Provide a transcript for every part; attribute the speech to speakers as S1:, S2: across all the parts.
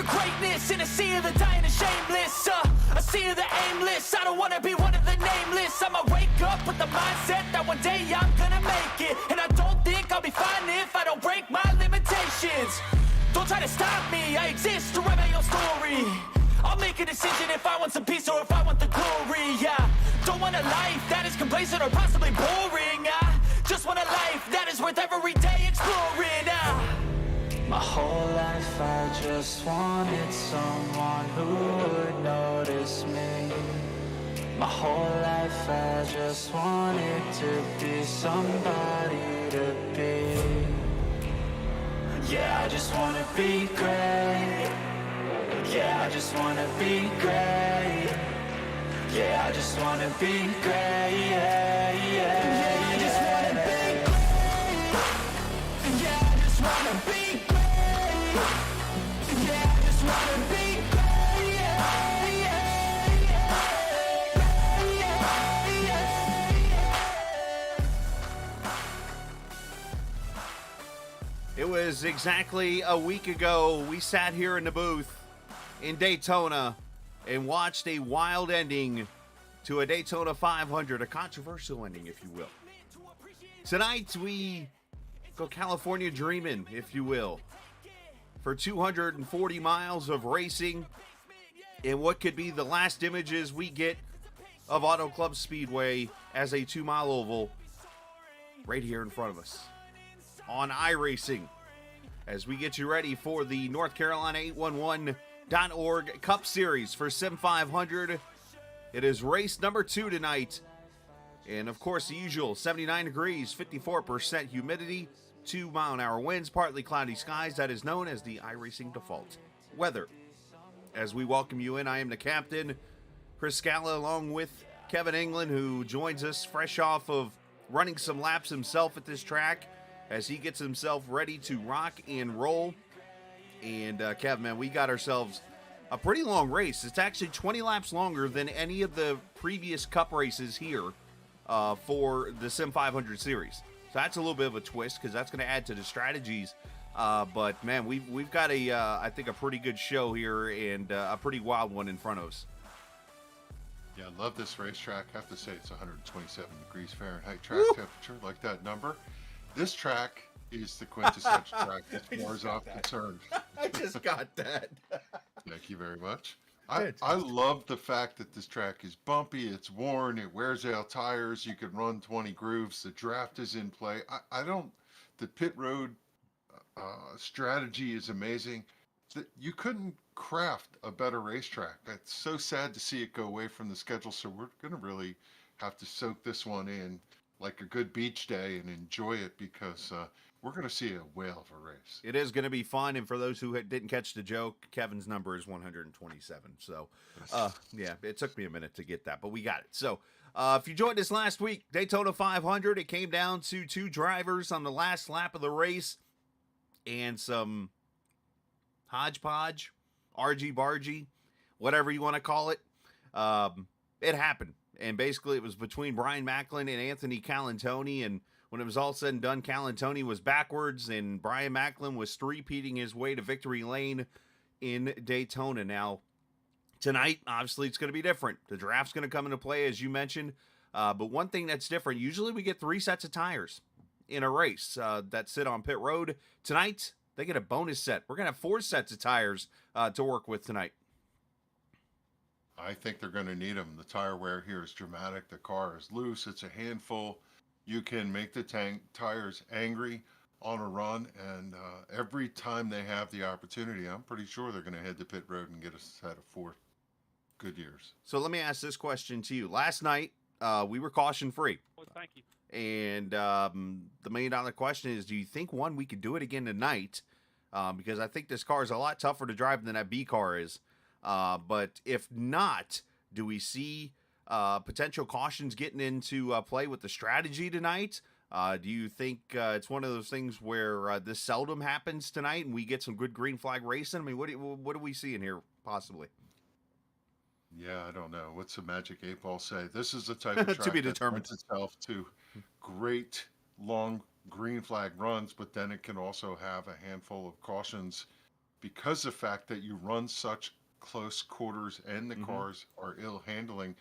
S1: greatness in a sea of the dying and shameless, a sea of the aimless. I don't wanna be one of the nameless. I'ma wake up with the mindset that one day I'm gonna make it, and I don't think I'll be fine if I don't break my limitations. Don't try to stop me, I exist to write my own story. I'll make a decision if I want some peace or if I want the glory. Yeah, don't want a life that is complacent or possibly boring. I just want a life that is worth every day exploring.
S2: My whole life I just wanted someone who would notice me. My whole life I just wanted to be somebody to be. Yeah, I just wanna be great. Yeah, I just wanna be great. Yeah, I just wanna be great. Yeah, yeah, I just wanna be great. Yeah, I just wanna be great. Yeah, I just wanna be great. Yeah, yeah,
S3: It was exactly a week ago. We sat here in the booth in Daytona and watched a wild ending to a Daytona 500, a controversial ending, if you will. Tonight, we go California dreaming, if you will, for 240 miles of racing in what could be the last images we get of Auto Club Speedway as a 2-mile oval right here in front of us on iRacing, as we get you ready for the North Carolina 811.org Cup Series for Sim500. It is race number 2 tonight. And of course, the usual 79 degrees, 54% humidity, 2-mile-an-hour winds, partly cloudy skies. That is known as the iRacing default weather. As we welcome you in, I am the captain, Chris Scala, along with Kevin England, who joins us fresh off of running some laps himself at this track as he gets himself ready to rock and roll. And Kevin, man, we got ourselves a pretty long race. It's actually 20 laps longer than any of the previous Cup races here for the Sim500 series. So that's a little bit of a twist because that's going to add to the strategies. But man, we've got I think a pretty good show here and a pretty wild one in front of us.
S4: Yeah, I love this racetrack. I have to say it's 127 degrees Fahrenheit track temperature, like that number. This track is the quintessential track as far as I'm concerned.
S3: I just got that.
S4: Thank you very much. I love the fact that this track is bumpy, it's worn, it wears out tires, you can run 20 grooves, the draft is in play. The pit road strategy is amazing. You couldn't craft a better racetrack. It's so sad to see it go away from the schedule, so we're going to really have to soak this one in like a good beach day and enjoy it because we're going to see a whale of a race.
S3: It is going to be fun, and for those who didn't catch the joke, Kevin's number is 127. So, yeah, it took me a minute to get that, but we got it. So, if you joined us last week, Daytona 500, it came down to 2 drivers on the last lap of the race and some hodgepodge, argy-bargy, whatever you want to call it. It happened, and basically it was between Brian Macklin and Anthony Calantoni, and when it was all said and done, Calantoni was backwards, and Brian Macklin was three-peating his way to victory lane in Daytona. Now, tonight, obviously, it's going to be different. The draft's going to come into play, as you mentioned, but one thing that's different, usually we get 3 sets of tires in a race that sit on pit road. Tonight, they get a bonus set. We're going to have 4 sets of tires to work with tonight.
S4: I think they're going to need them. The tire wear here is dramatic. The car is loose. It's a handful. You can make the tires angry on a run, and every time they have the opportunity, I'm pretty sure they're going to head to pit road and get a set of 4 good years.
S3: So let me ask this question to you. Last night, we were caution-free.
S5: Well, thank you.
S3: And the million-dollar question is, do you think, one, we could do it again tonight? Because I think this car is a lot tougher to drive than that B car is. But if not, do we see potential cautions getting into play with the strategy tonight? Do you think it's one of those things where this seldom happens tonight and we get some good green flag racing? I mean, what do we see in here, possibly?
S4: Yeah, I don't know. What's the magic 8-ball say? This is the type of track
S3: To be
S4: that
S3: determined.
S4: lends itself to great long green flag runs, but then it can also have a handful of cautions because the fact that you run such close quarters and the cars are ill handling.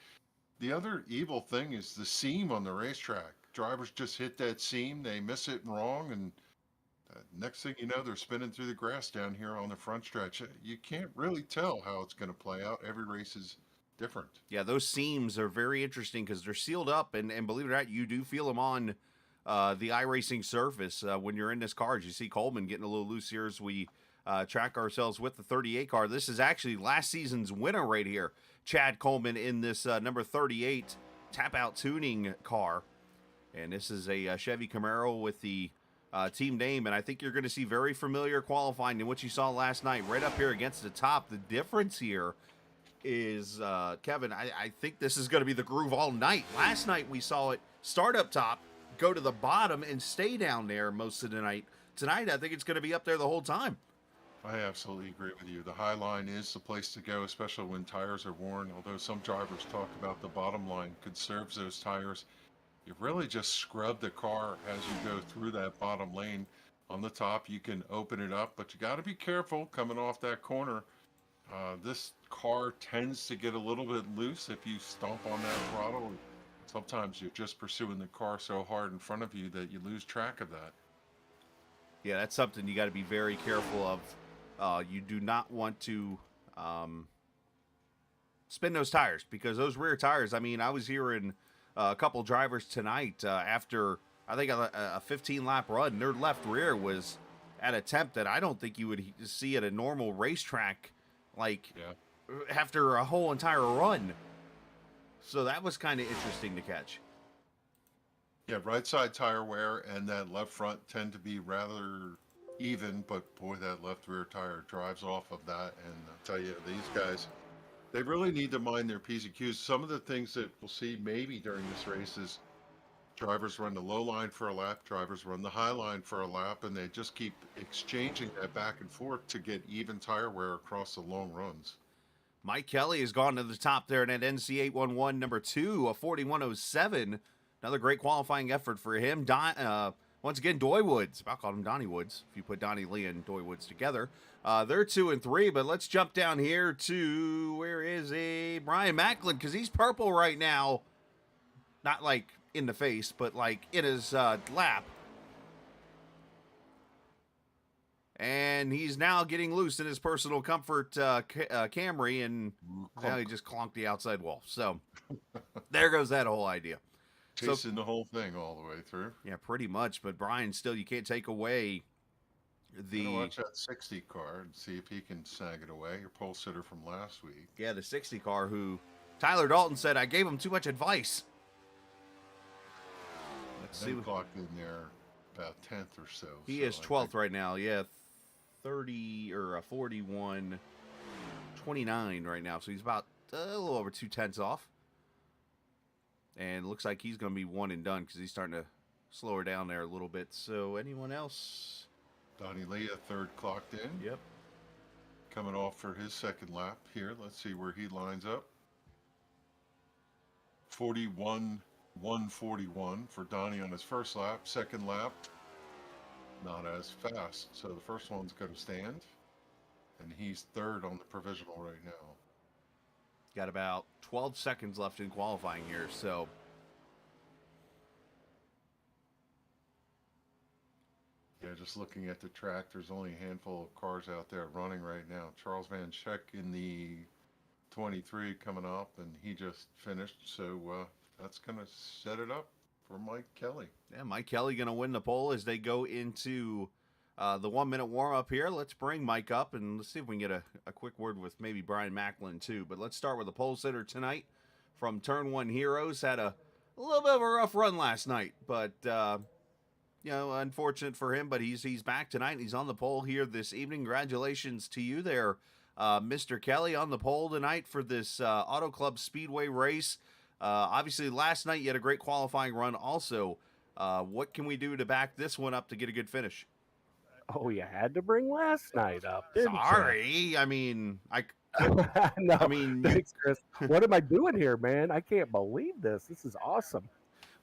S4: The other evil thing is the seam on the racetrack. Drivers just hit that seam, they miss it wrong, and next thing you know, they're spinning through the grass down here on the front stretch. You can't really tell how it's going to play out. Every race is different.
S3: Yeah, those seams are very interesting because they're sealed up, and believe it or not, you do feel them on the iRacing surface when you're in this car. As you see Coleman getting a little loose here as we track ourselves with the 38 car. This is actually last season's winner right here, Chad Coleman, in this number 38 tap-out tuning car. And this is a Chevy Camaro with the team name, and I think you're going to see very familiar qualifying in what you saw last night right up here against the top. The difference here is, Kevin, I think this is going to be the groove all night. Last night we saw it start up top, go to the bottom, and stay down there most of the night. Tonight, I think it's going to be up there the whole time.
S4: I absolutely agree with you. The high line is the place to go, especially when tires are worn. Although some drivers talk about the bottom line conserves those tires. You really just scrub the car as you go through that bottom lane. On the top, you can open it up, but you got to be careful coming off that corner. This car tends to get a little bit loose if you stomp on that throttle. Sometimes you're just pursuing the car so hard in front of you that you lose track of that.
S3: Yeah, that's something you got to be very careful of. You do not want to spin those tires, because those rear tires, I mean, I was hearing a couple drivers tonight after, I think, a 15-lap run. Their left rear was at a temp that I don't think you would see at a normal racetrack, like after a whole entire run. So that was kind of interesting to catch.
S4: Yeah, right side tire wear and that left front tend to be rather even, but boy, that left rear tire drives off of that. And I'll tell you, these guys, they really need to mind their P's and Q's. Some of the things that we'll see maybe during this race is drivers run the low line for a lap, drivers run the high line for a lap, and they just keep exchanging that back and forth to get even tire wear across the long runs.
S3: Mike Kelly has gone to the top there in that NC811 number 2, a 41.07. Another great qualifying effort for him. Once again, Doy Woods. I'll call him Donnie Woods if you put Donnie Lee and Doy Woods together. They're 2 and 3, but let's jump down here to, where is he? Brian Macklin, because he's purple right now. Not like in the face, but like in his lap. And he's now getting loose in his personal comfort Camry, and now he just clonked the outside wall. So there goes that whole idea.
S4: Chasing the whole thing all the way through.
S3: Yeah, pretty much. But Brian, still, you can't take away the...
S4: watch that 60 car and see if he can snag it away. Your pole sitter from last week.
S3: Yeah, the 60 car who Tyler Dalton said, I gave him too much advice. Let's see.
S4: Clocked in there about 10th or so.
S3: He is 12th right now. Yeah, 41, 29 right now. So he's about a little over 2/10 off. And looks like he's going to be one and done because he's starting to slow her down there a little bit. So anyone else?
S4: Donnie Lee, a third clocked in.
S3: Yep.
S4: Coming off for his second lap here. Let's see where he lines up. 41.141 for Donnie on his first lap. Second lap, not as fast. So the first one's going to stand. And he's third on the provisional right now.
S3: Got about 12 seconds left in qualifying here, so...
S4: Yeah, just looking at the track, there's only a handful of cars out there running right now. Charles Van Scheck in the 23 coming up, and he just finished, so that's going to set it up for Mike Kelly.
S3: Yeah, Mike Kelly going to win the pole as they go into the 1-minute warm-up here. Let's bring Mike up, and let's see if we can get a quick word with maybe Brian Macklin, too. But let's start with the pole sitter tonight from Turn 1 Heroes. Had a little bit of a rough run last night, but... you know, unfortunate for him, but he's back tonight, and he's on the pole here this evening. Congratulations to you there, Mr. Kelly, on the pole tonight for this Auto Club Speedway race. Obviously, last night you had a great qualifying run also. What can we do to back this one up to get a good finish?
S5: Oh, you had to bring last night up, didn't
S3: Sorry.
S5: you?
S3: I mean,
S5: No,
S3: I mean,
S5: thanks, Chris. What am I doing here, man? I can't believe this. This is awesome.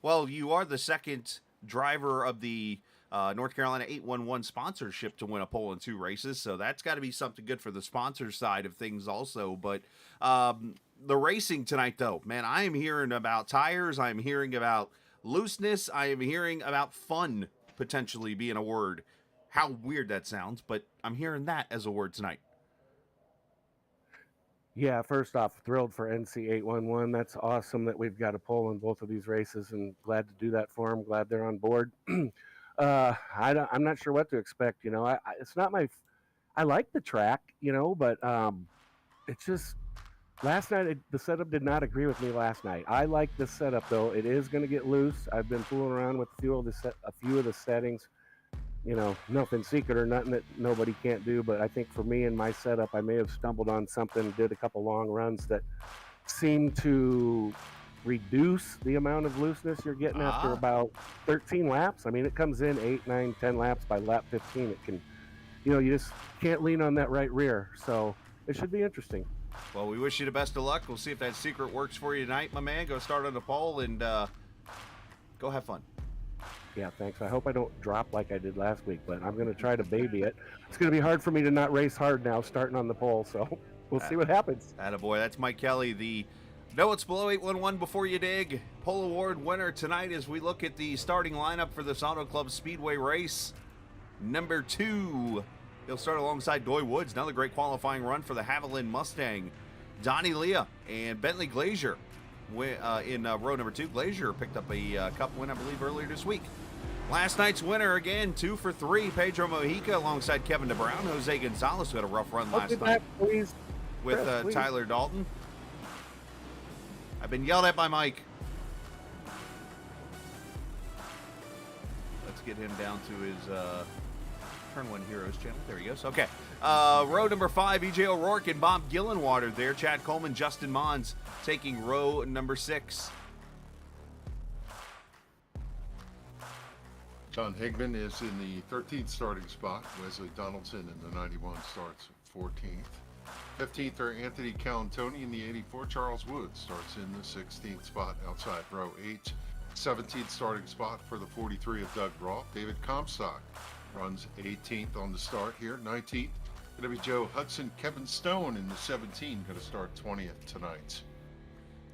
S3: Well, you are the second driver of the North Carolina 811 sponsorship to win a pole in 2 races, so that's got to be something good for the sponsor side of things also. But the racing tonight, though, man, I am hearing about tires. I am hearing about looseness. I am hearing about fun potentially being a word. How weird that sounds, but I'm hearing that as a word tonight.
S5: Yeah, first off, thrilled for NC811. That's awesome that we've got a pole in both of these races, and glad to do that for them. Glad they're on board. I'm not sure what to expect. You know, it's not my. I like the track, you know, but it's just last night the setup did not agree with me last night. I like this setup though. It is going to get loose. I've been fooling around with a few of the settings. You know, nothing secret or nothing that nobody can't do, but I think for me and my setup, I may have stumbled on something, did a couple long runs that seem to reduce the amount of looseness you're getting after about 13 laps. I mean, it comes in 8, 9, 10 laps by lap 15. It can, you know, you just can't lean on that right rear. So it should be interesting.
S3: Well, we wish you the best of luck. We'll see if that secret works for you tonight, my man. Go start on the pole and go have fun.
S5: Yeah, thanks. I hope I don't drop like I did last week, but I'm going to try to baby it. It's going to be hard for me to not race hard now starting on the pole, so we'll see what happens.
S3: Attaboy. That's Mike Kelly, the No It's Below 811 Before You Dig Pole Award winner tonight as we look at the starting lineup for this Auto Club Speedway race. Number 2, he'll start alongside Doy Woods. Another great qualifying run for the Haviland Mustang. Donnie Leah and Bentley Glazier in row number 2. Glazier picked up a cup win, I believe, earlier this week. Last night's winner, again, 2 for 3, Pedro Mojica alongside Kevin DeBrown. Jose Gonzalez, who had a rough run last night
S5: please.
S3: with
S5: Chris,
S3: Tyler Dalton. I've been yelled at by Mike. Let's get him down to his Turn 1 Heroes channel. There he goes. Okay. Row number 5, EJ O'Rourke and Bob Gillenwater there. Chad Coleman, Justin Mons taking row number 6.
S4: John Higman is in the 13th starting spot. Wesley Donaldson in the 91 starts 14th. 15th are Anthony Calantoni in the 84. Charles Woods starts in the 16th spot outside row 8. 17th starting spot for the 43 of Doug Roth. David Comstock runs 18th on the start here. 19th going to be Joe Hudson. Kevin Stone in the 17 going to start 20th tonight.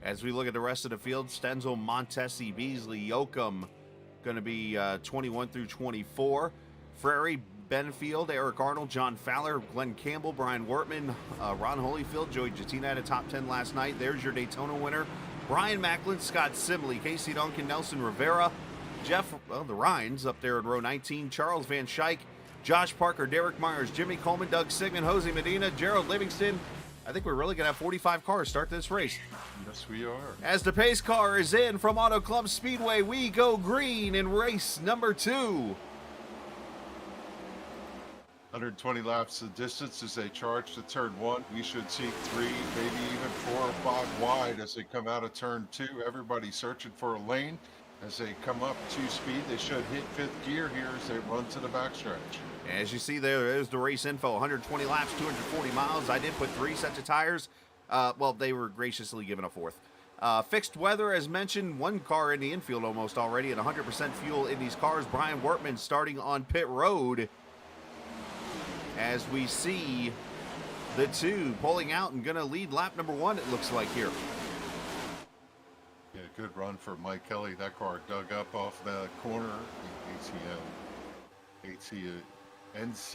S3: As we look at the rest of the field, Stenzel, Montesi, Beasley, Yoakum going to be 21 through 24. Frary, Benfield, Eric Arnold, John Fowler, Glenn Campbell, Brian Wortman, Ron Holyfield, Joey Jatina had a top 10 last night. There's your Daytona winner. Brian Macklin, Scott Simley, Casey Duncan, Nelson Rivera, Jeff, the Ryans up there in row 19, Charles Van Schaik, Josh Parker, Derek Myers, Jimmy Coleman, Doug Sigmund, Jose Medina, Gerald Livingston. I think we're really going to have 45 cars start this race.
S4: Yes, we are.
S3: As the pace car is in from Auto Club Speedway, we go green in race number 2.
S4: 120 laps of distance as they charge to turn 1. We should see 3, maybe even 4 or 5 wide as they come out of turn 2. Everybody searching for a lane. As they come up 2 speed, they should hit 5th gear here as they run to the backstretch.
S3: As you see there's the race info. 120 laps, 240 miles. I did put 3 sets of tires. Well, they were graciously given a 4th. Fixed weather, as mentioned, 1 car in the infield almost already, and 100% fuel in these cars. Brian Wortman starting on pit road. As we see the 2 pulling out and going to lead lap number 1, it looks like here.
S4: Yeah, good run for Mike Kelly. That car dug up off the corner. NC811.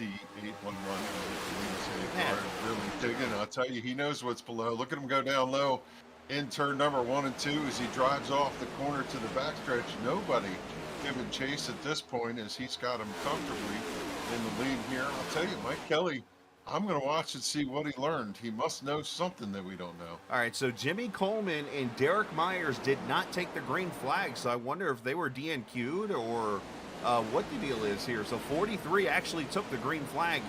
S4: Really digging. I'll tell you, he knows what's below. Look at him go down low in turn number 1 and 2 as he drives off the corner to the backstretch. Nobody giving chase at this point as he's got him comfortably in the lead here. I'll tell you, Mike Kelly, I'm going to watch and see what he learned. He must know something that we don't know.
S3: All right, so Jimmy Coleman and Derek Myers did not take the green flag, so I wonder if they were DNQ'd or what the deal is here. So 43 actually took the green flag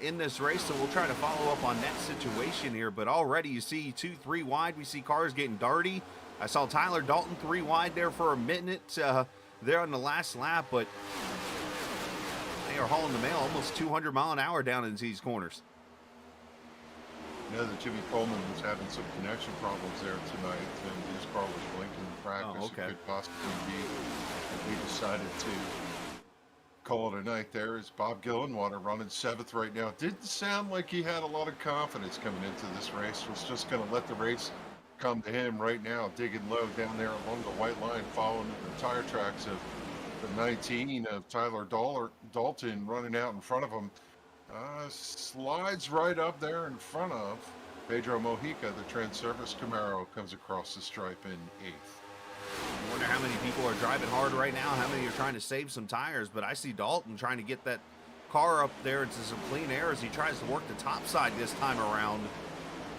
S3: in this race, so we'll try to follow up on that situation here. But already you see 2, 3 wide. We see cars getting dirty. I saw Tyler Dalton 3 wide there for a minute there on the last lap, but they are hauling the mail almost 200 mile an hour down into these corners.
S4: You know that Jimmy Coleman was having some connection problems there tonight, and his car was blinking in practice.
S3: Oh, okay.
S4: It could possibly be that we decided to call it a night there is Bob Gillenwater running 7th right now. Didn't sound like he had a lot of confidence coming into this race. Was just going to let the race come to him right now, digging low down there along the white line, following the tire tracks of the 19 of Tyler Dalton running out in front of him. Slides right up there in front of Pedro Mojica. The Trans-Service Camaro comes across the stripe in 8th.
S3: I wonder how many people are driving hard right now, how many are trying to save some tires, but I see Dalton trying to get that car up there into some clean air as he tries to work the top side this time around,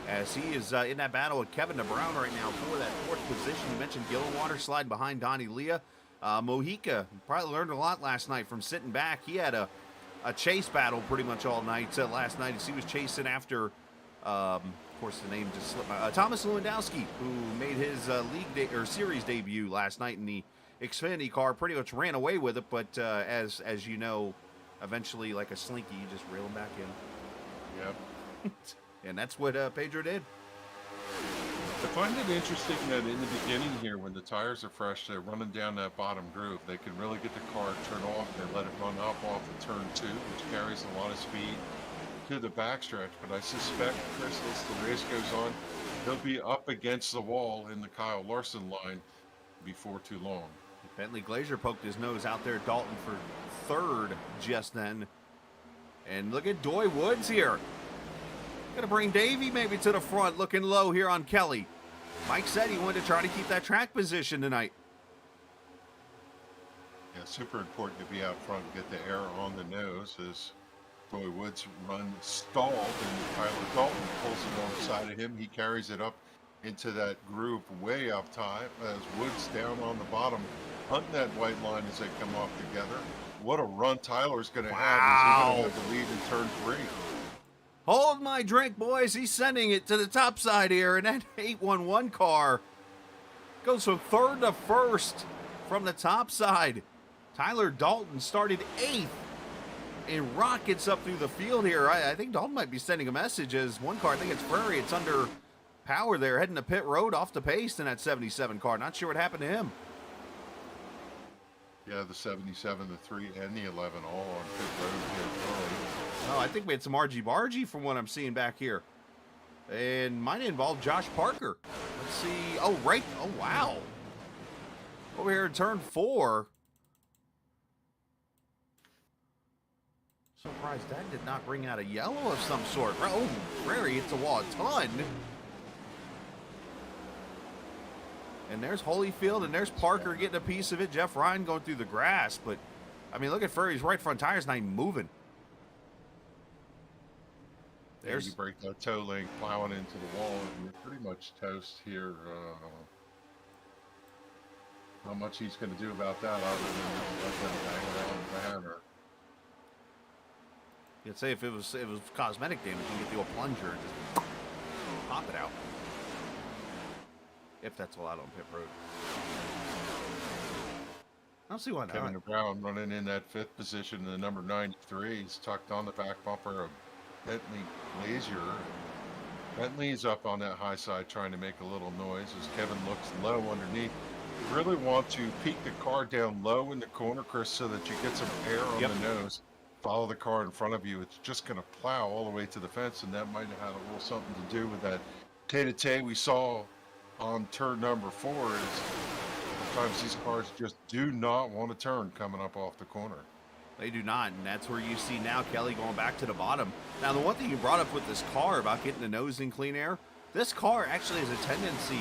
S3: as he is in that battle with Kevin DeBrown right now for that 4th position. You mentioned Gillenwater sliding behind Donnie Leah. Mojica probably learned a lot last night from sitting back. He had a chase battle pretty much all night last night as he was chasing after, of course the name just slipped my, Thomas Lewandowski, who made his series debut last night in the Xfinity car. Pretty much ran away with it, but as you know, eventually like a slinky, you just reel him back in.
S4: Yep.
S3: And that's what Pedro did.
S4: I find it interesting that in the beginning here, when the tires are fresh, they're running down that bottom groove. They can really get the car turned off. They let it run up off of turn 2, which carries a lot of speed to the backstretch. But I suspect, Chris, as the race goes on, they'll be up against the wall in the Kyle Larson line before too long.
S3: Bentley Glazier poked his nose out there, Dalton for 3rd just then. And look at Doy Woods here. Gonna bring Davey maybe to the front, looking low here on Kelly. Mike said he wanted to try to keep that track position tonight.
S4: Yeah, super important to be out front and get the air on the nose as Doy Woods run stalled and Tyler Dalton pulls it alongside of him. He carries it up into that groove way up top as Woods down on the bottom, hunting that white line as they come off together. What a run Tyler's going to have. He's going to have the lead in turn 3.
S3: Hold my drink, boys. He's sending it to the top side here, and that 811 car goes from 3rd to 1st from the top side. Tyler Dalton started 8th and rockets up through the field here. I think Dalton might be sending a message as one car, I think it's Prairie, it's under power there, heading to pit road off the pace in that 77 car. Not sure what happened to him.
S4: Yeah, the 77, the 3, and the 11 all on pit road here early.
S3: Oh, I think we had some argy-bargy from what I'm seeing back here. And might involve Josh Parker. Let's see. Oh, right. Oh, wow. Over here in turn 4. Surprised that did not bring out a yellow of some sort. Oh, Prairie hits the wall a ton. And there's Holyfield, and there's Parker getting a piece of it. Jeff Ryan going through the grass. But, I mean, look at Prairie. His right front tire's not even moving.
S4: There's you break that toe link, plowing into the wall, and you're pretty much toast here. Not much he's going to do about that other than let them hang around the hammer.
S3: You'd say if it was cosmetic damage, you can get the old plunger and just pop it out. If that's allowed on pit road. I don't see why not.
S4: Kevin Brown running in that 5th position in the number 93. He's tucked on the back bumper of Bentley Glazier. Bentley's up on that high side trying to make a little noise as Kevin looks low underneath. You really want to peak the car down low in the corner, Chris, so that you get some air on the nose. Follow the car in front of you. It's just going to plow all the way to the fence, and that might have had a little something to do with that tete-a-tete we saw on turn number 4. Is sometimes these cars just do not want to turn coming up off the corner.
S3: They do not, and that's where you see now Kelly going back to the bottom. Now, the one thing you brought up with this car about getting the nose in clean air, this car actually has a tendency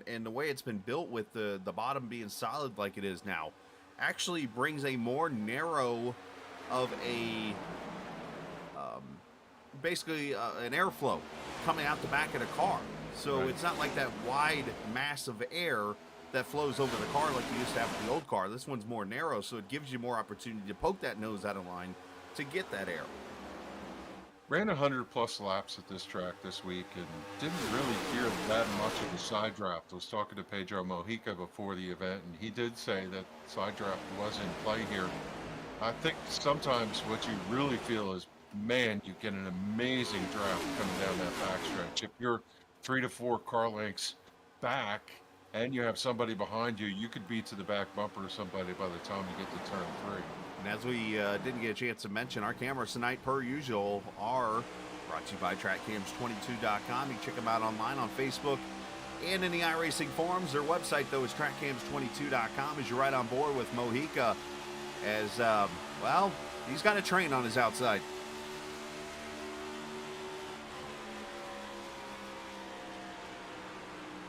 S3: in the way it's been built with the bottom being solid like it is now, actually brings a more narrow of a, basically an airflow coming out the back of the car. So it's not like that wide mass of air that flows over the car like you used to have with the old car. This one's more narrow, so it gives you more opportunity to poke that nose out of line to get that air.
S4: Ran 100+ laps at this track this week and didn't really hear that much of the side draft. I was talking to Pedro Mojica before the event, and he did say that side draft was in play here. I think sometimes what you really feel is, man, you get an amazing draft coming down that backstretch. If you're 3 to 4 car lengths back and you have somebody behind you, you could be to the back bumper of somebody by the time you get to turn 3.
S3: And as we didn't get a chance to mention, our cameras tonight, per usual, are brought to you by TrackCams22.com. You can check them out online on Facebook and in the iRacing forums. Their website, though, is TrackCams22.com. As you're right on board with Mojica, as, well, he's got a train on his outside.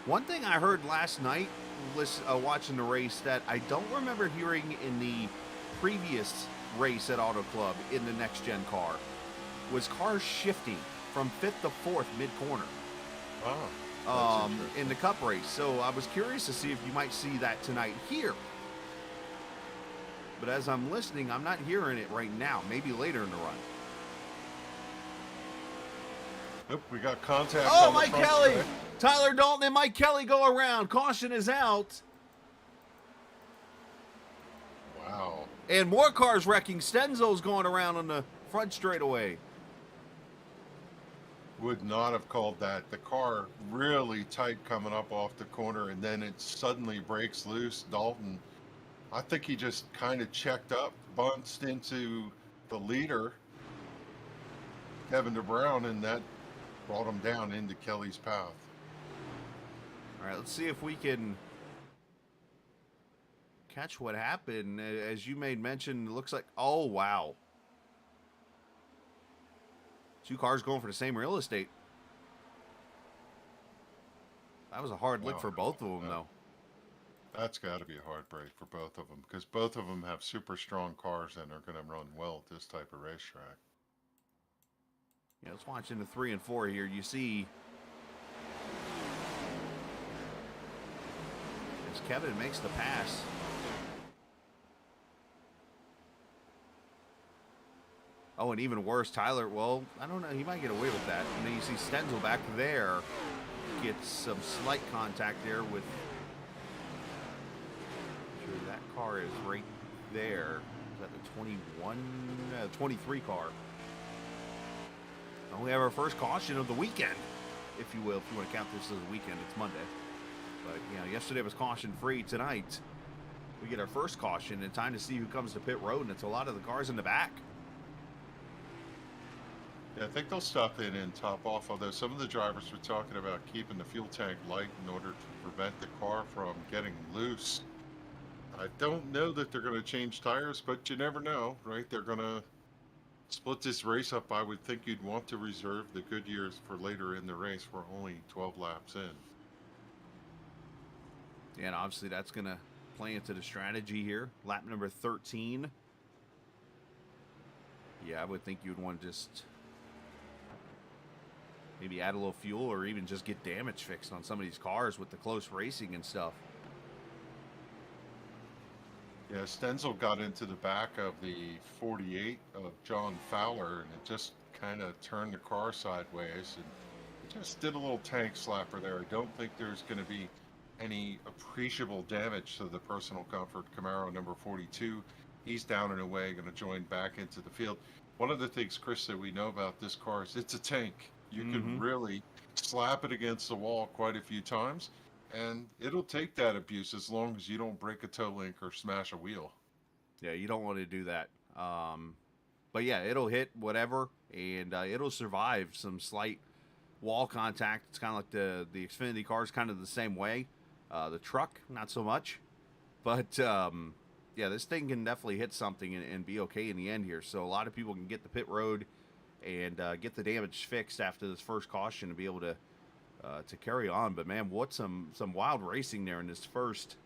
S3: One thing I heard last night, watching the race, that I don't remember hearing in the previous race at Auto Club in the next-gen car, was cars shifting from 5th to 4th mid-corner.
S4: Oh,
S3: In the Cup race. So I was curious to see if you might see that tonight here. But as I'm listening, I'm not hearing it right now. Maybe later in the run.
S4: Nope, we got contact.
S3: Oh,
S4: on the
S3: Mike
S4: front
S3: Kelly!
S4: stretch.
S3: Tyler Dalton and Mike Kelly go around. Caution is out.
S4: Wow.
S3: And more cars wrecking. Stenzel's going around on the front straightaway.
S4: Would not have called that. The car really tight coming up off the corner, and then it suddenly breaks loose. Dalton, I think he just kind of checked up, bunched into the leader, Kevin DeBrown, and that brought him down into Kelly's path.
S3: All right, let's see if we can catch what happened. As you made mention, it looks like, oh, wow. Two cars going for the same real estate. That was a hard lick for both of them, though.
S4: That's got to be a hard break for both of them, because both of them have super strong cars and are going to run well at this type of racetrack.
S3: Yeah, let's watch into 3 and 4 here. You see, as Kevin makes the pass. Oh, and even worse, Tyler, well, I don't know, he might get away with that. And then you see Stenzel back there gets some slight contact there with, sure that car is right there. Is that the 23 car? And we have our first caution of the weekend, if you will, if you want to count this as a weekend. It's Monday. But, you know, yesterday was caution-free. Tonight, we get our first caution in time to see who comes to pit road, and it's a lot of the cars in the back.
S4: Yeah, I think they'll stop in and top off, although some of the drivers were talking about keeping the fuel tank light in order to prevent the car from getting loose. I don't know that they're going to change tires, but you never know, right? They're going to split this race up. I would think you'd want to reserve the good years for later in the race. We're only 12 laps in.
S3: Yeah, and obviously that's going to play into the strategy here. Lap number 13. Yeah, I would think you'd want to just maybe add a little fuel or even just get damage fixed on some of these cars with the close racing and stuff.
S4: Yeah, Stenzel got into the back of the 48 of John Fowler, and it just kind of turned the car sideways, and it just did a little tank slapper there. I don't think there's going to be any appreciable damage to the personal comfort Camaro number 42. He's down and away, going to join back into the field. One of the things, Chris, that we know about this car is it's a tank. You can really slap it against the wall quite a few times, and it'll take that abuse as long as you don't break a toe link or smash a wheel.
S3: Yeah, you don't want to do that. But yeah, it'll hit whatever, and it'll survive some slight wall contact. It's kind of like the Xfinity cars, kind of the same way. The truck, not so much. But yeah, this thing can definitely hit something and be okay in the end here. So a lot of people can get the pit road and get the damage fixed after this first caution and be able to carry on. But man, what some wild racing there in this first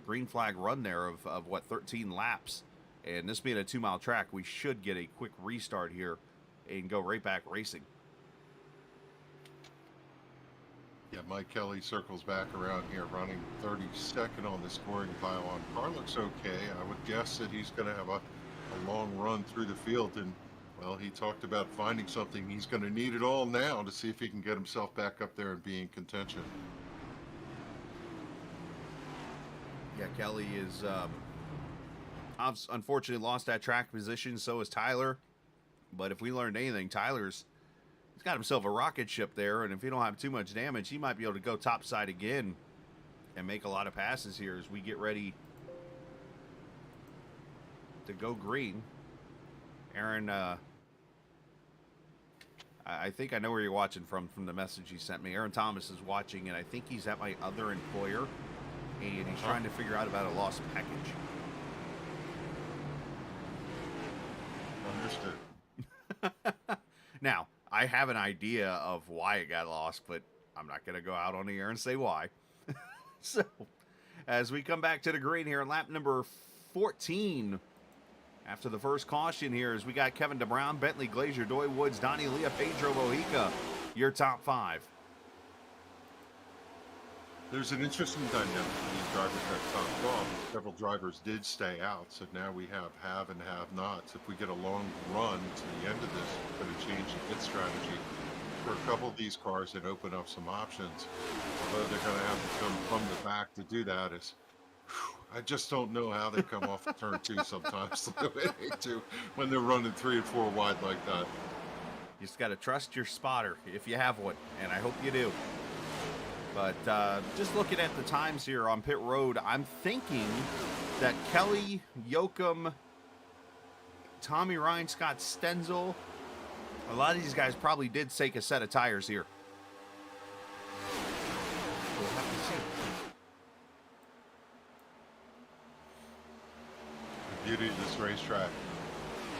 S3: green flag run there of what, 13 laps. And this being a 2-mile track, we should get a quick restart here and go right back racing.
S4: Yeah, Mike Kelly circles back around here, running 32nd on the scoring pile. On car looks okay. I would guess that he's going to have a long run through the field, and well, he talked about finding something. He's going to need it all now to see if he can get himself back up there and be in contention.
S3: Yeah, Kelly is unfortunately lost that track position. So is Tyler. But if we learned anything, he's got himself a rocket ship there, and if he don't have too much damage, he might be able to go topside again and make a lot of passes here as we get ready to go green. Aaron, I think I know where you're watching from the message he sent me. Aaron Thomas is watching, and I think he's at my other employer, and he's trying to figure out about a lost package.
S4: Understood.
S3: Now, I have an idea of why it got lost, but I'm not going to go out on the air and say why. So, as we come back to the green here in lap number 14, after the first caution here, as we got Kevin DeBrown, Bentley Glazier, Doy Woods, Donnie Leah, Pedro Mojica, your top 5.
S4: There's an interesting dynamic for these drivers that topped off. Several drivers did stay out, so now we have and have-nots. If we get a long run to the end of this, it's going to change the pit strategy for a couple of these cars and open up some options. Although they're going to have to come from the back to do that. I just don't know how they come off of turn 2 sometimes the way they do when they're running 3 and 4 wide like that.
S3: You just got to trust your spotter if you have one, and I hope you do. But just looking at the times here on pit road, I'm thinking that Kelly, Yoakum, Tommy Ryan, Scott Stenzel, a lot of these guys probably did take a set of tires here. We'll have to see.
S4: The beauty of this racetrack,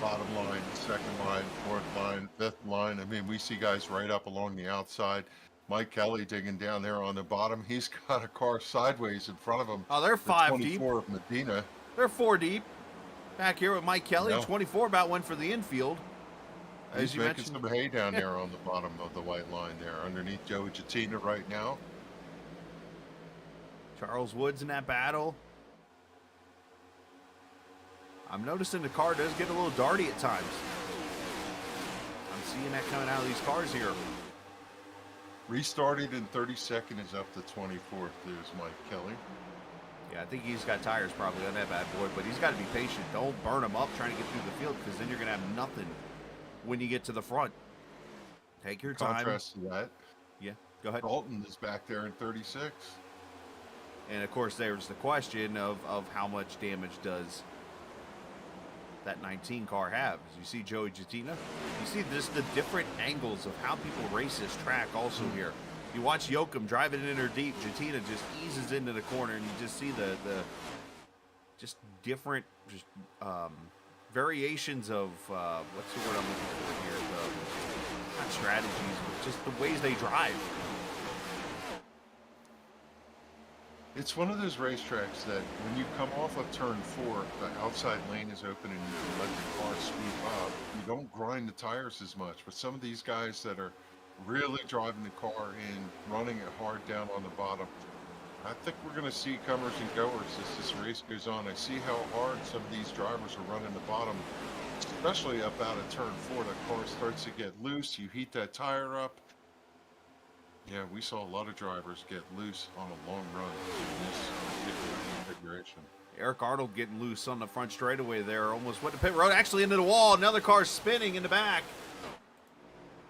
S4: bottom line, second line, fourth line, fifth line. I mean, we see guys right up along the outside. Mike Kelly digging down there on the bottom. He's got a car sideways in front of him.
S3: Oh, they're 5 deep.
S4: 24 of Medina.
S3: They're 4 deep. Back here with Mike Kelly,
S4: Yeah.
S3: 24 about went for the infield.
S4: He's making some hay down there on the bottom of the white line there, underneath Joey Jatina right now.
S3: Charles Woods in that battle. I'm noticing the car does get a little darty at times. I'm seeing that coming out of these cars here.
S4: Restarted in 32nd is up to 24th. There's Mike Kelly.
S3: Yeah, I think he's got tires probably on that bad boy, but he's got to be patient. Don't burn him up trying to get through the field, because then you're going to have nothing when you get to the front. Take your time.
S4: Contrast to that,
S3: Yeah, go ahead.
S4: Dalton is back there in 36.
S3: And, of course, there's the question of how much damage does that 19 car have. As you see Joey Jatina, you see this the different angles of how people race this track also here. You watch Yoakum driving in her deep. Jatina just eases into the corner, and you just see the just different variations of what's the word I'm looking for here? Not strategies, but just the ways they drive.
S4: It's one of those racetracks that when you come off of turn 4, the outside lane is open and you can let the car sweep up. You don't grind the tires as much. But some of these guys that are really driving the car and running it hard down on the bottom, I think we're going to see comers and goers as this race goes on. I see how hard some of these drivers are running the bottom, especially up out of turn 4. The car starts to get loose. You heat that tire up. Yeah, we saw a lot of drivers get loose on a long run in this particular configuration.
S3: Eric Arnold getting loose on the front straightaway there. Almost went to pit road, actually into the wall. Another car spinning in the back.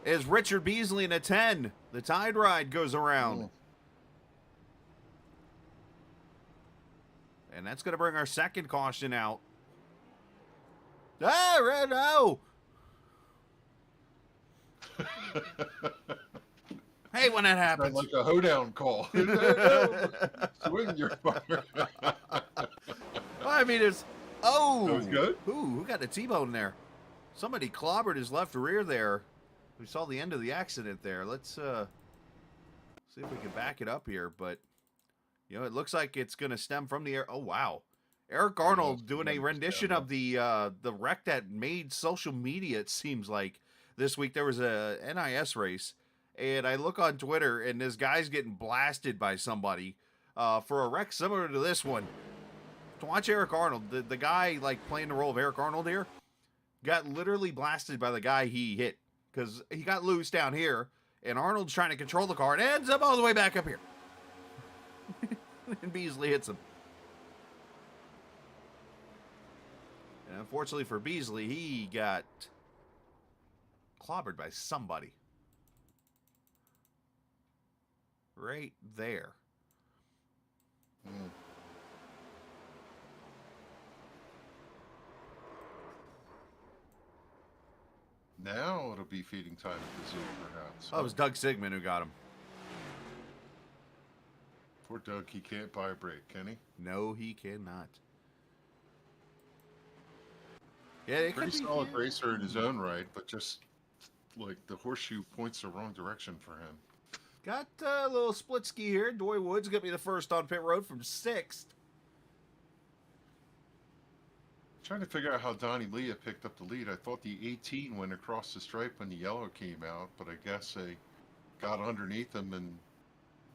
S3: Is Richard Beasley in a 10. The Tide Ride goes around. And that's going to bring our second caution out. Ah, no! Hey, when that happens.
S4: Sounds like a hoedown call. Swing your fire.
S3: I mean, it's... Oh!
S4: That was good.
S3: Ooh, who got the T-bone there? Somebody clobbered his left rear there. We saw the end of the accident there. Let's see if we can back it up here. But, you know, it looks like it's going to stem from the air. Oh, wow. Eric Arnold doing a rendition of the wreck that made social media, it seems like. This week there was a NIS race. And I look on Twitter, and this guy's getting blasted by somebody for a wreck similar to this one. To watch Eric Arnold, the guy like playing the role of Eric Arnold here, got literally blasted by the guy he hit. Because he got loose down here, and Arnold's trying to control the car, and ends up all the way back up here. And Beasley hits him. And unfortunately for Beasley, he got clobbered by somebody. Right there.
S4: Now it'll be feeding time at the zoo, perhaps.
S3: Oh, it was Doug Sigmund who got him.
S4: Poor Doug, he can't buy a break, can he?
S3: No, he cannot. Yeah, it
S4: Pretty
S3: could be,
S4: solid
S3: yeah.
S4: racer in his own right, but just like the horseshoe points the wrong direction for him.
S3: Got a little split ski here. Doy Woods going to be the first on pit road from 6th.
S4: Trying to figure out how Donnie Leah picked up the lead. I thought the 18 went across the stripe when the yellow came out, but I guess they got underneath him and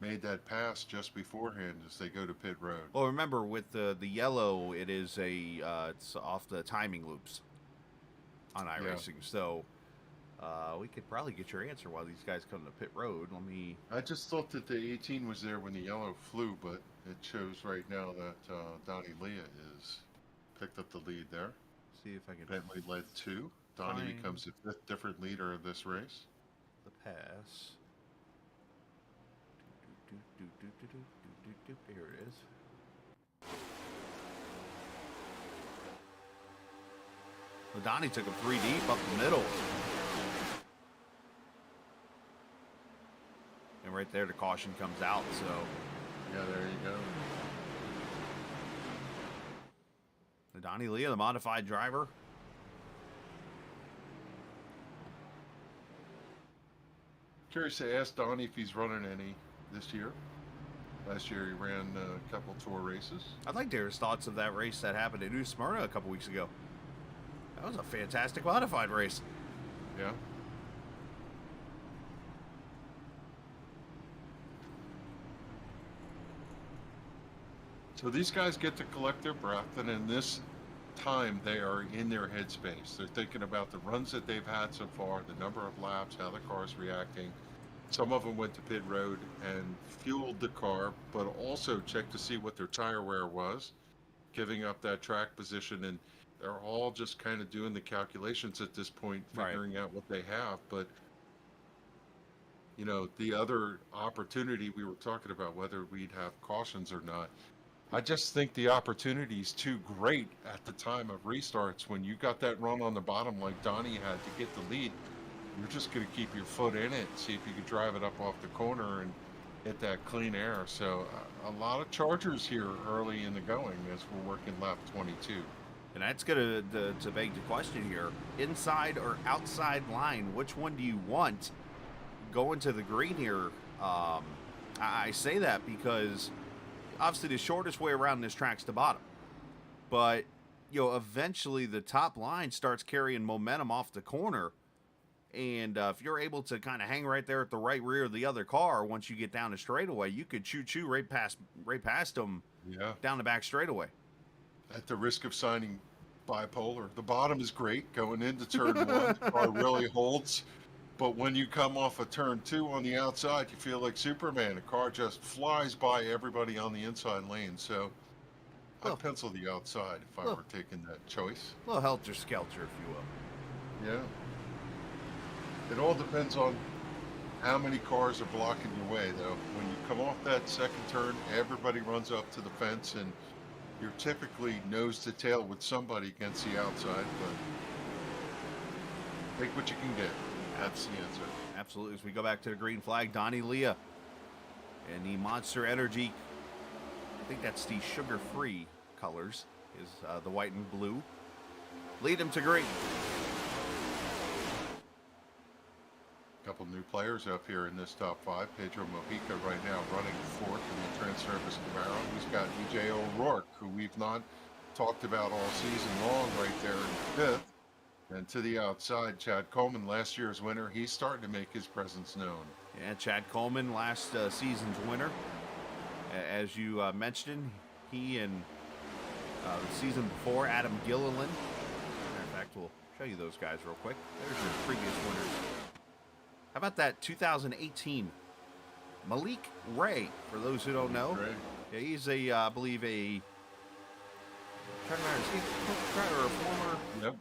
S4: made that pass just beforehand as they go to pit road.
S3: Well, remember, with the yellow, it is it's off the timing loops on iRacing. So we could probably get your answer while these guys come to pit road. Let me...
S4: I just thought that the 18 was there when the yellow flew, but it shows right now that Donnie Leah is picked up the lead there.
S3: See if I can...
S4: Bentley led 2. Donnie
S3: Fine.
S4: becomes the 5th different leader of this race.
S3: The pass. Here it is. Well, Donnie took him 3 deep up the middle. And right there, the caution comes out, so...
S4: Yeah, there you go.
S3: The Donnie Leah, the modified driver.
S4: Curious to ask Donnie if he's running any this year. Last year he ran a couple tour races.
S3: I'd like to hear his thoughts of that race that happened at New Smyrna a couple weeks ago. That was a fantastic modified race.
S4: Yeah. So these guys get to collect their breath, and in this time they are in their headspace. They're thinking about the runs that they've had so far, the number of laps, how the car's reacting. Some of them went to pit road and fueled the car, but also checked to see what their tire wear was, giving up that track position, and they're all just kind of doing the calculations at this point, figuring out what they have. But you know, the other opportunity we were talking about, whether we'd have cautions or not, I just think the opportunity is too great at the time of restarts. When you got that run on the bottom like Donnie had to get the lead, you're just going to keep your foot in it, see if you can drive it up off the corner and hit that clean air. So a lot of chargers here early in the going as we're working lap 22.
S3: And that's going to beg the question here. Inside or outside line, which one do you want going to the green here? I say that because obviously the shortest way around this track's the bottom. But, you know, eventually the top line starts carrying momentum off the corner. And if you're able to kind of hang right there at the right rear of the other car, once you get down the straightaway, you could choo-choo right past them down the back straightaway.
S4: At the risk of signing bipolar, the bottom is great going into turn 1. The car really holds. But when you come off of turn 2 on the outside, you feel like Superman. The car just flies by everybody on the inside lane. So I'd pencil the outside if I were taking that choice.
S3: A little helter-skelter, if you will.
S4: Yeah. It all depends on how many cars are blocking your way, though. When you come off that second turn, everybody runs up to the fence, and you're typically nose to tail with somebody against the outside, but take what you can get. That's the answer.
S3: Absolutely. As we go back to the green flag, Donnie Leah and the Monster Energy, I think that's the sugar-free colors, is the white and blue. Lead them to green.
S4: Couple new players up here in this top 5. Pedro Mojica right now running 4th in the Trans-Service Camaro. He's got EJ O'Rourke, who we've not talked about all season long, right there in 5th. And to the outside, Chad Coleman, last year's winner, he's starting to make his presence known.
S3: Yeah, Chad Coleman, last season's winner. As you mentioned, he and the season before, Adam Gilliland. Matter of fact, we'll show you those guys real quick. There's your previous winners. How about that 2018 Malik Ray, for those who don't know? Yeah, he's I believe a... trying to remember, is he a Coke driver or a former?
S4: Yep.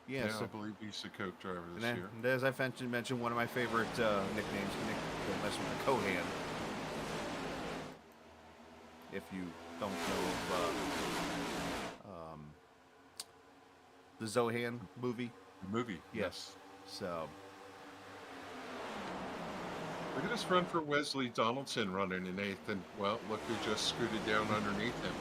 S3: Yeah,
S4: I believe he's a Coke driver this year.
S3: And as I mentioned, one of my favorite nicknames, Nick, don't mess with the Cohan. If you don't know of the Zohan movie.
S4: The movie.
S3: Yes. So
S4: Look at his friend for Wesley Donaldson running in 8th, and, well, look who just scooted down underneath him.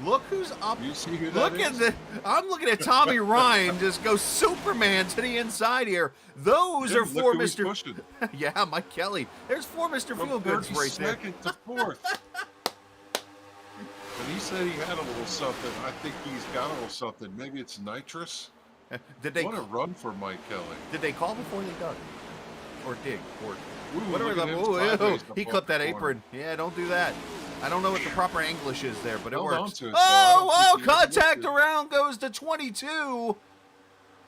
S3: look who's up.
S4: You see who
S3: Look
S4: that
S3: at
S4: is?
S3: the. I'm looking at Tommy Ryan just go Superman to the inside here. Those
S4: Jim,
S3: are
S4: look
S3: four
S4: who he's
S3: Mr.
S4: pushing.
S3: Yeah, Mike Kelly. There's four Mr.
S4: From
S3: Feelgoods right there.
S4: 32nd to 4th. And he said he had a little something. I think he's got a little something. Maybe it's nitrous.
S3: Did they
S4: What a run for Mike Kelly.
S3: did they call before they dug? Or dig? Or
S4: Ooh,
S3: whatever
S4: look
S3: the
S4: at him
S3: ooh,
S4: sideways
S3: ew,
S4: up
S3: he
S4: off
S3: clipped
S4: the
S3: that
S4: corner.
S3: apron. Yeah, don't do that. I don't know what the proper English is there, but it
S4: Held on
S3: works.
S4: to it, though. I don't
S3: Oh,
S4: think he ever
S3: contact
S4: lifted.
S3: around goes to 22.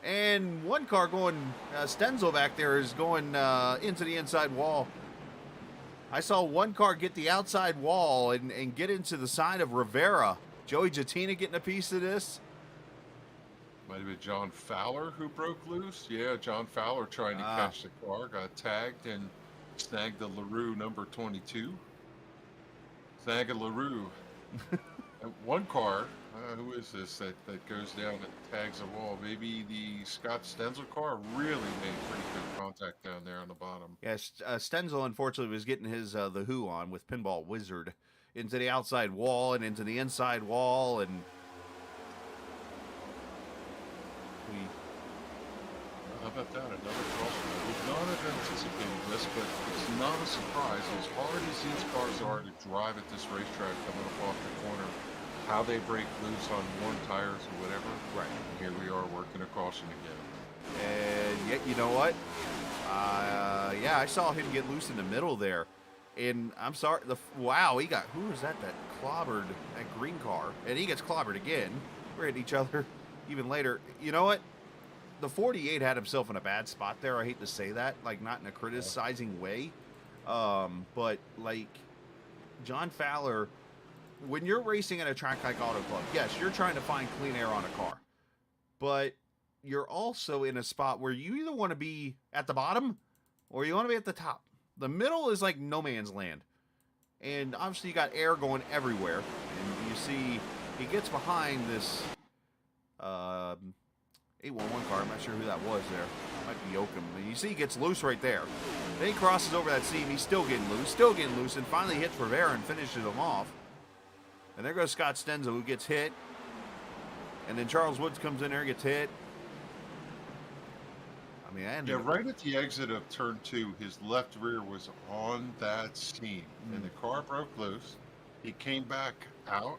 S3: And one car going, Stenzel back there is going into the inside wall. I saw one car get the outside wall and get into the side of Rivera. Joey Jatina getting a piece of this.
S4: Might have been John Fowler who broke loose. Yeah, John Fowler trying to catch the car, got tagged and snagged the LaRue number 22. Snag a LaRue. And one car, who is this that goes down and tags a wall? Maybe the Scott Stenzel car really made pretty good contact down there on the bottom.
S3: Yes, Stenzel unfortunately was getting his The Who on with Pinball Wizard into the outside wall and into the inside wall, and we
S4: How about that? Another caution. I would not have anticipated this, but it's not a surprise. As hard as these cars are to drive at this racetrack coming up off the corner, how they break loose on worn tires or whatever.
S3: right.
S4: Here we are working a caution again.
S3: And yet, you know what? Yeah, I saw him get loose in the middle there, and I'm sorry. Wow, he got who was that? That clobbered that green car, and he gets clobbered again. We're at each other even later. You know what? The 48 had himself in a bad spot there. I hate to say that, like not in a criticizing way, but like John Fowler, when you're racing at a track like Auto Club, yes, you're trying to find clean air on a car, but you're also in a spot where you either want to be at the bottom or you want to be at the top. The middle is like no man's land, and obviously you got air going everywhere, and you see he gets behind this 811 car. I'm not sure who that was there. Might be Yoakum. And you see he gets loose right there. Then he crosses over that seam. He's still getting loose, and finally hits Rivera and finishes him off. And there goes Scott Stenzel, who gets hit. And then Charles Woods comes in there and gets hit. I mean,
S4: Yeah, right at the exit of turn 2, his left rear was on that seam, and the car broke loose. He came back out,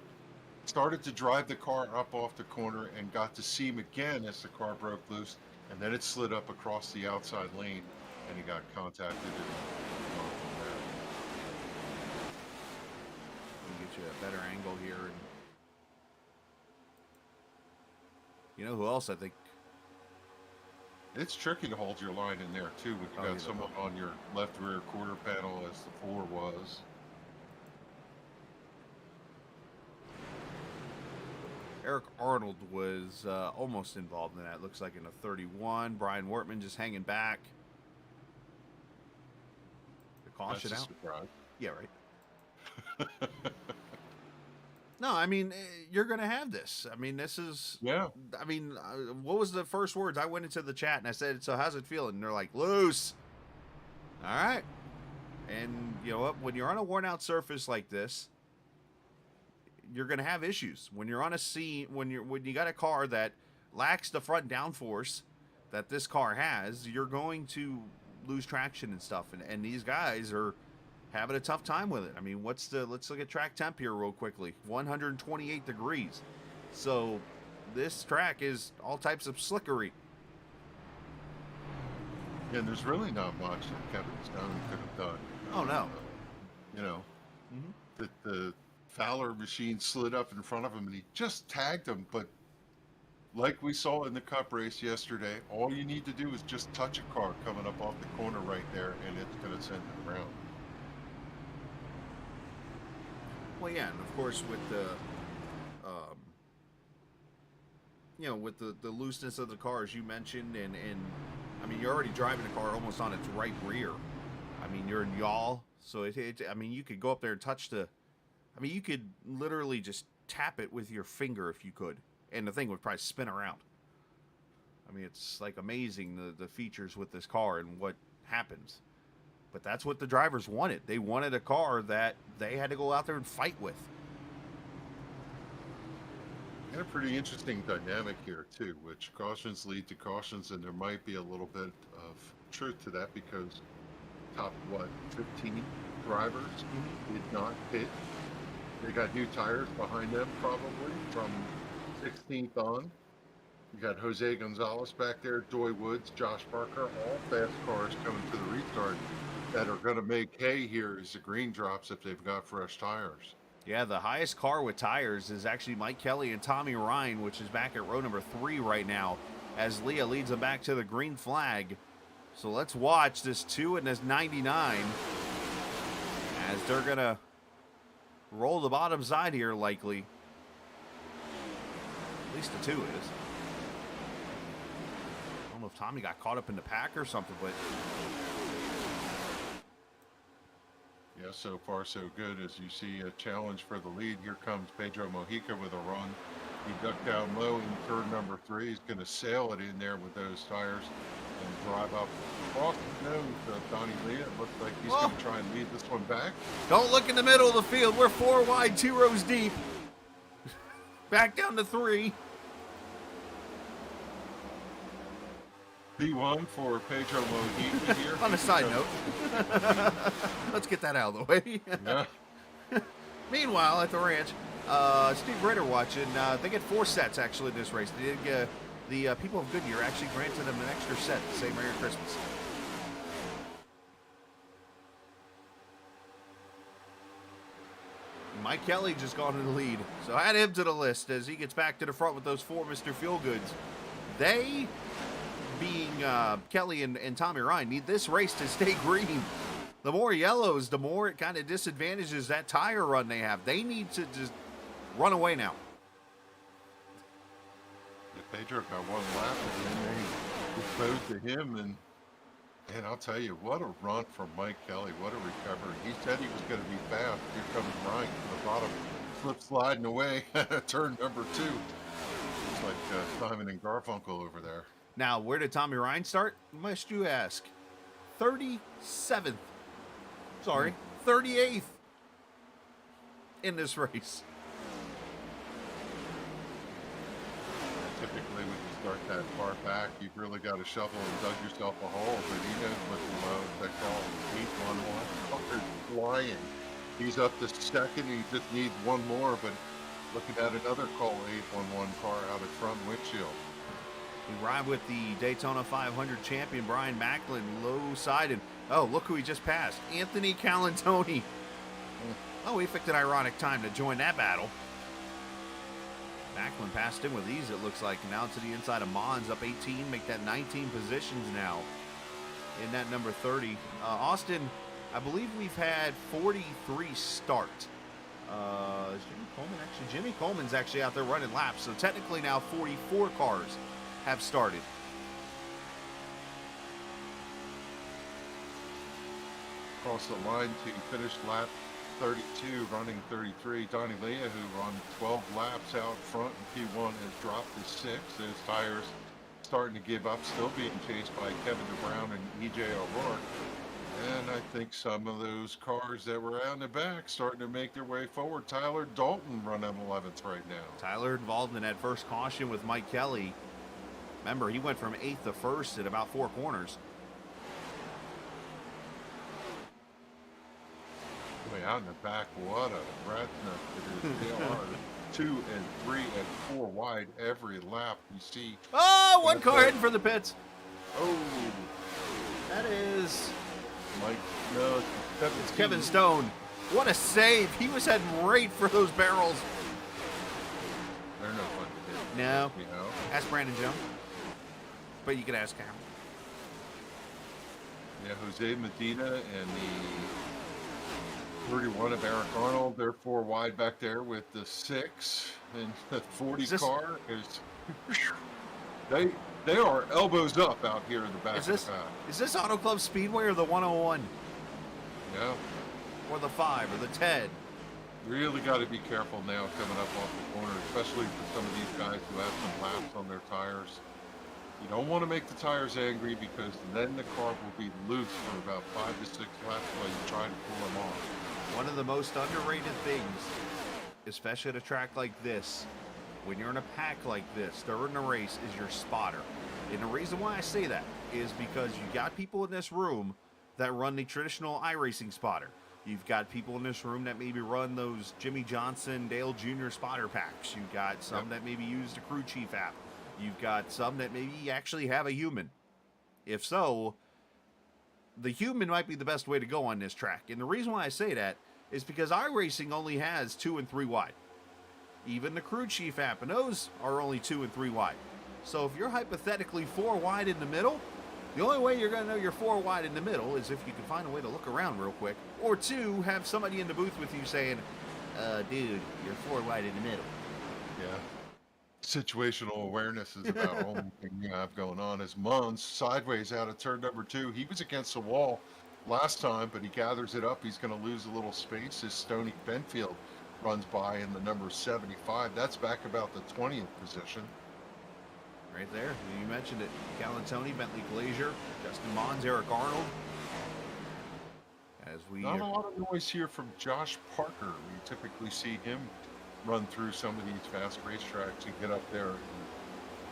S4: started to drive the car up off the corner, and got to seam again as the car broke loose, and then it slid up across the outside lane, and he got contacted and gone from there.
S3: Let me get you a better angle here. And you know who else I think?
S4: It's tricky to hold your line in there too when you got someone on your left rear quarter panel as the 4 was.
S3: Eric Arnold was almost involved in that. Looks like in a 31. Brian Wortman just hanging back. The caution
S4: That's a
S3: out.
S4: surprise.
S3: Yeah, right. No, I mean, you're going to have this. I mean, this is...
S4: Yeah.
S3: I mean, what was the first words? I went into the chat and I said, so how's it feeling? And they're like, loose. All right. And you know what? When you're on a worn out surface like this, you're going to have issues. When you're on a seat, when you got a car that lacks the front downforce that this car has, you're going to lose traction and stuff. And these guys are having a tough time with it. I mean, let's look at track temp here real quickly. 128 degrees. So this track is all types of slickery.
S4: Yeah, and there's really not much that Kevin Stone could have done.
S3: Oh, no.
S4: You know, that the Fowler machine slid up in front of him and he just tagged him. But like we saw in the Cup race yesterday, all you need to do is just touch a car coming up off the corner right there and it's going to send it around.
S3: Well, yeah, and of course with the, you know, with the looseness of the car, as you mentioned, and I mean, you're already driving a car almost on its right rear. I mean, you're in yaw, so I mean, you could go up there and touch I mean, you could literally just tap it with your finger if you could, and the thing would probably spin around. I mean, it's like amazing the features with this car and what happens. But that's what the drivers wanted. They wanted a car that they had to go out there and fight with.
S4: And a pretty interesting dynamic here too, which cautions lead to cautions, and there might be a little bit of truth to that because top 15 drivers did not pit. They got new tires behind them probably from 16th on. You got Jose Gonzalez back there, Joy Woods, Josh Parker, all fast cars coming to the restart that are going to make hay here as the green drops if they've got fresh tires.
S3: Yeah, the highest car with tires is actually Mike Kelly and Tommy Ryan, which is back at row number 3 right now, as Leah leads them back to the green flag. So let's watch this 2 and this 99 as they're going to roll the bottom side here, likely. At least the 2 is. I don't know if Tommy got caught up in the pack or something, but...
S4: Yeah, so far so good as you see a challenge for the lead. Here comes Pedro Mojica with a run. He ducked down low in turn number 3. He's going to sail it in there with those tires and drive up across the nose of Donnie Lee. It looks like he's going to try and lead this one back.
S3: Don't look in the middle of the field. We're 4 wide, 2 rows deep. Back down to 3.
S4: P1 for Pedro Mojica here.
S3: On a side note, let's get that out of the way.
S4: Yeah.
S3: Meanwhile, at the ranch, Steve Ritter watching. They get 4 sets actually this race. They did, the people of Goodyear actually granted them an extra set to say Merry Christmas. Mike Kelly just gone in the lead, so add him to the list as he gets back to the front with those 4 Mr. Feelgoods. They, being Kelly and Tommy Ryan, need this race to stay green. The more yellows, the more it kind of disadvantages that tire run they have. They need to just run away now.
S4: Yeah, Pedro got 1 lap and then they exposed to him, and I'll tell you, what a run from Mike Kelly. What a recovery. He said he was going to be fast. Here comes Ryan to the bottom, slip sliding away. Turn number 2. It's like Simon and Garfunkel over there.
S3: Now, where did Tommy Ryan start, must you ask? 37th. Sorry, 38th in this race.
S4: Typically, when you start that far back, you've really got to shovel and dug yourself a hole. But he knows what the low that call 811. Oh, they're flying. He's up to 2nd. He just needs 1 more. But looking at another call 811 car out of front windshield.
S3: We ride with the Daytona 500 champion Brian Macklin low side, and oh, look who he just passed, Anthony Calantoni. Oh, he picked an ironic time to join that battle. Macklin passed him with ease, it looks like. Now to the inside of Mons, up 18, make that 19 positions now in that number 30. Austin, I believe we've had 43 start. Is Jimmy Coleman actually? Jimmy Coleman's actually out there running laps, so technically now 44 cars have started.
S4: Across the line to finish lap 32, running 33. Donnie Leah, who run 12 laps out front in P1, has dropped to 6. His tires starting to give up, still being chased by Kevin DeBrown and EJ O'Rourke. And I think some of those cars that were out in the back starting to make their way forward. Tyler Dalton running 11th right now.
S3: Tyler involved in that first caution with Mike Kelly. Remember, he went from 8th to 1st at about 4 corners.
S4: Way out in the back, what a rat's nest it is. They are 2 and 3 and 4 wide every lap. You see.
S3: Oh, 1 car heading for the pits.
S4: Oh,
S3: That is
S4: Mike. No,
S3: it's Kevin Stone. What a save. He was heading right for those barrels.
S4: They're no fun to hit.
S3: No.
S4: You know.
S3: Ask Brandon Jones. But you can ask him.
S4: Yeah, Jose Medina and the 31 of Eric Arnold. They're 4 wide back there with the 6 and the 40 car is. They are elbows up out here in the back.
S3: Is this Auto Club Speedway or the 101?
S4: Yeah.
S3: Or the 5 or the 10?
S4: Really got to be careful now coming up off the corner, especially for some of these guys who have some laps on their tires. You don't want to make the tires angry because then the car will be loose for about 5 to 6 laps while you try to pull them off.
S3: One of the most underrated things, especially at a track like this, when you're in a pack like this during a race, is your spotter. And the reason why I say that is because you got people in this room that run the traditional iRacing spotter. You've got people in this room that maybe run those Jimmy Johnson, Dale Jr. spotter packs. You've got some that maybe use the crew chief app. You've got some that maybe actually have a human. If so, the human might be the best way to go on this track. And the reason why I say that is because iRacing only has 2 and 3 wide. Even the crew chief app and those are only 2 and 3 wide. So if you're hypothetically 4 wide in the middle, the only way you're going to know you're 4 wide in the middle is if you can find a way to look around real quick. Or 2, have somebody in the booth with you saying, dude, you're 4 wide in the middle.
S4: Yeah. Situational awareness is about the only thing you have going on. As Mons sideways out of turn number 2. He was against the wall last time, but he gathers it up. He's going to lose a little space as Stoney Benfield runs by in the number 75. That's back about the 20th position.
S3: Right there. You mentioned it. Galantoni, Bentley Glazier, Justin Mons, Eric Arnold. As we
S4: Not a lot of noise here from Josh Parker. We typically see him run through some of these fast racetracks and get up there and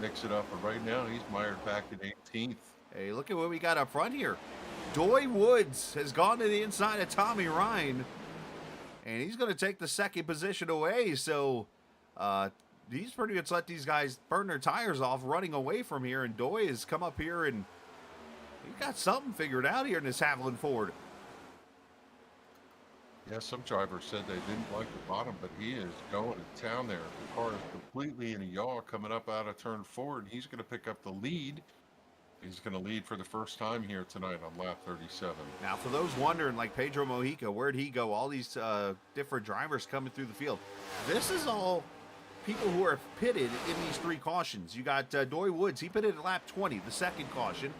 S4: mix it up. But right now, he's mired back in 18th.
S3: Hey, look at what we got up front here. Doy Woods has gone to the inside of Tommy Ryan, and he's going to take the second position away. So he's pretty much let these guys burn their tires off running away from here, and Doy has come up here, and he got something figured out here in this Haviland Ford.
S4: Yeah, some drivers said they didn't like the bottom, but he is going to town there. The car is completely in a yaw coming up out of turn 4, and he's going to pick up the lead. He's going to lead for the first time here tonight on lap 37.
S3: Now, for those wondering, like Pedro Mojica, where'd he go? All these different drivers coming through the field. This is all people who are pitted in these 3 cautions. You got Doy Woods. He pitted at lap 20, the second caution.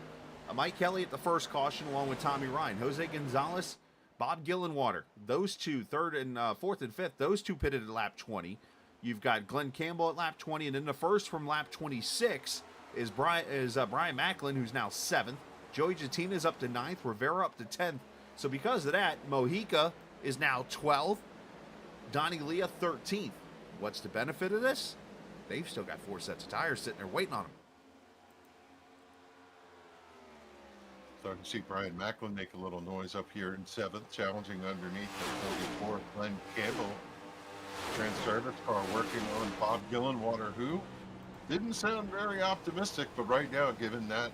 S3: Mike Kelly at the first caution, along with Tommy Ryan. Jose Gonzalez, Bob Gillenwater. Those 2, third and fourth and fifth, those 2 pitted at lap 20. You've got Glenn Campbell at lap 20, and then the first from lap 26 is Brian Macklin, who's now 7th. Joey Jattina's up to 9th. Rivera up to 10th. So because of that, Mojica is now 12th. Donnie Leah 13th. What's the benefit of this? They've still got 4 sets of tires sitting there waiting on them.
S4: Starting to see Brian Macklin make a little noise up here in 7th, challenging underneath the 44th. Glenn Campbell, Trans-Service car working on Bob Gillenwater, who didn't sound very optimistic, but right now, given that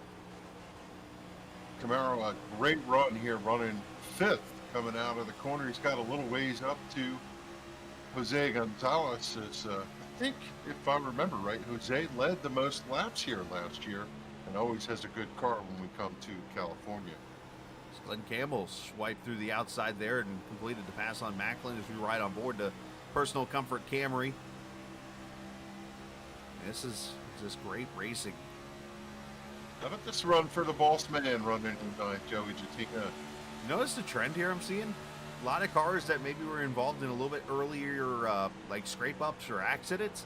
S4: Camaro a great run here, running 5th coming out of the corner. He's got a little ways up to Jose Gonzalez. I think, if I remember right, Jose led the most laps here last year and always has a good car when we come to California.
S3: Glenn Campbell swiped through the outside there and completed the pass on Macklin as we ride on board the Personal Comfort Camry. This is just great racing.
S4: How about this run for the boss man running tonight, Joey Jatika?
S3: Notice the trend here I'm seeing? A lot of cars that maybe were involved in a little bit earlier, like scrape-ups or accidents.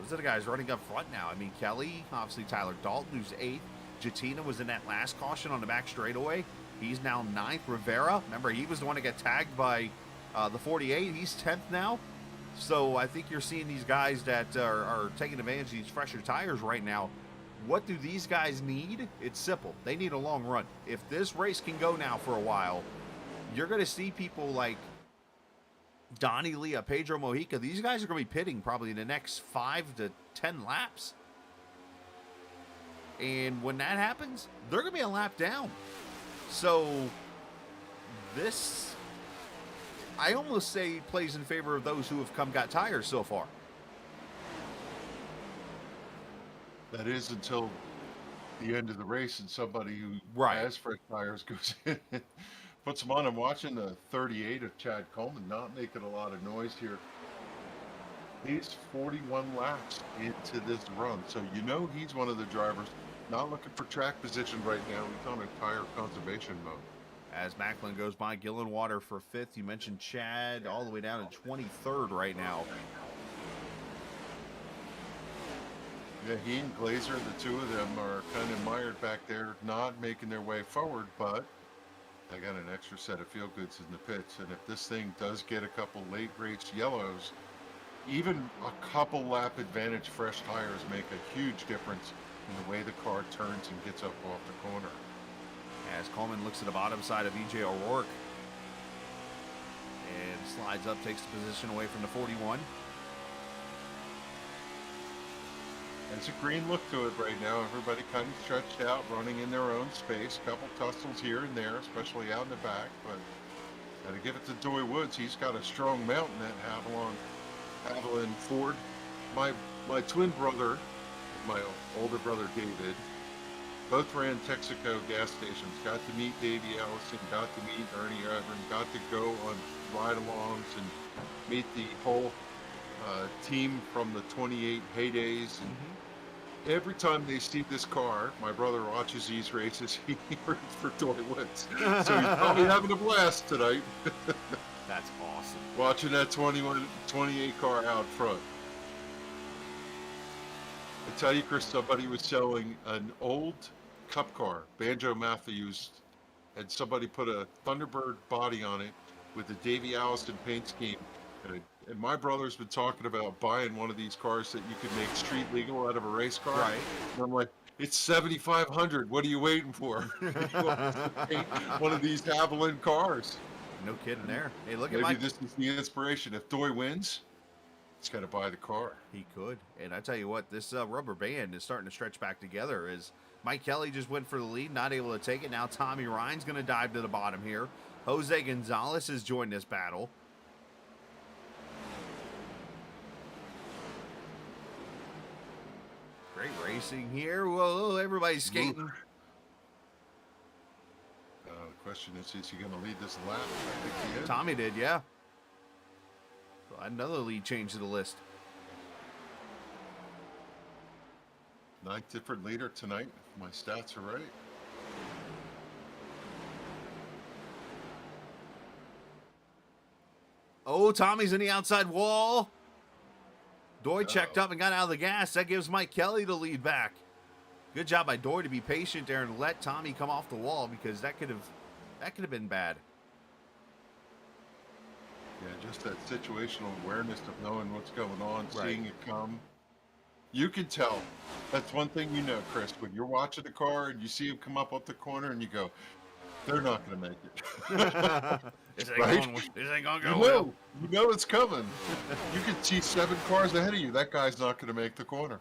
S3: Those are the guys running up front now. I mean, Kelly, obviously Tyler Dalton, who's 8th. Jatina was in that last caution on the back straightaway. He's now 9th. Rivera, remember, he was the one to get tagged by the 48. He's 10th now. So I think you're seeing these guys that are taking advantage of these fresher tires right now. What do these guys need? It's simple. They need a long run. If this race can go now for a while, you're going to see people like Donnie Leah, Pedro Mojica. These guys are going to be pitting probably in the next 5 to 10 laps. And when that happens, they're going to be a lap down. So this, I almost say, plays in favor of those who have got tires so far.
S4: That is until the end of the race and somebody who has fresh tires goes in and puts them on. I'm watching the 38 of Chad Coleman not making a lot of noise here. He's 41 laps into this run. So you know he's one of the drivers not looking for track position right now. He's on a tire conservation mode.
S3: As Macklin goes by Gillenwater for 5th. You mentioned Chad all the way down to 23rd right now.
S4: Yeah, he and Glazer, the two of them are kind of mired back there, not making their way forward, but they got an extra set of feel goods in the pits. And if this thing does get a couple late race yellows, even a couple lap advantage fresh tires make a huge difference in the way the car turns and gets up off the corner.
S3: As Coleman looks at the bottom side of EJ O'Rourke and slides up, takes the position away from the 41.
S4: There's a green look to it right now. Everybody kind of stretched out, running in their own space. Couple tussles here and there, especially out in the back. But got to give it to Doy Woods. He's got a strong mount in that Haviland Ford. My twin brother, my older brother David, both ran Texaco gas stations. Got to meet Davey Allison, got to meet Ernie Evans, got to go on ride-alongs and meet the whole team from the 28 heydays. And every time they see this car, my brother watches these races, he roots for Doy Woods. So he's probably having a blast tonight.
S3: That's awesome.
S4: Watching that 28 car out front. I tell you, Chris, somebody was selling an old Cup car, Banjo Matthews, and somebody put a Thunderbird body on it with the Davey Allison paint scheme. And my brother's been talking about buying one of these cars that you could make street legal out of a race car.
S3: Right.
S4: And I'm like, it's $7,500. What are you waiting for? Paint one of these Haviland cars.
S3: No kidding there. Hey, look
S4: Maybe
S3: at Mike.
S4: this is the inspiration. If Doy wins, he's got to buy the car.
S3: He could. And I tell you what, this rubber band is starting to stretch back together as Mike Kelly just went for the lead, not able to take it. Now Tommy Ryan's going to dive to the bottom here. Jose Gonzalez has joined this battle. Great racing here. Whoa, everybody's skating.
S4: The question is he going to lead this lap? I think he is.
S3: Tommy did, yeah. Another lead change to the list.
S4: 9th different leader tonight, if my stats are right.
S3: Oh, Tommy's in the outside wall. Doy checked up and got out of the gas. That gives Mike Kelly the lead back. Good job by Doy to be patient there and let Tommy come off the wall, because that could have been bad.
S4: Yeah, just that situational awareness of knowing what's going on,
S3: Right.
S4: seeing it come. You can tell. That's one thing you know, Chris. When you're watching the car and you see him come up the corner and you go, they're not going to make it.
S3: This ain't
S4: Right?
S3: gonna go
S4: You
S3: well.
S4: know, you know it's coming. You can see 7 cars ahead of you. That guy's not going to make the corner.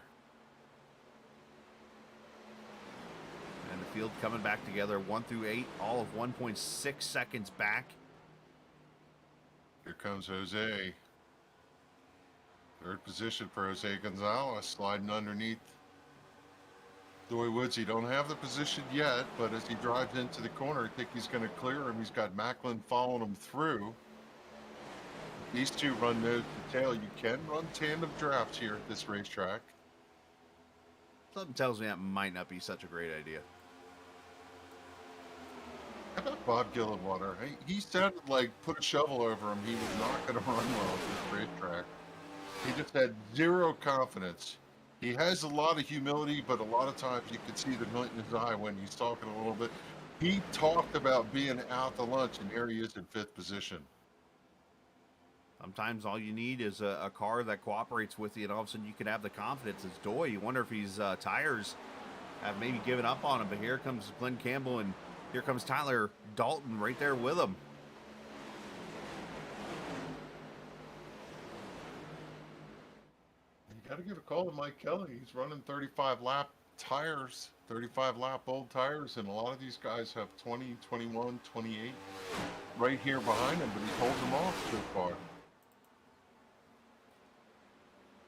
S3: And the field coming back together, 1 through 8, all of 1.6 seconds back.
S4: Here comes Jose. 3rd position for Jose Gonzalez, sliding underneath Doy Woods. He don't have the position yet, but as he drives into the corner, I think he's going to clear him. He's got Macklin following him through. These two run nose to tail. You can run tandem drafts here at this racetrack.
S3: Something tells me that might not be such a great idea.
S4: How about Bob Gillenwater? He sounded like put a shovel over him. He was not going to run well at this racetrack. He just had zero confidence. He has a lot of humility, but a lot of times you can see the glint in his eye when he's talking a little bit. He talked about being out to lunch, and here he is in 5th position.
S3: Sometimes all you need is a car that cooperates with you, and all of a sudden you can have the confidence. It's Doy. You wonder if his tires have maybe given up on him, but here comes Glenn Campbell, and here comes Tyler Dalton right there with him.
S4: You got to give a call to Mike Kelly. He's running 35 lap tires, 35 lap old tires, and a lot of these guys have 20, 21, 28 right here behind him, but he holds them off so far.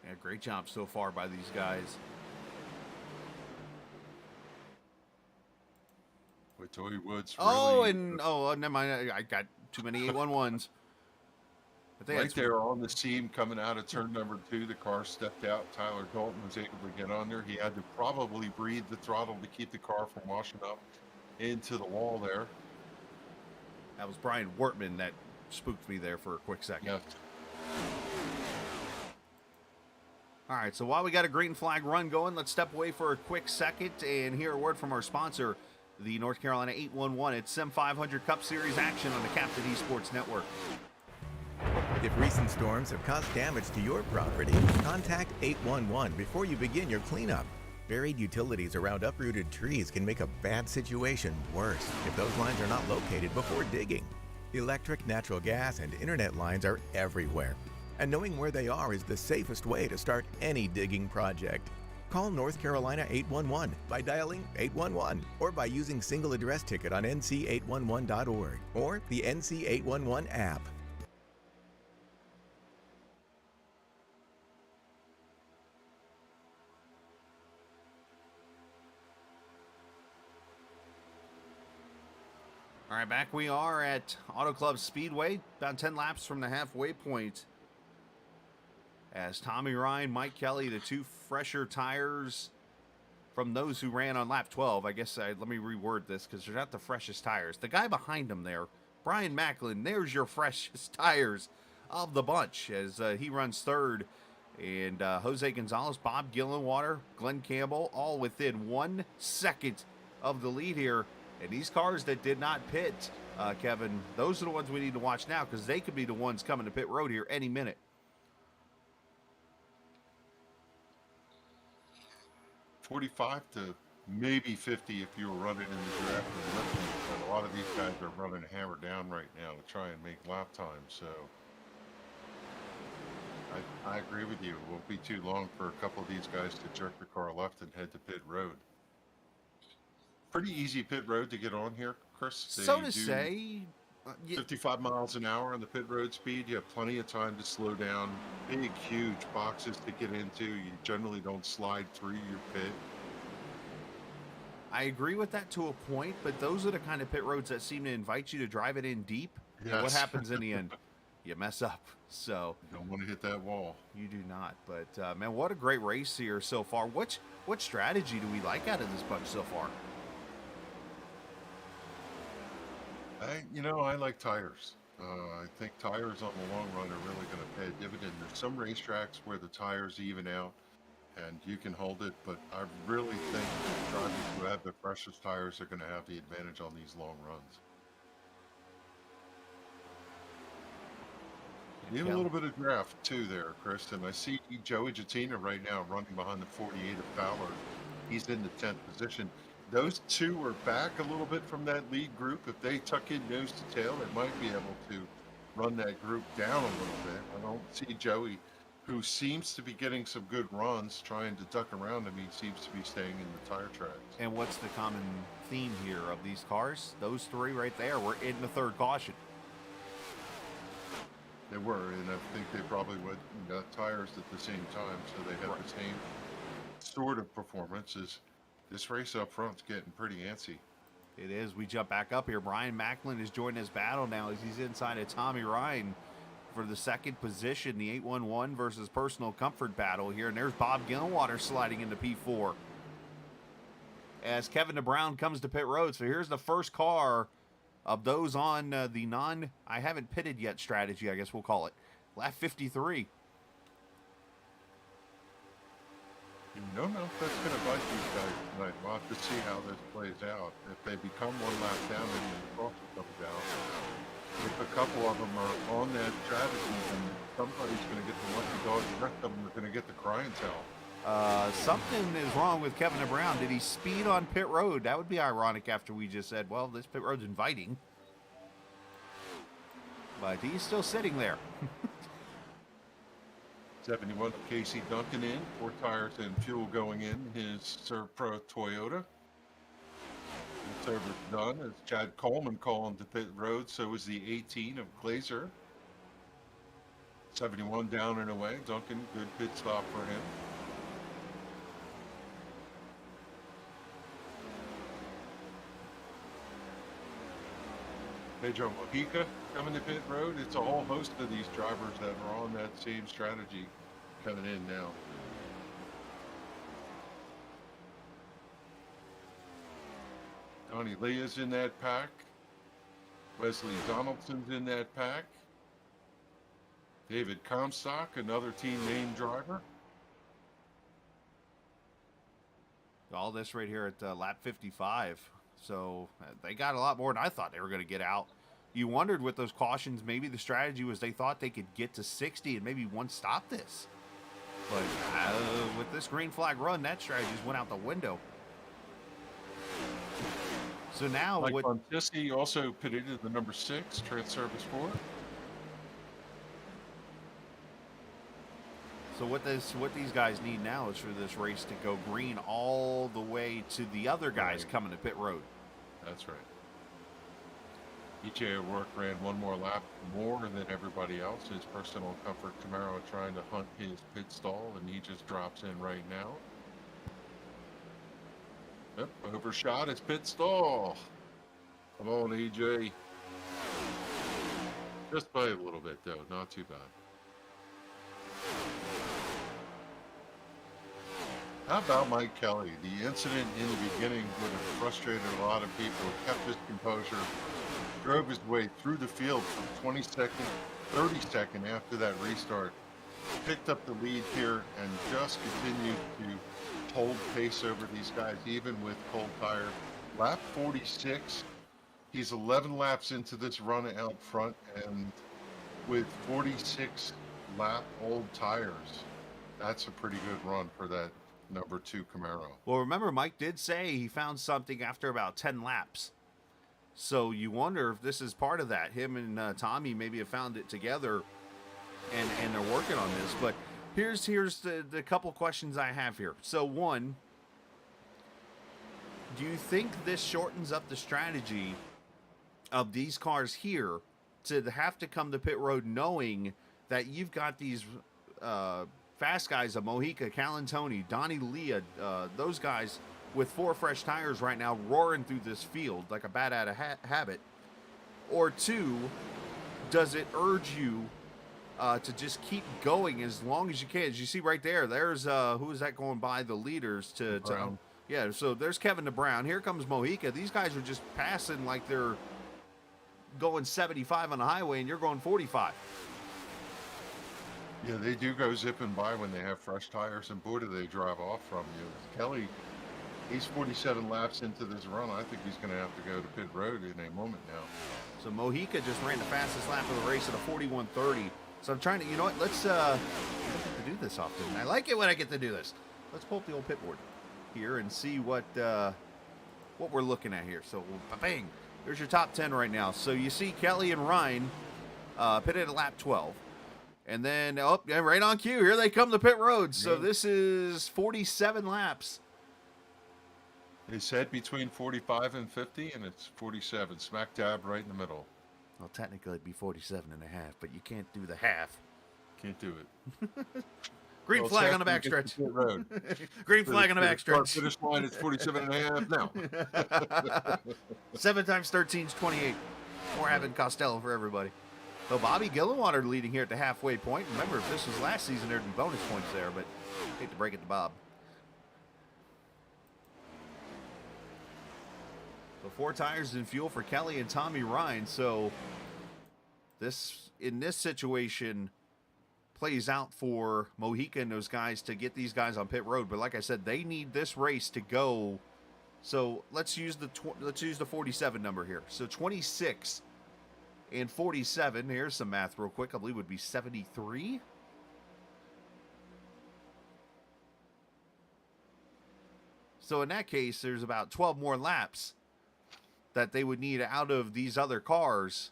S3: Yeah, great job so far by these guys.
S4: With Doy Woods
S3: Never mind. I got too many 811s. I think
S4: right
S3: that's
S4: there on the seam coming out of turn number 2, the car stepped out. Tyler Dalton was able to get on there. He had to probably breathe the throttle to keep the car from washing up into the wall there.
S3: That was Brian Wortman that spooked me there for a quick second.
S4: Yes.
S3: All right, so while we got a green flag run going, let's step away for a quick second and hear a word from our sponsor, the North Carolina 811. It's Sim500 Cup Series action on the Captain Esports Network.
S6: If recent storms have caused damage to your property, contact 811 before you begin your cleanup. Buried utilities around uprooted trees can make a bad situation worse if those lines are not located before digging. Electric, natural gas, and internet lines are everywhere, and knowing where they are is the safest way to start any digging project. Call North Carolina 811 by dialing 811 or by using single address ticket on nc811.org or the NC811 app.
S3: All right, back we are at Auto Club Speedway, about 10 laps from the halfway point. As Tommy Ryan, Mike Kelly, the two fresher tires from those who ran on lap 12. I guess let me reword this because they're not the freshest tires. The guy behind him there, Brian Macklin, there's your freshest tires of the bunch as he runs third. And Jose Gonzalez, Bob Gillenwater, Glenn Campbell, all within 1 second of the lead here. And these cars that did not pit, Kevin, those are the ones we need to watch now because they could be the ones coming to pit road here any minute.
S4: 45 to maybe 50 if you were running in the draft and lifting. But a lot of these guys are running hammer down right now to try and make lap time. So I agree with you. It won't be too long for a couple of these guys to jerk the car left and head to pit road. Pretty easy pit road to get on here, Chris.
S3: So to say,
S4: 55 miles an hour on the pit road speed. You have plenty of time to slow down. Big, huge boxes to get into. You generally don't slide through your pit.
S3: I agree with that to a point, but those are the kind of pit roads that seem to invite you to drive it in deep.
S4: Yes.
S3: And what happens in the end? You mess up. So
S4: You don't want to hit that wall.
S3: you do not. But man, what a great race here so far. What strategy do we like out of this bunch so far?
S4: I like tires. I think tires on the long run are really going to pay a dividend. There's some racetracks where the tires even out and you can hold it, but I really think the drivers who have the freshest tires are going to have the advantage on these long runs. You have a little bit of draft too there, Chris, and I see Joey Jattina right now running behind the 48 of Fowler. He's in the 10th position. Those two are back a little bit from that lead group. If they tuck in nose to tail, they might be able to run that group down a little bit. I don't see Joey, who seems to be getting some good runs, trying to duck around him. He seems to be staying in the tire tracks.
S3: And what's the common theme here of these cars? Those three right there were in the third caution.
S4: They were, and I think they probably got tires at the same time, so they have the same sort of performance. This race up front's getting pretty antsy.
S3: It is. We jump back up here. Brian Macklin is joining his battle now as he's inside of Tommy Ryan for the second position, the 811 versus personal comfort battle here. And there's Bob Gillenwater sliding into P4 as Kevin DeBrown comes to pit road. So here's the first car of those on the I haven't pitted yet strategy, I guess we'll call it. Lap 53.
S4: You don't know if that's going to bite these guys tonight. We'll have to see how this plays out. If they become one lap down and the crosser comes out, if a couple of them are on that strategy, then somebody's going to get the lucky dog. The rest of them are going to get the crying towel.
S3: Something is wrong with Kevin DeBrown. Did he speed on pit road? That would be ironic after we just said, well, this pit road's inviting. But he's still sitting there.
S4: 71 Casey Duncan in, 4 tires and fuel going in his Serve Pro Toyota. The service done as Chad Coleman calling to pit road, so is the 18 of Glazer. 71 down and away. Duncan, good pit stop for him. Pedro Mojica coming to pit road. It's a whole host of these drivers that are on that same strategy coming in now. Donnie Leah's in that pack. Wesley Donaldson's in that pack. David Comstock, another team name driver.
S3: All this right here at lap 55. So they got a lot more than I thought they were going to get out. You wondered with those cautions, maybe the strategy was they thought they could get to 60 and maybe one stop this. But with this green flag run, that strategy just went out the window. So now
S4: Mike
S3: what?
S4: Montesi also pitted at the number 6, Trans Service 4.
S3: So what these guys need now is for this race to go green all the way to the other guys coming to pit road.
S4: That's right. EJ O'Rourke ran one more lap more than everybody else. His personal comfort Camaro trying to hunt his pit stall, and he just drops in right now. Yep, overshot his pit stall. Come on, EJ. Just by a little bit, though. Not too bad. How about Mike Kelly? The incident in the beginning would have frustrated a lot of people. Kept his composure, drove his way through the field for 30 seconds after that restart. Picked up the lead here and just continued to hold pace over these guys, even with cold tire. Lap 46, he's 11 laps into this run out front, and with 46 lap old tires, that's a pretty good run for that number 2 Camaro.
S3: Well, remember, Mike did say he found something after about 10 laps. So you wonder if this is part of that. Him and Tommy maybe have found it together, and they're working on this. But here's the couple questions I have here. So one, do you think this shortens up the strategy of these cars here to have to come to pit road knowing that you've got these fast guys of Mojica, Calantoni, Donnie Leah, those guys with 4 fresh tires right now roaring through this field like a bat out of habit? Or two, does it urge you to just keep going as long as you can? As you see right there, there's who is that going by the leaders to yeah, so there's Kevin DeBrown. Here comes Mojica. These guys are just passing like they're going 75 on the highway and you're going 45.
S4: Yeah, they do go zipping by when they have fresh tires, and boy, do they drive off from you. Kelly, he's 47 laps into this run. I think he's going to have to go to pit road in a moment now.
S3: So Mojica just ran the fastest lap of the race at a 41.30. So I'm trying to, you know what, let's I don't get to do this often. I like it when I get to do this. Let's pull up the old pit board here and see what we're looking at here. So bang, there's your top 10 right now. So you see Kelly and Ryan pitted at lap 12. And then, right on cue, here they come to pit road. So this is 47 laps.
S4: They said between 45 and 50, and it's 47, smack dab right in the middle.
S3: Well, technically it'd be 47 and a half, but you can't do the half.
S4: Can't do it.
S3: Green flag on the backstretch. Green flag on the backstretch.
S4: Finish line is 47 and a half now.
S3: 7 times 13 is 28. More Abbott Costello for everybody. So Bobby Gillenwater leading here at the halfway point. Remember, if this was last season, there'd be bonus points there, but hate to break it to Bob. So 4 tires and fuel for Kelly and Tommy Ryan. So in this situation plays out for Mojica and those guys to get these guys on pit road. But like I said, they need this race to go. So let's use the 47 number here. So 26 and 47. Here's some math real quick. I believe would be 73. So in that case, there's about 12 more laps that they would need out of these other cars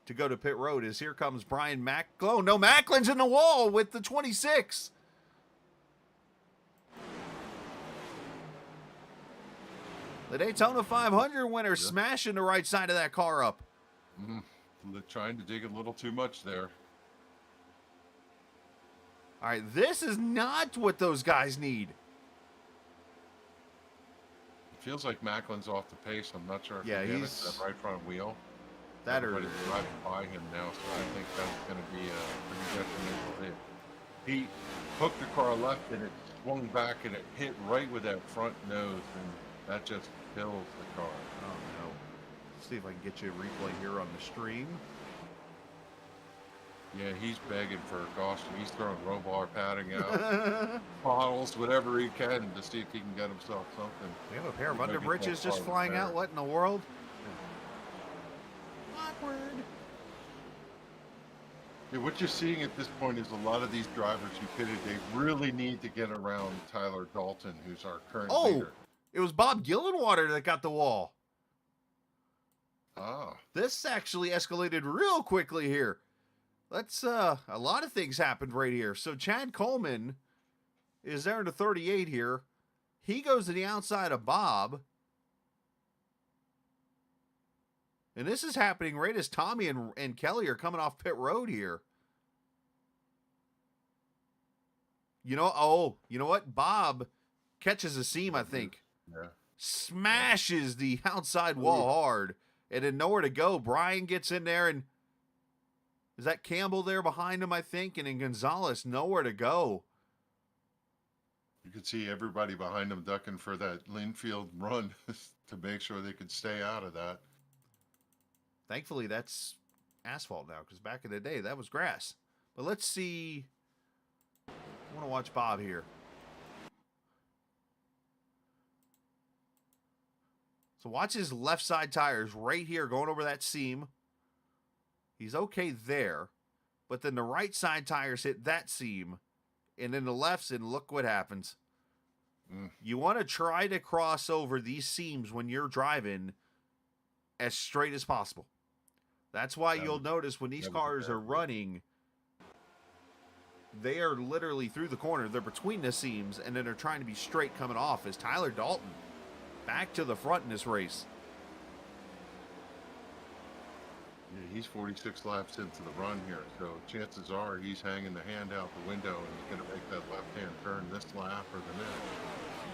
S3: to go to pit road. As here comes Brian Macklin. Oh, no, Macklin's in the wall with the 26. The Daytona 500 winner smashing the right side of that car up.
S4: Trying to dig a little too much there.
S3: All right, this is not what those guys need.
S4: It feels like Macklin's off the pace. I'm not sure if
S3: he's
S4: that right front wheel.
S3: Everybody's
S4: driving by him now, so I think that's going to be a pretty detrimental hit. He hooked the car left and it swung back and it hit right with that front nose, and that just kills the car.
S3: Oh no. Let's see if I can get you a replay here on the stream.
S4: Yeah, he's begging for a costume. He's throwing Robar padding out, bottles, whatever he can to see if he can get himself something.
S3: We have a pair of
S4: He might be
S3: underbritches just
S4: so
S3: flying
S4: far
S3: out. What in the world? Awkward.
S4: Yeah, what you're seeing at this point is a lot of these drivers who pitted, they really need to get around Tyler Dalton, who's our current leader.
S3: It was Bob Gillenwater that got the wall.
S4: Ah,
S3: This actually escalated real quickly here. Let's a lot of things happened right here. So Chad Coleman is there in the 38 here. He goes to the outside of Bob. And this is happening right as Tommy and Kelly are coming off pit road here. You know what? Bob catches a seam, I think.
S4: yeah.
S3: Smashes the outside wall hard. And then nowhere to go. Brian gets in there, and is that Campbell there behind him, I think? And then Gonzalez, nowhere to go.
S4: You could see everybody behind him ducking for that Linfield run to make sure they could stay out of that.
S3: Thankfully, that's asphalt now, because back in the day, that was grass. But let's see. I want to watch Bob here. So watch his left side tires right here going over that seam. He's okay there. But then the right side tires hit that seam. And then the lefts, and look what happens. You want to try to cross over these seams when you're driving as straight as possible. That's why you'll notice when these cars are running, they are literally through the corner. They're between the seams, and then they're trying to be straight coming off as Tyler Dalton back to the front in this race.
S4: Yeah, he's 46 laps into the run here, so chances are he's hanging the hand out the window and he's going to make that left-hand turn this lap or the next.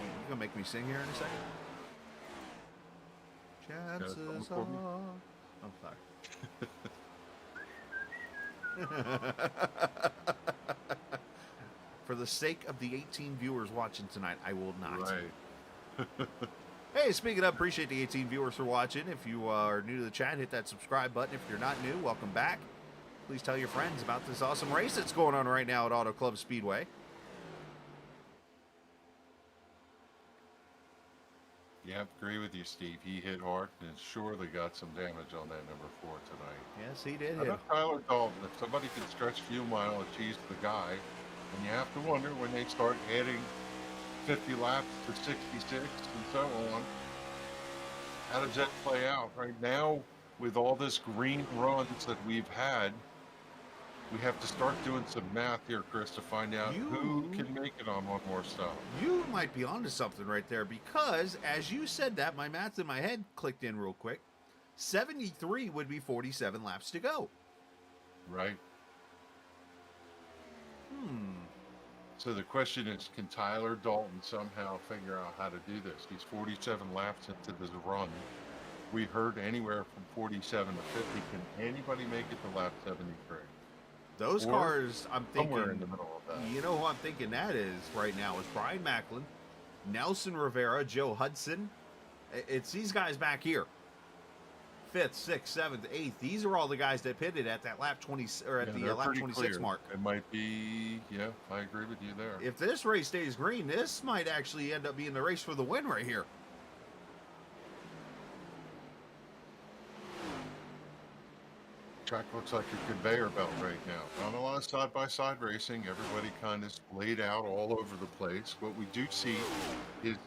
S3: You gonna make me sing here in a second? Chances are... I'm sorry. For the sake of the 18 viewers watching tonight, I will not.
S4: Right.
S3: Hey, speaking of, appreciate the 18 viewers for watching. If you are new to the chat, hit that subscribe button. If you're not new, welcome back. Please tell your friends about this awesome race that's going on right now at Auto Club Speedway.
S4: Yeah, agree with you, Steve. He hit hard and surely got some damage on that number 4 tonight.
S3: Yes, he did
S4: I
S3: hit.
S4: know Tyler Dalton, if somebody can stretch fuel mileage, he's the guy. And you have to wonder when they start adding 50 laps to 66 and so on, how does that play out? Right now, with all this green runs that we've had, we have to start doing some math here, Chris, to find out who can make it on one more stop.
S3: You might be onto something right there, because as you said that, my math in my head clicked in real quick. 73 would be 47 laps to go.
S4: Right. So the question is, can Tyler Dalton somehow figure out how to do this? He's 47 laps into this run. We heard anywhere from 47 to 50. Can anybody make it to lap 73?
S3: Those cars, I'm thinking,
S4: somewhere in the middle of that.
S3: You know who I'm thinking that is right now is Brian Macklin, Nelson Rivera, Joe Hudson. It's these guys back here. 5th, 6th, 7th, 8th. These are all the guys that pitted at that lap 20 or at the lap 26
S4: clear.
S3: mark.
S4: It might be, yeah, I agree with you there.
S3: If this race stays green, this might actually end up being the race for the win right here.
S4: Track looks like a conveyor belt right now. Not a lot of side-by-side racing. Everybody kind of laid out all over the place. What we do see is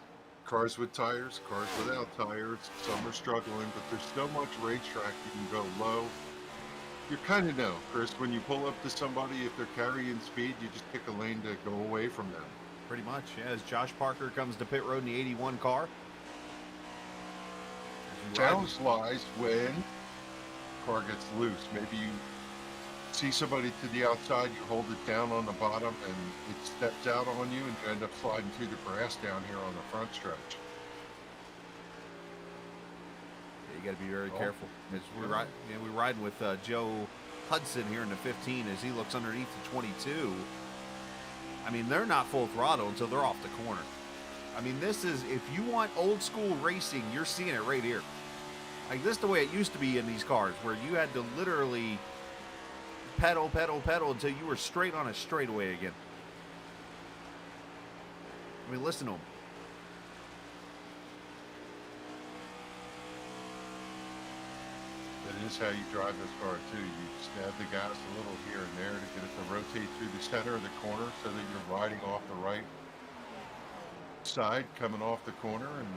S4: cars with tires, cars without tires. Some are struggling, but there's so much racetrack you can go low. You kind of know, Chris, when you pull up to somebody, if they're carrying speed, you just pick a lane to go away from them.
S3: Pretty much, yeah, as Josh Parker comes to pit road in the 81 car.
S4: Challenge lies when car gets loose. Maybe you see somebody to the outside, you hold it down on the bottom, and it steps out on you, and you end up sliding through the grass down here on the front stretch.
S3: Yeah, you got to be very careful. We're riding with Joe Hudson here in the 15 as he looks underneath the 22. I mean, they're not full throttle until they're off the corner. I mean, this is, if you want old school racing, you're seeing it right here. Like, this is the way it used to be in these cars, where you had to literally pedal, pedal, pedal until you were straight on a straightaway again. I mean, listen to him.
S4: That is how you drive this car too. You stab the gas a little here and there to get it to rotate through the center of the corner so that you're riding off the right side coming off the corner and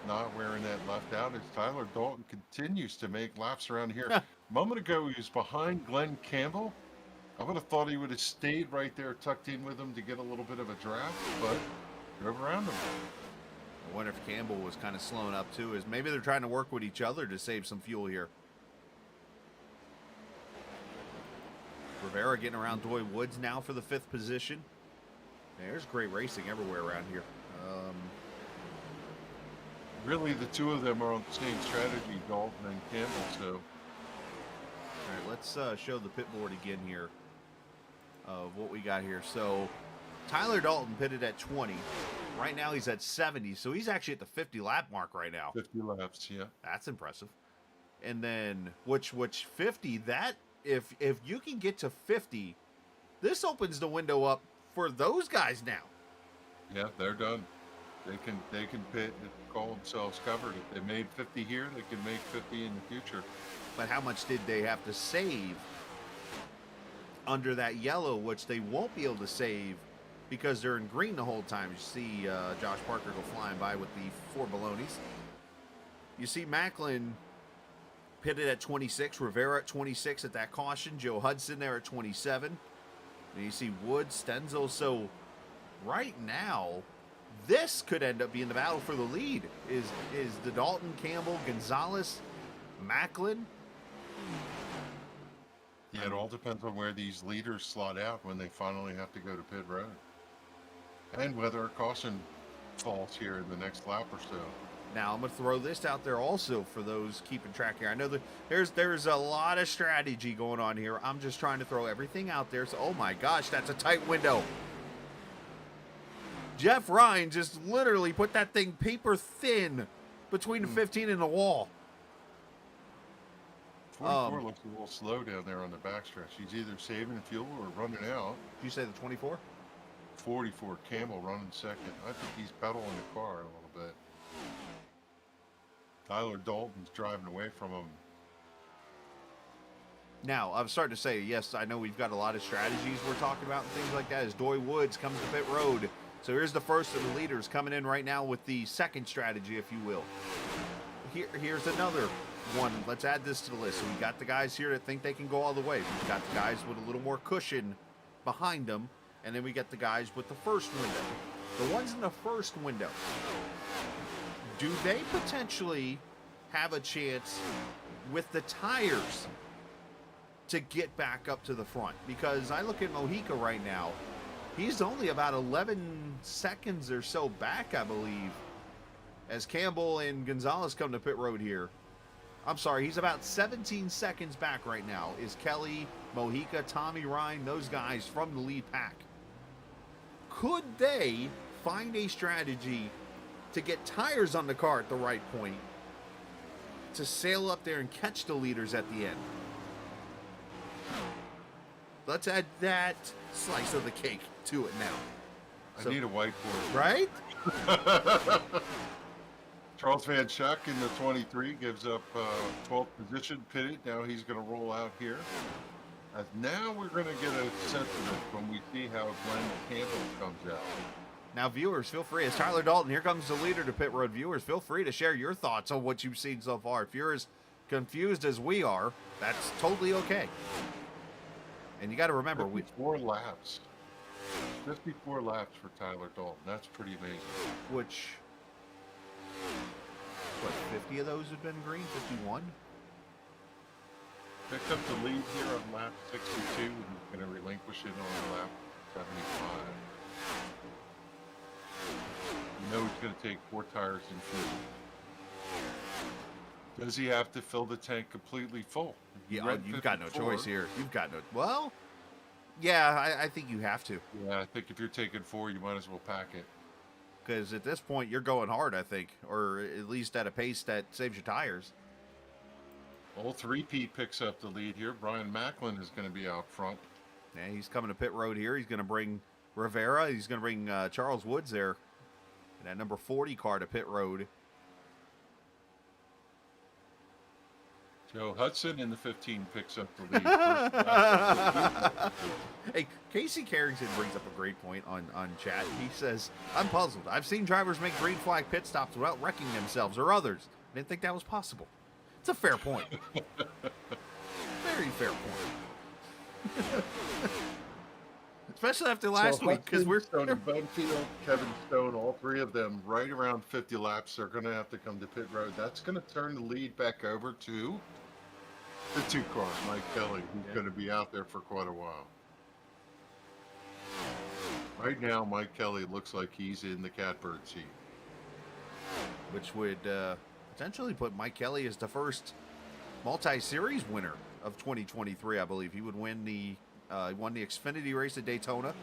S4: not wearing that left out as Tyler Dalton continues to make laps around here. A moment ago he was behind Glenn Campbell. I would have thought he would have stayed right there tucked in with him to get a little bit of a draft, but drove around him.
S3: I wonder if Campbell was kind of slowing up too. Is maybe they're trying to work with each other to save some fuel here. Rivera getting around Doy Woods now for the 5th position. There's great racing everywhere around here.
S4: Really, the two of them are on the same strategy, Dalton and Campbell, so.
S3: All right, let's show the pit board again here of what we got here. So Tyler Dalton pitted at 20. Right now he's at 70, so he's actually at the 50 lap mark right now.
S4: 50 laps, yeah.
S3: That's impressive. And then which 50, that if you can get to 50, this opens the window up for those guys now.
S4: Yeah, they're done. They can pit and call themselves covered. If they made 50 here, they can make 50 in the future.
S3: But how much did they have to save under that yellow, which they won't be able to save because they're in green the whole time? You see Josh Parker go flying by with the 4 balonies. You see Macklin pitted at 26, Rivera at 26 at that caution, Joe Hudson there at 27. And you see Wood, Stenzel. So right now, this could end up being the battle for the lead. Is the Dalton, Campbell, Gonzalez, Macklin?
S4: Yeah, it all depends on where these leaders slot out when they finally have to go to pit road. And whether a caution falls here in the next lap or so.
S3: Now, I'm going to throw this out there also for those keeping track here. I know that there's a lot of strategy going on here. I'm just trying to throw everything out there. So, oh my gosh, that's a tight window. Jeff Ryan just literally put that thing paper thin between the 15 and the wall.
S4: 44 looks a little slow down there on the backstretch. He's either saving fuel or running out.
S3: Did you say the 24?
S4: 44, Campbell running second. I think he's pedaling the car a little bit. Tyler Dalton's driving away from him.
S3: Now, I'm starting to say, yes, I know we've got a lot of strategies we're talking about and things like that as Doy Woods comes to pit road. So here's the first of the leaders coming in right now with the second strategy, if you will. Here's another one. Let's add this to the list. So we got the guys here that think they can go all the way. We've got the guys with a little more cushion behind them. And then we get the guys with the first window. The ones in the first window, do they potentially have a chance with the tires to get back up to the front? Because I look at Mojica right now. He's only about 11 seconds or so back, I believe, as Campbell and Gonzalez come to pit road here. I'm sorry, he's about 17 seconds back right now. Is Kelly, Mojica, Tommy Ryan, those guys from the lead pack. Could they find a strategy to get tires on the car at the right point to sail up there and catch the leaders at the end? Let's add that slice of the cake to it now.
S4: I need a whiteboard.
S3: Right?
S4: Charles Van Schuck in the 23 gives up 12th position, pitted. Now he's going to roll out here. As now we're going to get a sense of it when we see how Glenn Campbell comes out.
S3: Now, viewers, feel free. As Tyler Dalton, here comes the leader to pit road. Viewers, feel free to share your thoughts on what you've seen so far. If you're as confused as we are, that's totally okay. And you got to remember,
S4: 54 laps. 54 laps for Tyler Dalton. That's pretty amazing.
S3: Which, what, 50 of those have been green? 51?
S4: Picked up the lead here on lap 62 and he's going to relinquish it on lap 75. You know he's going to take 4 tires in fuel. Does he have to fill the tank completely full?
S3: Yeah, you've got no choice here. You've got no... Well, yeah, I think you have to.
S4: Yeah, I think if you're taking 4, you might as well pack it.
S3: Because at this point, you're going hard, I think. Or at least at a pace that saves your tires.
S4: All three-peat picks up the lead here. Brian Macklin is going to be out front.
S3: Yeah, he's coming to pit road here. He's going to bring Rivera. He's going to bring Charles Woods there in that number 40 car to pit road.
S4: Joe Hudson in the 15 picks up the lead.
S3: Hey, Casey Carrington brings up a great point on chat. He says, I'm puzzled. I've seen drivers make green flag pit stops without wrecking themselves or others. I didn't think that was possible. It's a fair point. Very fair point. Especially after last week, because we're
S4: Tony Benfield, Kevin Stone, all three of them, right around 50 laps, they're going to have to come to pit road. That's going to turn the lead back over to the two cars, Mike Kelly, who's going to be out there for quite a while. Right now, Mike Kelly looks like he's in the catbird seat,
S3: which would potentially put Mike Kelly as the first multi-series winner of 2023. I believe he would win the won the Xfinity race at Daytona,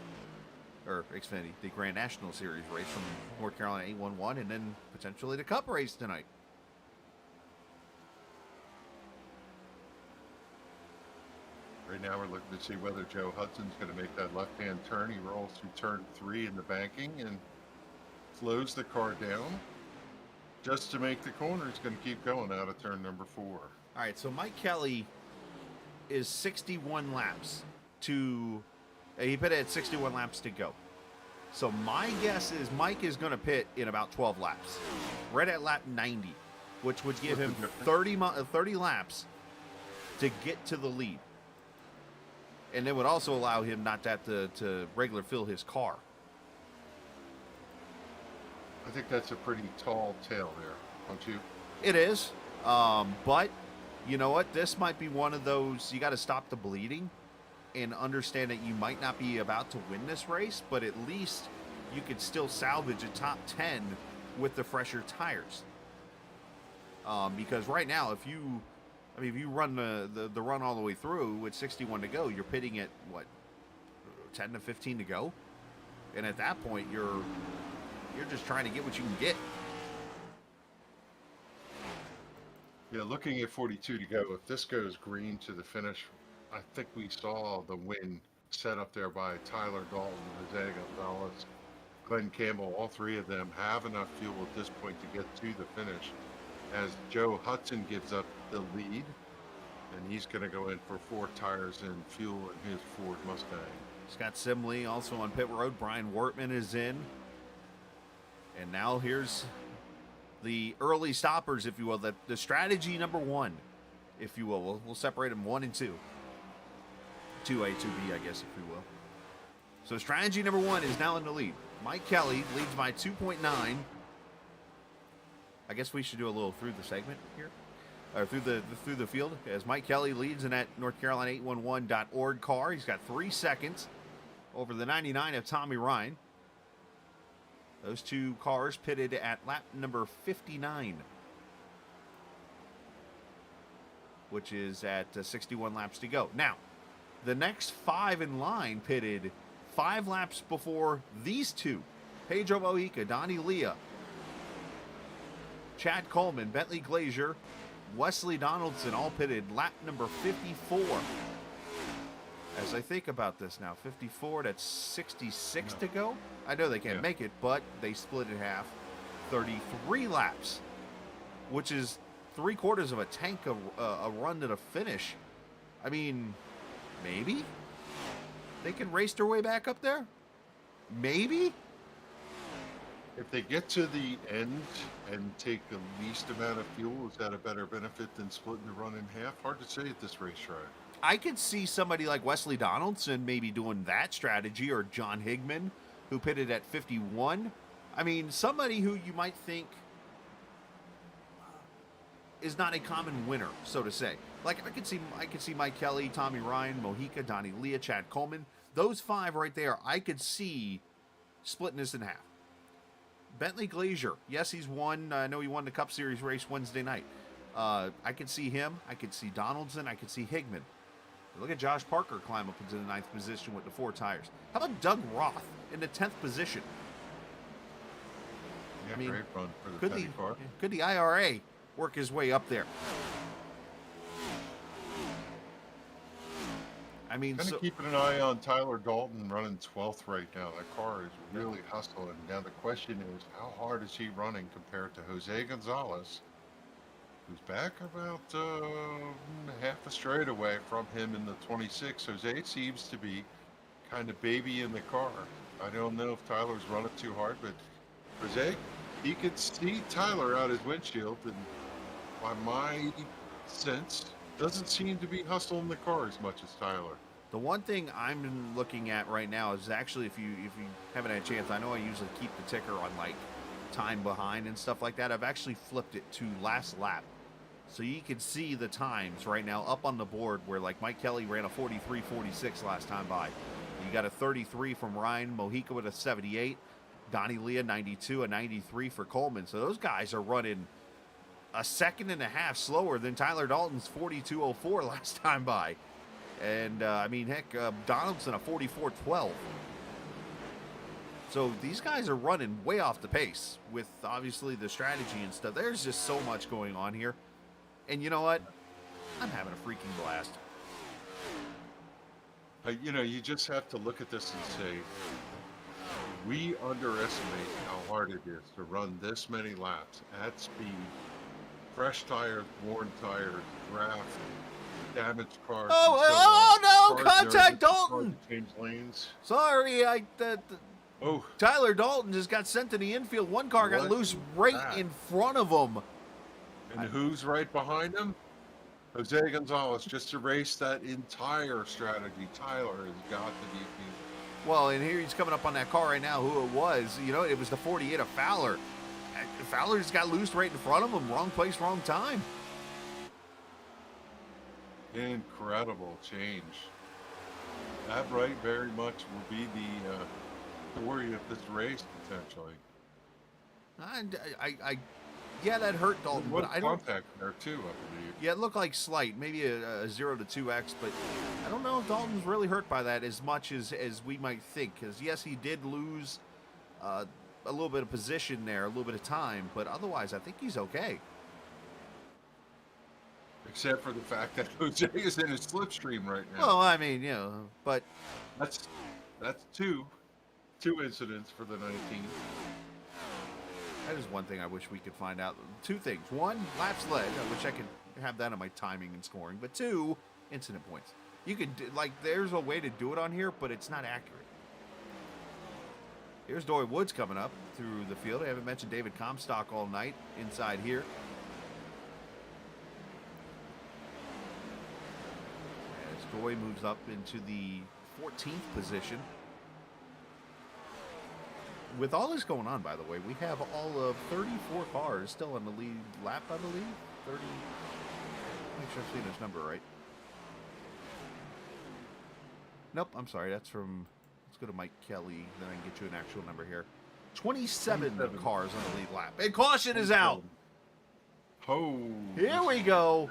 S3: or Xfinity, the Grand National Series race from North Carolina 811, and then potentially the Cup race tonight.
S4: Right now, we're looking to see whether Joe Hudson's going to make that left-hand turn. He rolls through turn 3 in the banking and slows the car down just to make the corner. He's going to keep going out of turn number 4.
S3: All right, so Mike Kelly is 61 laps to... he pitted at 61 laps to go. So my guess is Mike is going to pit in about 12 laps. Right at lap 90, which would give him 30 laps to get to the lead. And it would also allow him not to have to regular fill his car.
S4: I think that's a pretty tall tale there, don't you?
S3: It is. But you know what? This might be one of those, you got to stop the bleeding and understand that you might not be about to win this race, but at least you could still salvage a top 10 with the fresher tires. Because right now, if you run the run all the way through with 61 to go, you're pitting at, what, 10 to 15 to go? And at that point, you're just trying to get what you can get.
S4: Yeah, looking at 42 to go, if this goes green to the finish, I think we saw the win set up there by Tyler Dalton, Jose Gonzalez, Glenn Campbell. All three of them have enough fuel at this point to get to the finish, as Joe Hudson gives up the lead, and he's going to go in for 4 tires and fuel in his Ford Mustang.
S3: Scott Simley also on pit road. Brian Wortman is in. And now here's the early stoppers, if you will, the strategy number 1, if you will. We'll separate them 1 and 2. 2A, 2B, I guess, if you will. So strategy number 1 is now in the lead. Mike Kelly leads by 2.9. I guess we should do a little through the segment here, or through the field, as Mike Kelly leads in that North Carolina 811.org car. He's got 3 seconds over the 99 of Tommy Ryan. Those two cars pitted at lap number 59, which is at 61 laps to go. Now, the next 5 in line pitted 5 laps before these two. Pedro Mojica, Donnie Leah, Chad Coleman, Bentley Glazier, Wesley Donaldson, all pitted lap number 54. As I think about this now, 54, that's 66 to go. I know they can't make it, but they split in half. 33 laps, which is 3/4 of a tank a run to the finish. I mean, maybe they can race their way back up there. Maybe.
S4: If they get to the end and take the least amount of fuel, is that a better benefit than splitting the run in half? Hard to say at this racetrack.
S3: I could see somebody like Wesley Donaldson maybe doing that strategy, or John Higman, who pitted at 51. I mean, somebody who you might think is not a common winner, so to say. Like, I could see Mike Kelly, Tommy Ryan, Mojica, Donnie Leah, Chad Coleman. Those 5 right there, I could see splitting this in half. Bentley Glazier, yes, he's won. I know he won the Cup Series race Wednesday night. I could see him. I could see Donaldson. I could see Higman. Look at Josh Parker climb up into the 9th position with the 4 tires. How about Doug Roth in the 10th position?
S4: Yeah,
S3: I mean,
S4: great run for the Petty car.
S3: Could the IRA work his way up there? I mean,
S4: Kind
S3: so
S4: of keeping an eye on Tyler Dalton running 12th right now. That car is really hustling. Now the question is, how hard is he running compared to Jose Gonzalez, who's back about half a straight away from him in the 26. Jose seems to be kind of baby in the car. I don't know if Tyler's running too hard, but Jose, he could see Tyler out his windshield, and by my sense, doesn't seem to be hustling the car as much as Tyler.
S3: the one thing I'm looking at right now is actually if you haven't had a chance, I know I usually keep the ticker on like time behind and stuff like that. I've actually flipped it to last lap. So you can see the times right now up on the board where like Mike Kelly ran a 43.46 last time by. You got a 33 from Ryan Mojica with a 78. Donnie Lee a 92, a 93 for Coleman. So those guys are running a second and a half slower than Tyler Dalton's 42.04 last time by. And, I mean, heck, Donaldson a 44.12. So these guys are running way off the pace with, obviously, the strategy and stuff. There's just so much going on here. And you know what? I'm having a freaking blast.
S4: You know, you just have to look at this and say, we underestimate how hard it is to run this many laps at speed. Fresh tires, worn tires, draft, damaged cars.
S3: Oh, no!
S4: Cars
S3: Contact
S4: nervous, cars
S3: Dalton!
S4: Change lanes.
S3: Sorry,
S4: Oh,
S3: Tyler Dalton just got sent to the infield. One car got
S4: What
S3: loose
S4: is
S3: right
S4: that?
S3: in front of him.
S4: and who's right behind him? Jose Gonzalez just erased that entire strategy. Tyler has got to be beat.
S3: Well, and here he's coming up on that car right now. Who it was? You know, it was the 48 of Fowler. Fowler just got loose right in front of him. Wrong place, wrong time.
S4: Incredible change. That right very much will be the story of this race potentially.
S3: Yeah, that hurt Dalton,
S4: What
S3: but I don't.
S4: contact there too, I believe.
S3: Yeah, it looked like slight, maybe a 0 to 2x, but I don't know if Dalton's really hurt by that as much as we might think. Because yes, he did lose a little bit of position there, a little bit of time, but otherwise, I think he's okay.
S4: Except for the fact that Jose is in his slipstream right now.
S3: Well, I mean, you know, but
S4: That's two incidents for the 19.
S3: that is one thing I wish we could find out. Two things. One, laps led. I wish I could have that on my timing and scoring. But two, incident points. You could, there's a way to do it on here, but it's not accurate. Here's Dory Woods coming up through the field. I haven't mentioned David Comstock all night inside here. As Dory moves up into the 14th position. With all this going on, by the way, we have all of 34 cars still on the lead lap, I believe. 30. Make sure I've seen this number right. Nope, I'm sorry. That's from. Let's go to Mike Kelly. Then I can get you an actual number here. 27 cars on the lead lap. And caution is out.
S4: Oh.
S3: Here we go.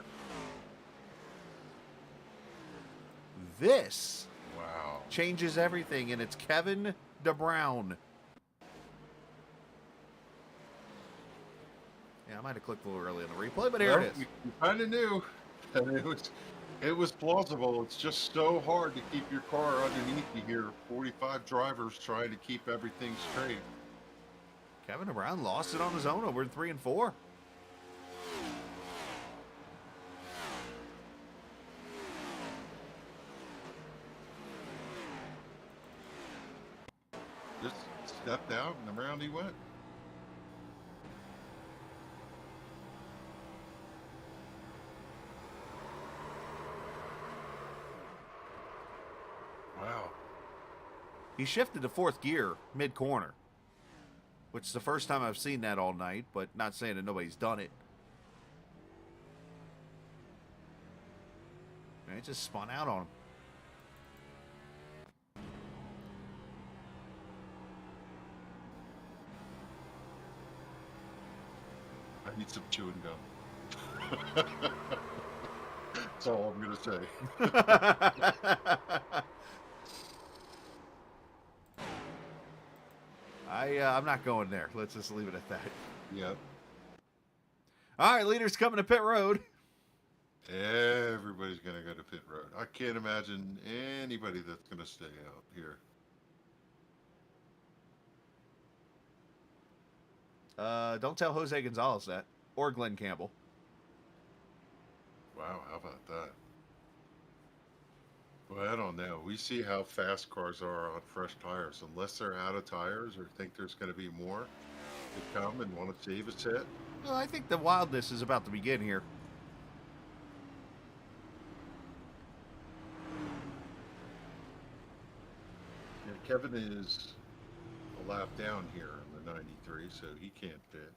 S3: This
S4: Wow.
S3: changes everything, and it's Kevin DeBrown. Yeah, I might have clicked a little early on the replay, but here
S4: Well,
S3: it is.
S4: we kind of knew that it was plausible. It's just so hard to keep your car underneath you here. 45 drivers trying to keep everything straight.
S3: Kevin DeBrown lost it on his own over 3 and 4.
S4: Just stepped out and around he went. Wow.
S3: He shifted to 4th gear mid-corner, which is the first time I've seen that all night, but not saying that nobody's done it. And it just spun out on him.
S4: I need some chewing gum. That's all I'm going to say.
S3: I'm not going there. Let's just leave it at that.
S4: Yeah.
S3: All right, leaders coming to pit road.
S4: Everybody's going to go to pit road. I can't imagine anybody that's going to stay out here.
S3: Don't tell Jose Gonzalez that, or Glenn Campbell.
S4: Wow, how about that? Well, I don't know. We see how fast cars are on fresh tires. Unless they're out of tires or think there's going to be more to come and want to save a set.
S3: Well, I think the wildness is about to begin here.
S4: Yeah, Kevin is a lap down here in the 93, so he can't pit.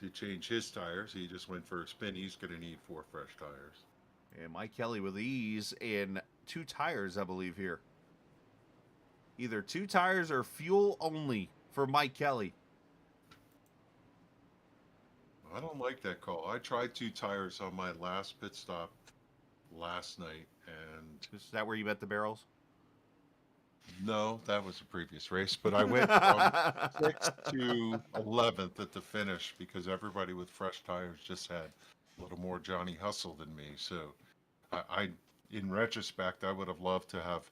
S4: To change his tires, he just went for a spin. He's going to need 4 fresh tires.
S3: And Mike Kelly with ease in 2 tires, I believe, here. Either 2 tires or fuel only for Mike Kelly.
S4: I don't like that call. I tried 2 tires on my last pit stop last night, and
S3: Is that where you bet the barrels?
S4: no, that was a previous race, but I went from 6th to 11th at the finish because everybody with fresh tires just had a little more Johnny Hustle than me. So I in retrospect, I would have loved to have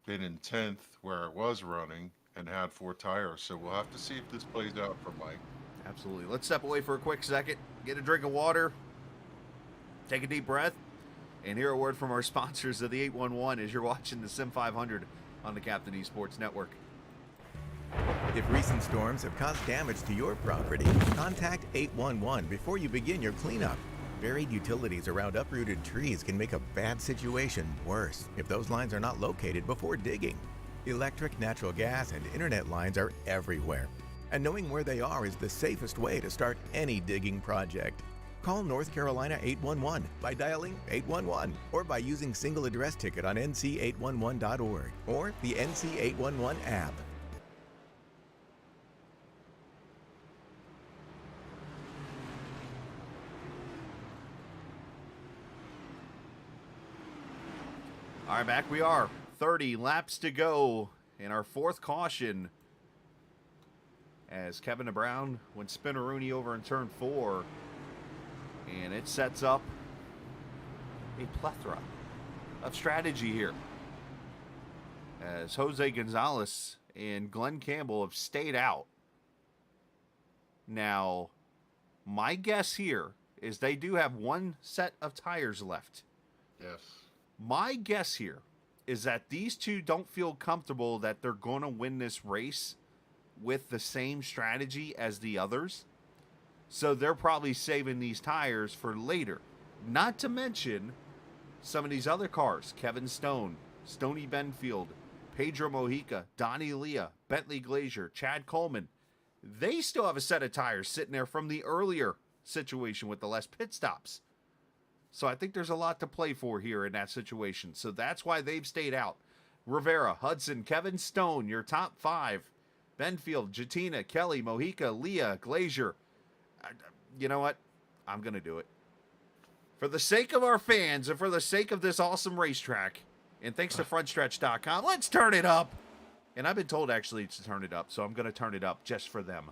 S4: been in 10th where I was running and had 4 tires. So we'll have to see if this plays out for Mike.
S3: Absolutely. Let's step away for a quick second, get a drink of water, take a deep breath, and hear a word from our sponsors of the 811 as you're watching the Sim500 on the Captain Esports Network.
S6: If recent storms have caused damage to your property, contact 811 before you begin your cleanup. Buried utilities around uprooted trees can make a bad situation worse if those lines are not located before digging. Electric, natural gas, and internet lines are everywhere, and knowing where they are is the safest way to start any digging project. Call North Carolina 811 by dialing 811 or by using single address ticket on nc811.org or the NC811 app.
S3: All right, back we are. 30 laps to go in our 4th caution as Kevin DeBrown went Spinneroonie over in turn 4. And it sets up a plethora of strategy here as Jose Gonzalez and Glenn Campbell have stayed out. Now, my guess here is they do have 1 set of tires left.
S4: Yes.
S3: My guess here is that these 2 don't feel comfortable that they're going to win this race with the same strategy as the others. So they're probably saving these tires for later. Not to mention some of these other cars. Kevin Stone, Stoney Benfield, Pedro Mojica, Donnie Leah, Bentley Glazier, Chad Coleman. They still have a set of tires sitting there from the earlier situation with the less pit stops. So I think there's a lot to play for here in that situation. So that's why they've stayed out. Rivera, Hudson, Kevin Stone, your top 5. Benfield, Jatina, Kelly, Mojica, Leah, Glazier. You know what? I'm going to do it. For the sake of our fans and for the sake of this awesome racetrack, and thanks to frontstretch.com, let's turn it up. And I've been told actually to turn it up, so I'm going to turn it up just for them.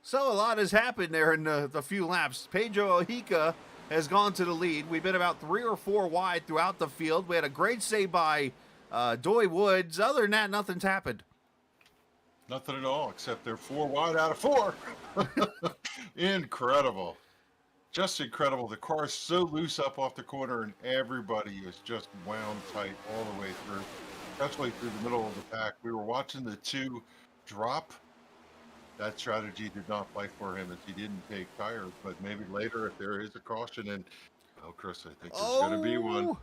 S3: So a lot has happened there in the few laps. Pedro Ojica has gone to the lead. We've been about 3 or 4 wide throughout the field. We had a great save by Doy Woods. Other than that, nothing's happened.
S4: Nothing at all, except they're 4 wide out of 4. Incredible. Just incredible. The car is so loose up off the corner, and everybody is just wound tight all the way through, especially through the middle of the pack. We were watching the 2 drop. That strategy did not play for him as he didn't take tires, but maybe later if there is a caution, and oh, Chris, I think there's going to be one.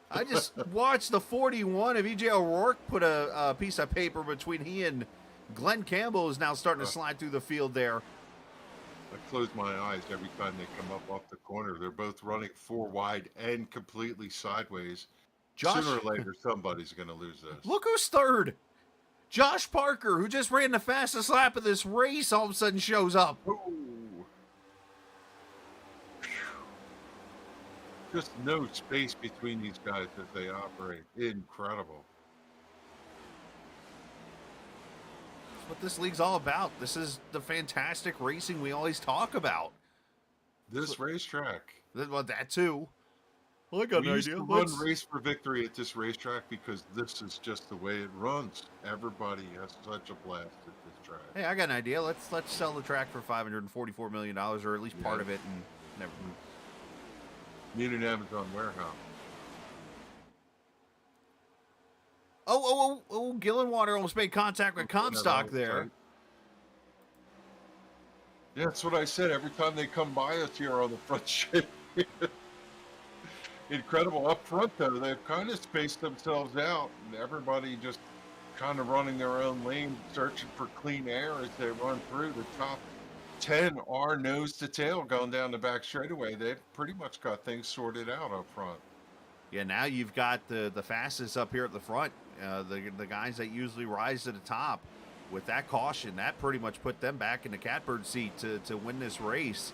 S3: I just watched the 41 of E.J. O'Rourke put a piece of paper between he and Glenn Campbell is now starting to slide through the field there.
S4: I close my eyes every time they come up off the corner. They're both running 4 wide and completely sideways. Sooner or later, somebody's going to lose this.
S3: Look who's third. Josh Parker, who just ran the fastest lap of this race, all of a sudden shows up.
S4: Ooh. Just no space between these guys as they operate. Incredible.
S3: That's what this league's all about. This is the fantastic racing we always talk about.
S4: This racetrack.
S3: Well, that too. Well, I got
S4: We
S3: an
S4: used
S3: idea.
S4: to run race for victory at this racetrack because this is just the way it runs. Everybody has such a blast at this track.
S3: Hey, I got an idea. Let's sell the track for $544 million, or at least part of it, and never.
S4: Need an Amazon warehouse.
S3: Oh! Gillenwater almost made contact with Comstock there.
S4: Right. Yeah, that's what I said. Every time they come by us here on the front straight. Incredible. Up front, though, they've kind of spaced themselves out, and everybody just kind of running their own lane, searching for clean air as they run through. The top 10 are nose to tail going down the back straightaway. They've pretty much got things sorted out up front.
S3: Yeah, now you've got the fastest up here at the front. The guys that usually rise to the top. With that caution, that pretty much put them back in the catbird seat to win this race.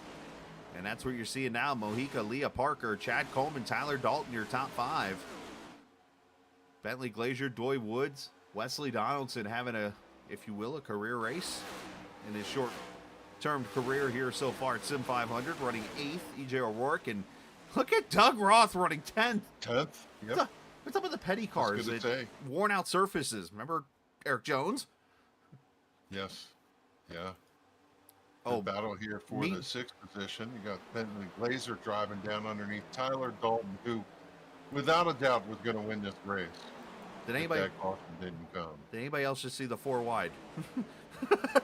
S3: And that's what you're seeing now. Mojica, Leah Parker, Chad Coleman, Tyler Dalton, your top 5. Bentley Glazier, Doy Woods, Wesley Donaldson having a, if you will, a career race in his short-term career here so far at Sim500, running 8th, EJ O'Rourke. And look at Doug Roth running 10th.
S4: 10th? Yep.
S3: What's up with the petty cars? Worn out surfaces. Remember Eric Jones?
S4: Yes. Yeah.
S3: Oh,
S4: battle here for the 6th position. You got Bentley Glazer driving down underneath Tyler Dalton, who, without a doubt, was going to win this race.
S3: Did anybody?
S4: That caution didn't come.
S3: Did anybody else just see the 4 wide?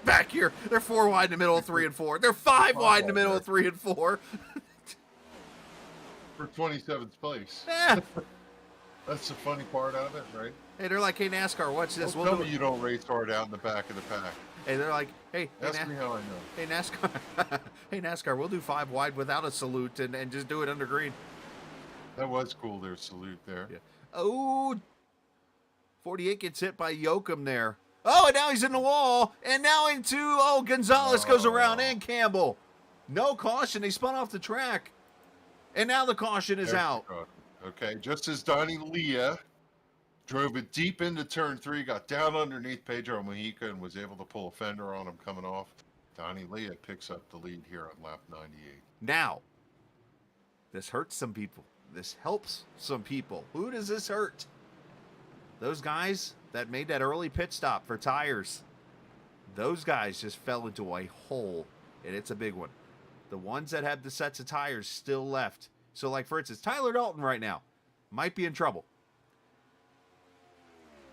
S3: Back here, they're 4 wide in the middle of 3 and 4. They're 5 wide in the middle of 3 and 4.
S4: For 27th place.
S3: Yeah.
S4: That's the funny part of it, right?
S3: Hey, they're like, hey, NASCAR, watch this.
S4: Tell me you don't race hard out in the back of the pack.
S3: Hey, they're like, hey,
S4: ask me how I know.
S3: Hey, NASCAR, hey, NASCAR, we'll do 5 wide without a salute and just do it under green.
S4: That was cool, their salute there.
S3: Yeah. Oh, 48 gets hit by Yoakum there. Oh, and now he's in the wall. And now into, Gonzalez goes around and Campbell. No caution. They spun off the track. And now the caution is out.
S4: Okay, just as Donnie Leah drove it deep into turn 3, got down underneath Pedro Mojica and was able to pull a fender on him coming off. Donnie Leah picks up the lead here on lap 98.
S3: Now, this hurts some people. This helps some people. Who does this hurt? Those guys that made that early pit stop for tires. Those guys just fell into a hole, and it's a big one. The ones that have the sets of tires still left. So, like, for instance, Tyler Dalton right now might be in trouble.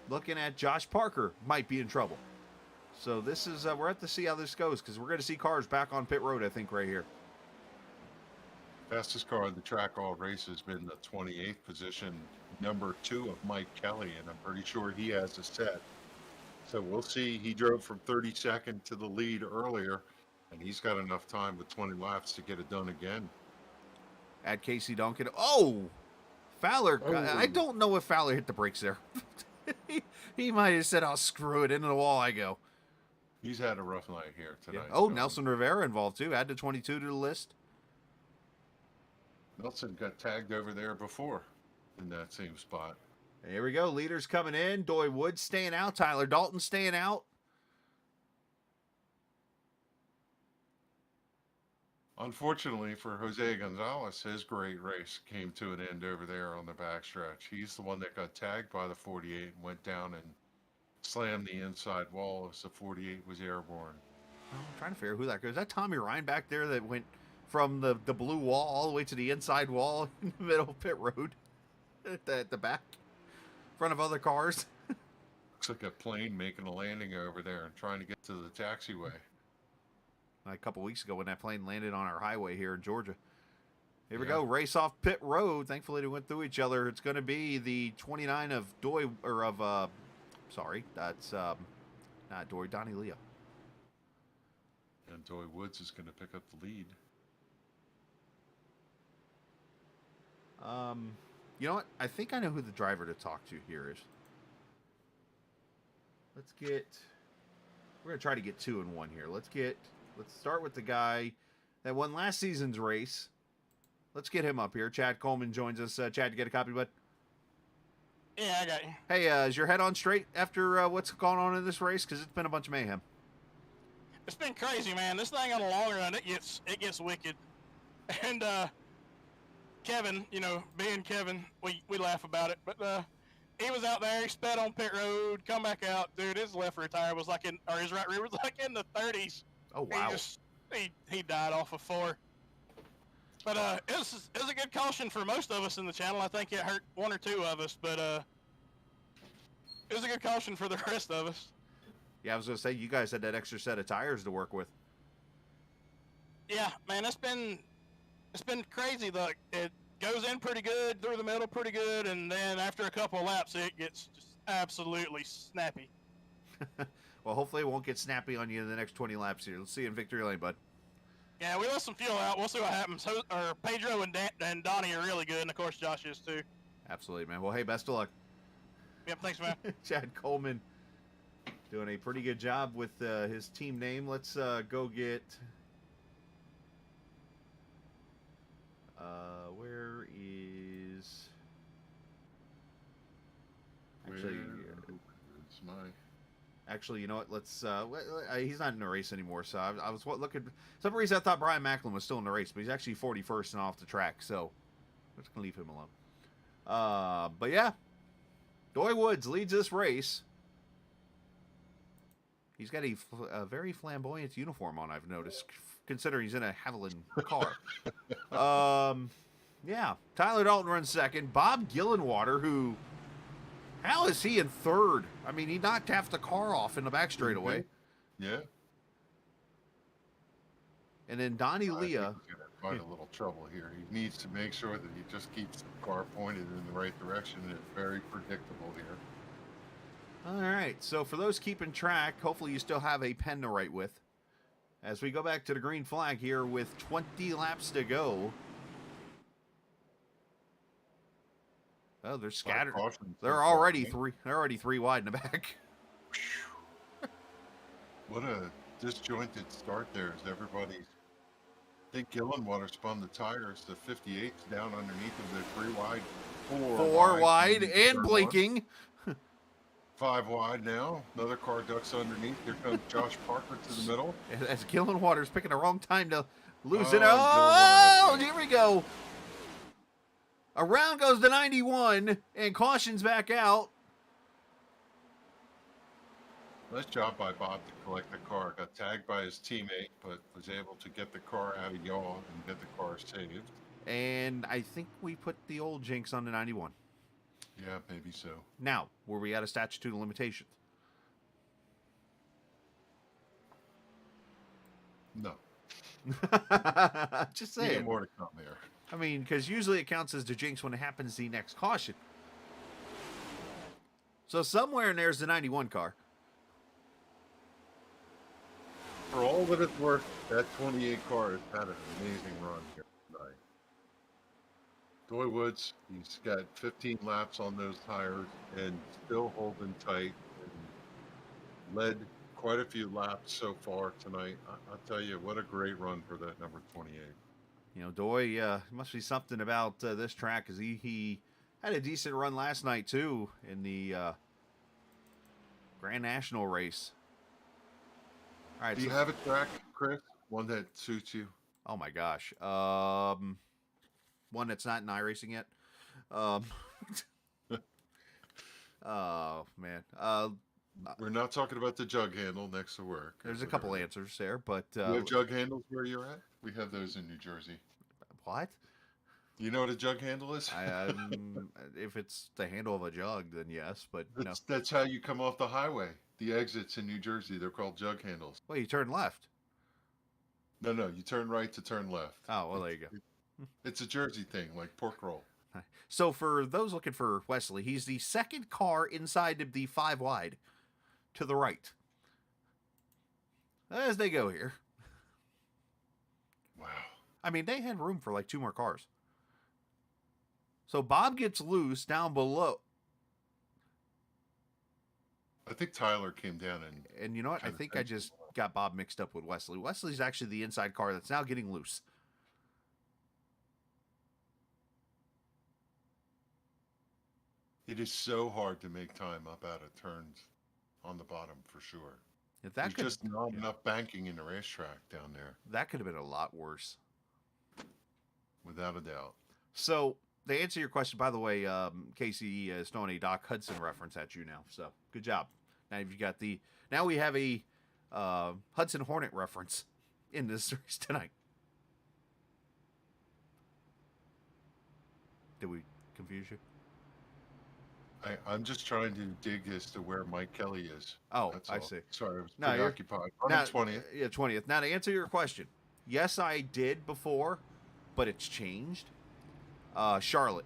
S3: Looking at Josh Parker might be in trouble. So this is, we're at to see how this goes, because we're going to see cars back on pit road, I think, right here.
S4: Fastest car on the track all race has been the 28th position, number 2 of Mike Kelly, and I'm pretty sure he has a set. So we'll see. He drove from 32nd to the lead earlier, and he's got enough time with 20 laps to get it done again.
S3: At Casey Duncan. Oh! Fowler. Oh. I don't know if Fowler hit the brakes there. he might have said, "I'll screw it, into the wall I go."
S4: He's had a rough night here tonight.
S3: Yeah. Oh, Nelson Rivera involved too. Add to 22 to the list.
S4: Nelson got tagged over there before in that same spot.
S3: Here we go. Leaders coming in. Doy Woods staying out. Tyler Dalton staying out.
S4: Unfortunately for Jose Gonzalez, his great race came to an end over there on the backstretch. He's the one that got tagged by the 48 and went down and slammed the inside wall as the 48 was airborne.
S3: I'm trying to figure out who that goes. Is that Tommy Ryan back there that went from the blue wall all the way to the inside wall in the middle of pit road at the back, in front of other cars?
S4: Looks like a plane making a landing over there and trying to get to the taxiway.
S3: A couple weeks ago when that plane landed on our highway here in Georgia. Here we go, race off pit road. Thankfully they went through each other. It's going to be the 29 of that's not Doy, Donnie Leo.
S4: And Doy Woods is going to pick up the lead.
S3: You know what? I think I know who the driver to talk to here is. We're going to try to get 2 and 1 here. Let's start with the guy that won last season's race. Let's get him up here. Chad Coleman joins us. Chad, you get a copy, bud?
S7: Yeah, I got you.
S3: Hey, is your head on straight after what's gone on in this race? Because it's been a bunch of mayhem.
S7: It's been crazy, man. This thing on the long run, it gets wicked. And Kevin, being Kevin, we laugh about it. But he was out there, he sped on pit road, come back out, dude. His left rear tire was his right rear was like in the 30s.
S3: Oh wow!
S7: He died off of 4. But it was a good caution for most of us in the channel. I think it hurt 1 or 2 of us, but it was a good caution for the rest of us.
S3: Yeah, I was gonna say you guys had that extra set of tires to work with.
S7: Yeah, man, it's been crazy. It goes in pretty good, through the middle pretty good, and then after a couple of laps, it gets just absolutely snappy.
S3: Well, hopefully it won't get snappy on you in the next 20 laps here. Let's see you in victory lane, bud.
S7: Yeah, we let some fuel out. We'll see what happens. Pedro and Donnie are really good, and of course Josh is too.
S3: Absolutely, man. Well, hey, best of luck.
S7: Yep, thanks, man.
S3: Chad Coleman doing a pretty good job with his team name. Let's go get... where is... Actually... Actually, you know what? Let's. He's not in the race anymore, so I was looking. For some reason, I thought Brian Macklin was still in the race, but he's actually 41st and off the track, so we're just gonna leave him alone. But yeah, Doy Woods leads this race. He's got a very flamboyant uniform on. I've noticed, considering he's in a Haviland car. Yeah, Tyler Dalton runs second. Bob Gillenwater, who. How is he in third? I mean, he knocked half the car off in the back straightaway.
S4: Yeah.
S3: And then Donnie Leah.
S4: He's going to find a little trouble here. He needs to make sure that he just keeps the car pointed in the right direction. It's very predictable here.
S3: All right. So for those keeping track, hopefully you still have a pen to write with. As we go back to the green flag here with 20 laps to go. Oh, they're scattered. They're already three. They're already 3 wide in the back.
S4: What a disjointed start there. As everybody's. I think Gillenwater spun the tires. The 58's down underneath them. They're 3 wide.
S3: 4 wide and blinking.
S4: 5 wide now. Another car ducks underneath. Here comes Josh Parker to the middle.
S3: As Gillenwater's picking the wrong time to lose it.
S4: Oh,
S3: Oh, here we go. Around goes the 91, and caution's back out.
S4: Nice job by Bob to collect the car. Got tagged by his teammate, but was able to get the car out of yaw and get the car saved.
S3: And I think we put the old jinx on the 91.
S4: Yeah, maybe so.
S3: Now, were we out of statute of limitations?
S4: No.
S3: Just
S4: Yeah,
S3: saying.
S4: more to come there.
S3: I mean, because usually it counts as the jinx when it happens the next caution. So somewhere in there's the 91 car.
S4: For all that it's worth, that 28 car has had an amazing run here tonight. Doy Woods, he's got 15 laps on those tires and still holding tight and led quite a few laps so far tonight. I'll tell you, what a great run for that number 28.
S3: You know, Doy, must be something about this track, because he had a decent run last night, too, in the Grand National race. All right,
S4: Do you have a track, Chris? One that suits you?
S3: Oh my gosh. One that's not in iRacing yet. Um, oh man.
S4: We're not talking about the jug handle next to work.
S3: There's a couple answers there, but
S4: You have jug handles where you're at? We have those in New Jersey.
S3: what?
S4: You know what a jug handle is?
S3: If it's the handle of a jug, then yes, but no.
S4: That's how you come off the highway. The exits in New Jersey, they're called jug handles.
S3: Well, you turn left.
S4: No, you turn right to turn left.
S3: Oh, well, there you go.
S4: It's a Jersey thing, like pork roll.
S3: So for those looking for Wesley, he's the second car inside of the 5 wide to the right. As they go here.
S4: Wow.
S3: I mean, they had room for like 2 more cars. So Bob gets loose down below.
S4: I think Tyler came down
S3: And you know what? I think I just got Bob mixed up with Wesley. Wesley's actually the inside car that's now getting loose.
S4: It is so hard to make time up out of turns on the bottom for sure.
S3: If
S4: There's just not enough banking in the racetrack down there.
S3: That could have been a lot worse.
S4: Without a doubt.
S3: So, to answer your question, by the way, Casey is throwing a Doc Hudson reference at you now. So, good job. Now you've got now we have a Hudson Hornet reference in this series tonight. Did we confuse you?
S4: I'm just trying to dig as to where Mike Kelly is.
S3: Oh,
S4: That's
S3: I
S4: all.
S3: see.
S4: Sorry, I was
S3: No,
S4: preoccupied.
S3: Now,
S4: 20th.
S3: Yeah, 20th. Now, to answer your question, yes, I did before, but it's changed. Charlotte.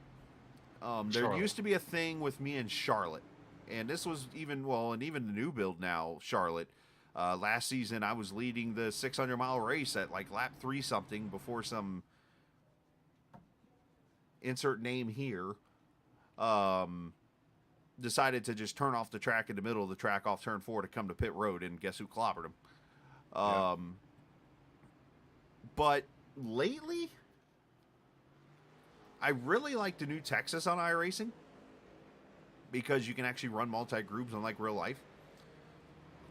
S3: There used to be a thing with me and Charlotte, and this was even the new build now, Charlotte. Last season, I was leading the 600-mile race at like lap 3 something before some insert name here decided to just turn off the track in the middle of the track off turn 4 to come to pit road, and guess who clobbered him? But lately, I really like the new Texas on iRacing because you can actually run multi-groups unlike real life.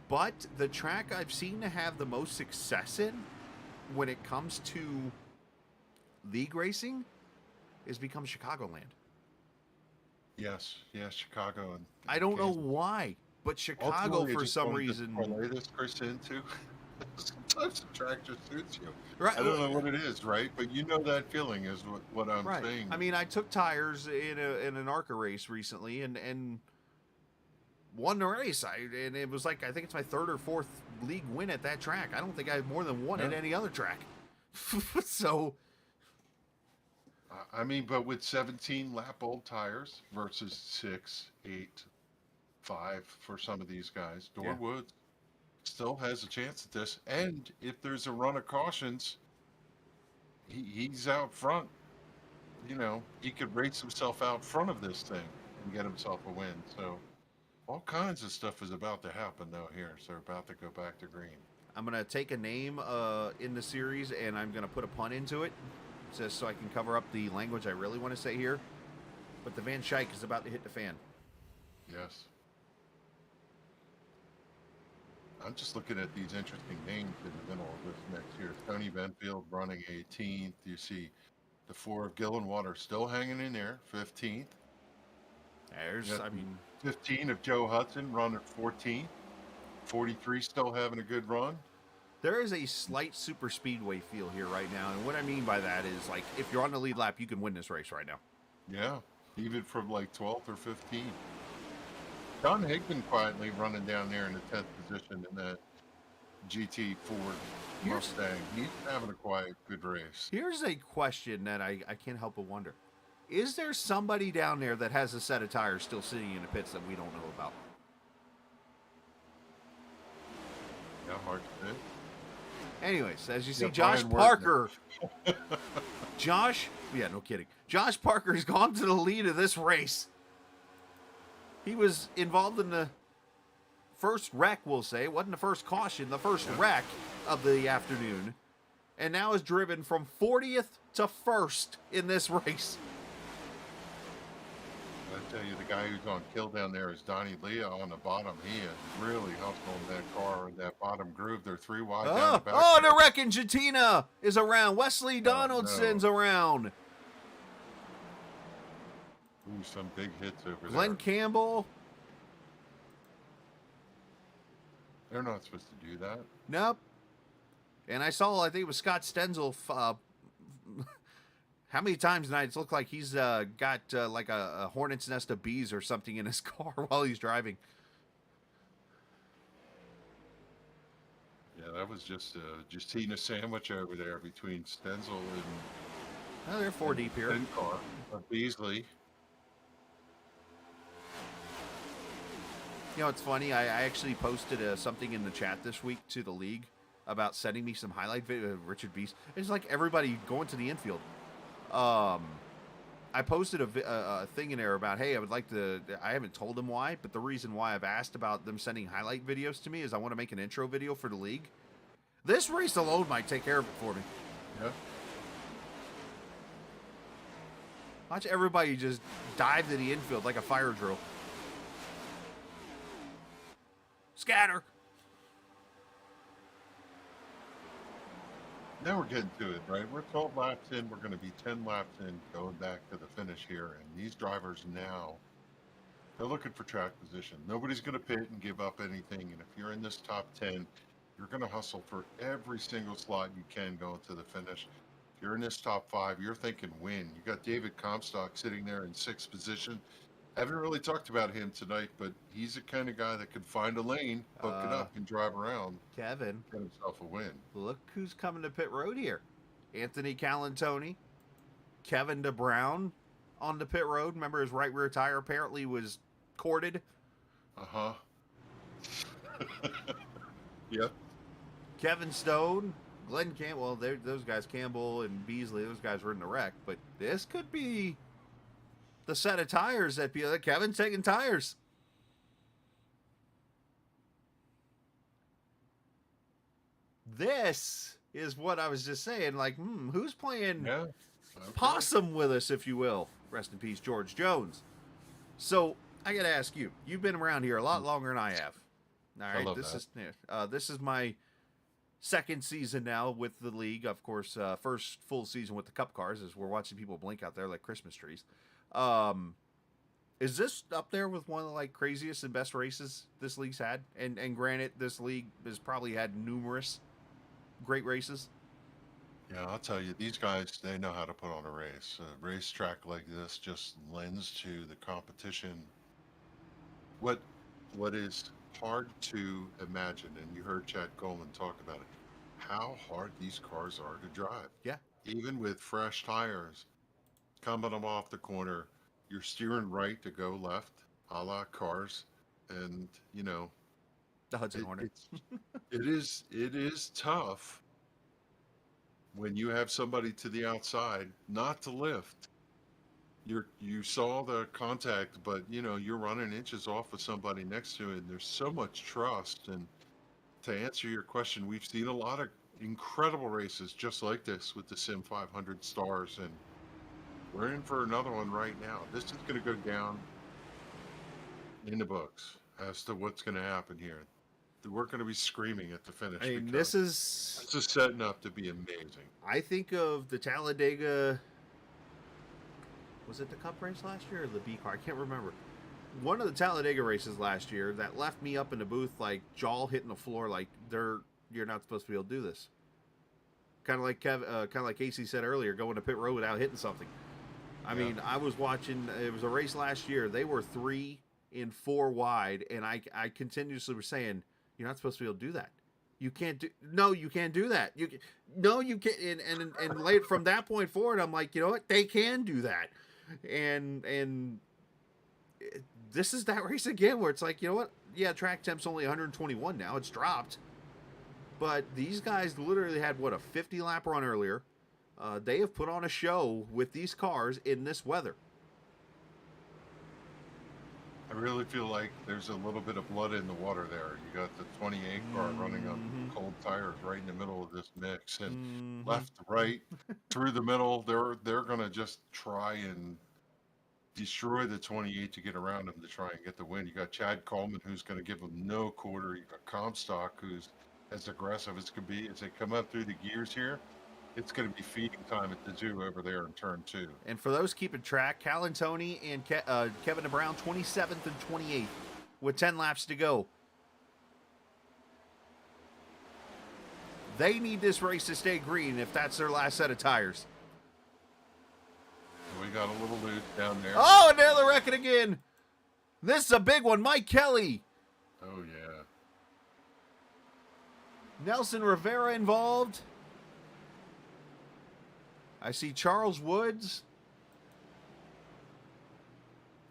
S3: But the track I've seen to have the most success in when it comes to league racing is become Chicagoland.
S4: Yes, Chicago. And
S3: I don't know why, but Chicago for some reason.
S4: Parlay this Chris into. Sometimes the track just suits you.
S3: Right.
S4: I don't know what it is, right? But you know that feeling is what I'm saying.
S3: I mean, I took tires in an ARCA race recently and won the race. And it was like, I think it's my 3rd or 4th league win at that track. I don't think I have more than one at any other track. So.
S4: I mean, but with 17 lap old tires versus 6, 8, 5 for some of these guys, Dorwood still has a chance at this. And if there's a run of cautions, he's out front. You know, he could race himself out front of this thing and get himself a win. So all kinds of stuff is about to happen though here. So they're about to go back to green.
S3: I'm going to take a name in the series and I'm going to put a pun into it, just so I can cover up the language I really want to say here. But the Van Schaik is about to hit the fan.
S4: Yes. I'm just looking at these interesting names in the middle of this next year. Tony Benfield running 18th. You see the 4 of Gillenwater still hanging in there, 15th.
S3: There's, I mean...
S4: 15 of Joe Hudson running 14th. 43 still having a good run.
S3: There is a slight super speedway feel here right now. And what I mean by that is, like, if you're on the lead lap, you can win this race right now.
S4: Yeah, even from like 12th or 15th. John Higdon quietly running down there in the 10th position in that GT Ford Mustang. He's having a quiet, good race.
S3: Here's a question that I can't help but wonder. Is there somebody down there that has a set of tires still sitting in the pits that we don't know about?
S4: Yeah, hard to say.
S3: Anyways, as you see,
S4: Yeah,
S3: Josh
S4: Brian
S3: Parker. No kidding. Josh Parker's gone to the lead of this race. He was involved in the first wreck, we'll say. It wasn't the first caution, the first wreck of the afternoon. And now is driven from 40th to 1st in this race.
S4: I tell you, the guy who's on kill down there is Donnie Leo on the bottom. He is really hustling that car in that bottom groove. They're 3 wide down the back.
S3: Oh, the wrecking Jatina is around. Wesley Donaldson's
S4: no.
S3: around.
S4: Ooh, some big hits over
S3: Glenn
S4: there.
S3: Campbell.
S4: They're not supposed to do that.
S3: Nope. And I saw, I think it was Scott Stenzel. How many times tonight it's looked like he's got like a hornet's nest of bees or something in his car while he's driving.
S4: Yeah, that was just Justina sandwich over there between Stenzel and
S3: Oh, they're 4 deep here.
S4: car. Beasley.
S3: You know, it's funny. I actually posted something in the chat this week to the league about sending me some highlight video of Richard Beast. It's like everybody going to the infield. I posted a thing in there about, hey, I would like to, I haven't told them why, but the reason why I've asked about them sending highlight videos to me is I want to make an intro video for the league. This race alone might take care of it for me.
S4: Yeah.
S3: Watch everybody just dive to the infield like a fire drill. Scatter.
S4: Now we're getting to it, right? We're 12 laps in. We're going to be 10 laps in going back to the finish here. And these drivers now, they're looking for track position. Nobody's going to pit and give up anything. And if you're in this top 10, you're going to hustle for every single slot you can going to the finish. If you're in this top 5, you're thinking win. You got David Comstock sitting there in 6th position. Haven't really talked about him tonight, but he's the kind of guy that can find a lane, hook it up, and drive around.
S3: Kevin,
S4: Get himself a win.
S3: look who's coming to pit road here. Anthony Calantoni, Kevin DeBrown on the pit road. Remember his right rear tire apparently was corded.
S4: Uh-huh. Yep.
S3: Kevin Stone, Glenn Campbell, those guys, Campbell and Beasley, those guys were in the wreck. But this could be the set of tires that be Kevin's taking tires. This is what I was just saying. Like, who's playing possum with us, if you will? Rest in peace, George Jones. So I got to ask you. You've been around here a lot longer than I have. All right, this is my second season now with the league. Of course, first full season with the Cup cars, as we're watching people blink out there like Christmas trees. Is this up there with one of the like craziest and best races this league's had? And granted, this league has probably had numerous great races.
S4: Yeah, I'll tell you, these guys, they know how to put on a race. A racetrack like this just lends to the competition. What is hard to imagine, and you heard Chad Coleman talk about it, how hard these cars are to drive.
S3: Yeah.
S4: Even with fresh tires, coming them off the corner, you're steering right to go left, a la cars, and you know
S3: The Hudson Hornet.
S4: it is tough when you have somebody to the outside not to lift. You saw the contact, but you know you're running inches off of somebody next to it. And there's so much trust. And to answer your question, we've seen a lot of incredible races just like this with the Sim500 stars, and we're in for another one right now. This is going to go down in the books as to what's going to happen here. We're going to be screaming at the finish.
S3: I mean,
S4: because
S3: this is
S4: setting up to be amazing.
S3: I think of the Talladega. Was it the Cup race last year or the B car? I can't remember. One of the Talladega races last year that left me up in the booth like jaw hitting the floor, like you're not supposed to be able to do this. Kind of like Casey said earlier, going to pit road without hitting something. I mean, I was watching. It was a race last year. They were 3 and 4 wide, and I continuously were saying, "You're not supposed to be able to do that. You can't do. No, you can't do that. You can't." And late from that point forward, I'm like, you know what? They can do that, and this is that race again where it's like, you know what? Yeah, track temp's only 121 now. It's dropped, but these guys literally had what, a 50 lap run earlier. They have put on a show with these cars in this weather.
S4: I really feel like there's a little bit of blood in the water there. You got the 28 car running on cold tires right in the middle of this mix, and left, right, through the middle. They're going to just try and destroy the 28 to get around him to try and get the win. You got Chad Coleman, who's going to give him no quarter. You got Comstock, who's as aggressive as could be. As they come up through the gears here, it's going to be feeding time at the zoo over there in turn 2.
S3: And for those keeping track, Cal and Tony and Kevin DeBrown, 27th and 28th with 10 laps to go. They need this race to stay green if that's their last set of tires.
S4: We got a little loose down there.
S3: Oh, and there they're wrecking again. This is a big one. Mike Kelly.
S4: Oh, yeah.
S3: Nelson Rivera involved. I see Charles Woods.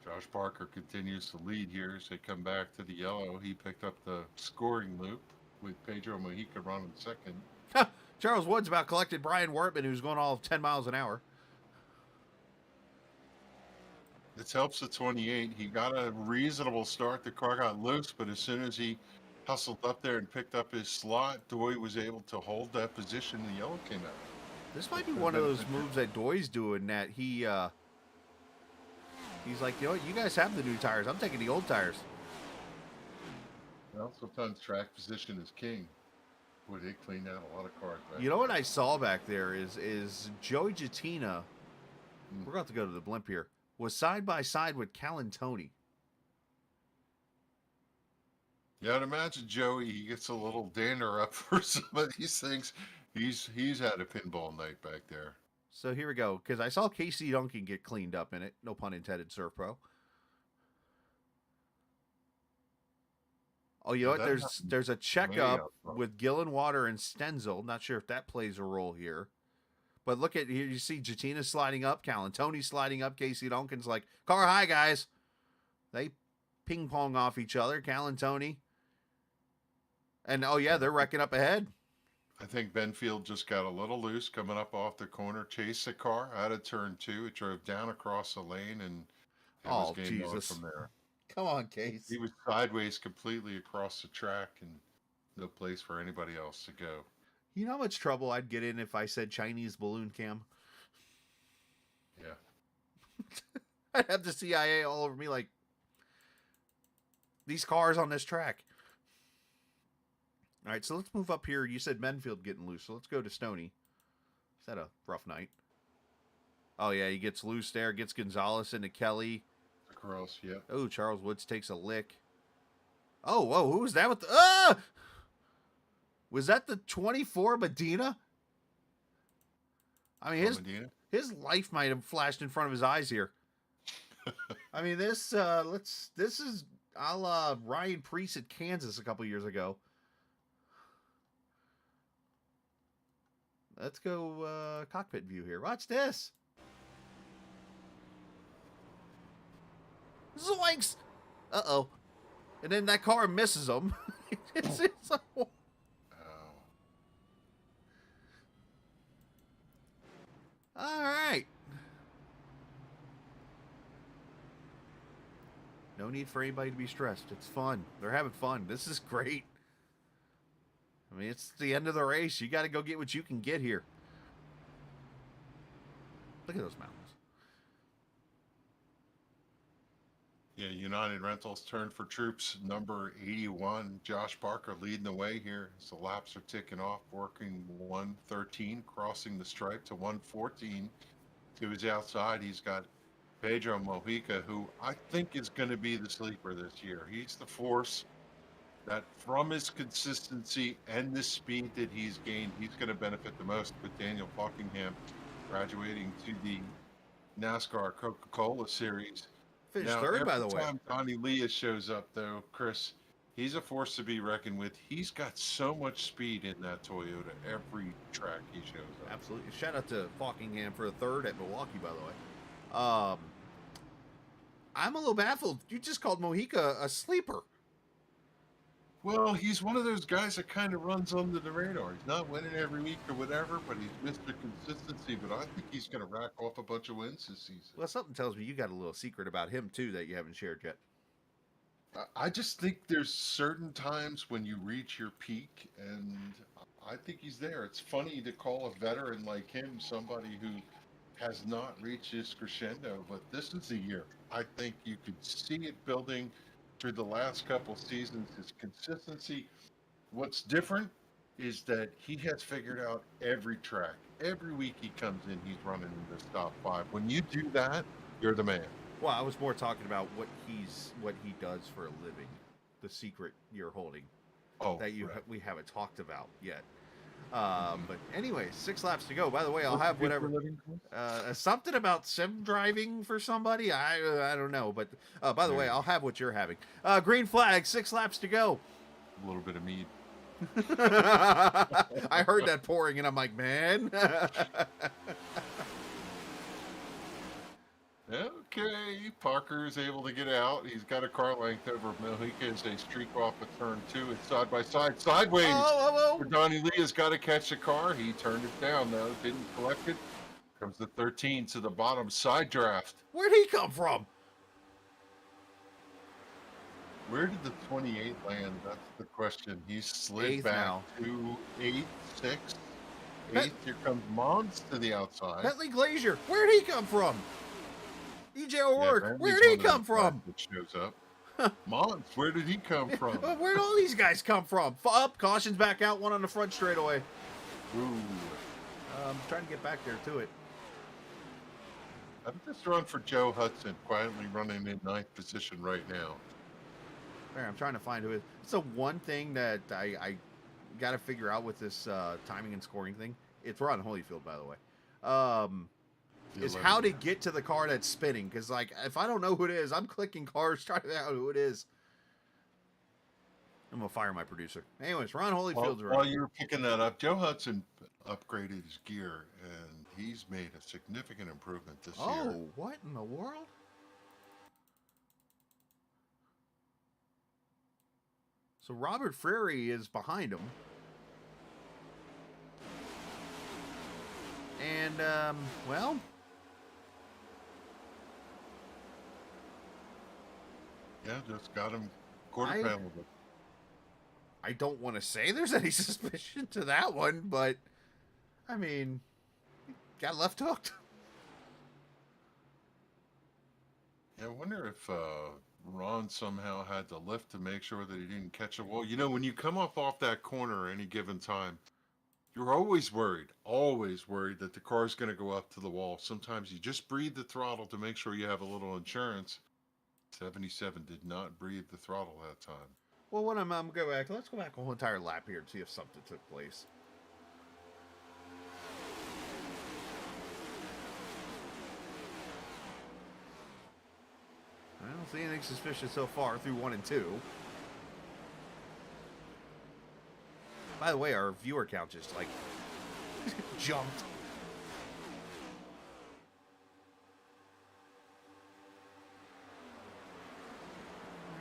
S4: Josh Parker continues to lead here as they come back to the yellow. He picked up the scoring loop with Pedro Mojica running second.
S3: Charles Woods about collected Brian Wortman, who's going all 10 miles an hour.
S4: This helps the 28. He got a reasonable start. The car got loose, but as soon as he hustled up there and picked up his slot, Doy was able to hold that position. The yellow came out.
S3: This might be one of those moves that Doy's doing that he's like, you know what, you guys have the new tires. I'm taking the old tires.
S4: Well, sometimes track position is king. Boy, they cleaned out a lot of cars. Back
S3: You know what I saw back there is Joey Jatina. We're going to go to the blimp here. Was side by side with Cal and Tony.
S4: Yeah, I'd imagine Joey, he gets a little dander up for some of these things. He's had a pinball night back there.
S3: So here we go, because I saw Casey Duncan get cleaned up in it. No pun intended, Surf Pro. Oh, you know what? There's a checkup with Gillen Water and Stenzel. Not sure if that plays a role here. But look at here, you see Jatina sliding up, Cal and Tony sliding up. Casey Duncan's like, car high, guys. They ping pong off each other, Cal and Tony. And oh yeah, they're wrecking up ahead.
S4: I think Benfield just got a little loose coming up off the corner, chased the car out of turn 2. It drove down across the lane and it was game over from there.
S3: Come on, Case.
S4: He was sideways completely across the track and no place for anybody else to go.
S3: You know how much trouble I'd get in if I said Chinese balloon cam?
S4: Yeah.
S3: I'd have the CIA all over me like, these cars on this track. All right, so let's move up here. You said Menfield getting loose, so let's go to Stoney. Is that a rough night? Oh, yeah, he gets loose there. Gets Gonzalez into Kelly.
S4: Across, yeah.
S3: Oh, Charles Woods takes a lick. Oh, whoa, who was that with the... Ah! Was that the 24 Medina? I mean, his life might have flashed in front of his eyes here. I mean, this is a la Ryan Preece at Kansas a couple years ago. Let's go cockpit view here. Watch this. Zoinks! Uh-oh. And then that car misses him. it's like, oh. All right. No need for anybody to be stressed. It's fun. They're having fun. This is great. I mean, it's the end of the race. You got to go get what you can get here. Look at those mountains.
S4: Yeah, United Rentals turn for troops number 81. Josh Parker leading the way here as the laps are ticking off, working 113, crossing the stripe to 114. To his outside, he's got Pedro Mojica, who I think is going to be the sleeper this year. He's the force that from his consistency and the speed that he's gained, he's going to benefit the most with Daniel Buckingham graduating to the NASCAR Coca-Cola Series.
S3: Finished third, by the way.
S4: Every time Donnie Leas shows up, though, Chris, he's a force to be reckoned with. He's got so much speed in that Toyota every track he shows up.
S3: Absolutely. Shout out to Buckingham for a third at Milwaukee, by the way. I'm a little baffled. You just called Mojica a sleeper.
S4: Well, he's one of those guys that kind of runs under the radar. He's not winning every week or whatever, but he's Mr. Consistency. But I think he's going to rack off a bunch of wins this season.
S3: Well, something tells me you got a little secret about him, too, that you haven't shared yet.
S4: I just think there's certain times when you reach your peak, and I think he's there. It's funny to call a veteran like him somebody who has not reached its crescendo, but this is the year. I think you could see it building through the last couple seasons. His consistency. What's different is that he has figured out every track. Every week he comes in, he's running in this top 5. When you do that, you're the man.
S3: Well, I was more talking about what he does for a living. The secret you're holding.
S4: Oh,
S3: that
S4: right.
S3: we haven't talked about yet. But anyway, 6 laps to go. By the way, I'll have whatever. Something about sim driving for somebody. I don't know. But by the way, I'll have what you're having. Green flag. 6 laps to go.
S4: A little bit of mead.
S3: I heard that pouring, and I'm like, man.
S4: Okay, Parker is able to get out. He's got a car length over Mojica as they streak off a turn 2. It's side by side, sideways.
S3: Oh.
S4: Donnie Lee has got to catch the car. He turned it down though, didn't collect it. Comes the 13 to the bottom, side draft.
S3: Where'd he come from?
S4: Where did the 28 land? That's the question. He slid
S3: Eighth
S4: back
S3: now.
S4: to 8, 6. 8th, here comes Mons to the outside.
S3: Bentley Glazier. Where'd he come from? EJ O'Rourke.
S4: Bentley's
S3: Where'd he
S4: one of the
S3: come from?
S4: that shows up. Mons, where did he come from?
S3: Where'd all these guys come from? Up, caution's back out, one on the front straightaway.
S4: Ooh.
S3: I'm trying to get back there to it.
S4: How did this run for Joe Hudson, quietly running in 9th position right now?
S3: There, I'm trying to find who it is. It's the one thing that I got to figure out with this timing and scoring thing. It's Ron Holyfield, by the way. Is how to get to the car that's spinning. Because, like, if I don't know who it is, I'm clicking cars trying to figure out who it is. I'm going to fire my producer. Anyways, Ron Holyfield's
S4: While you were picking that up, Joe Hudson upgraded his gear, and he's made a significant improvement this year.
S3: Oh, what in the world? So Robert Frary is behind him. And, well...
S4: Yeah, just got him quarter panel.
S3: I don't want to say there's any suspicion to that one, but, I mean, got left hooked.
S4: Yeah, I wonder if Ron somehow had to lift to make sure that he didn't catch a wall. You know, when you come up off that corner any given time, you're always worried that the car's going to go up to the wall. Sometimes you just breathe the throttle to make sure you have a little insurance. 77 did not breathe the throttle that time.
S3: Well, when I'm go back, let's go back a whole entire lap here and see if something took place. I don't see anything suspicious so far through 1 and 2. By the way, our viewer count just, like, jumped.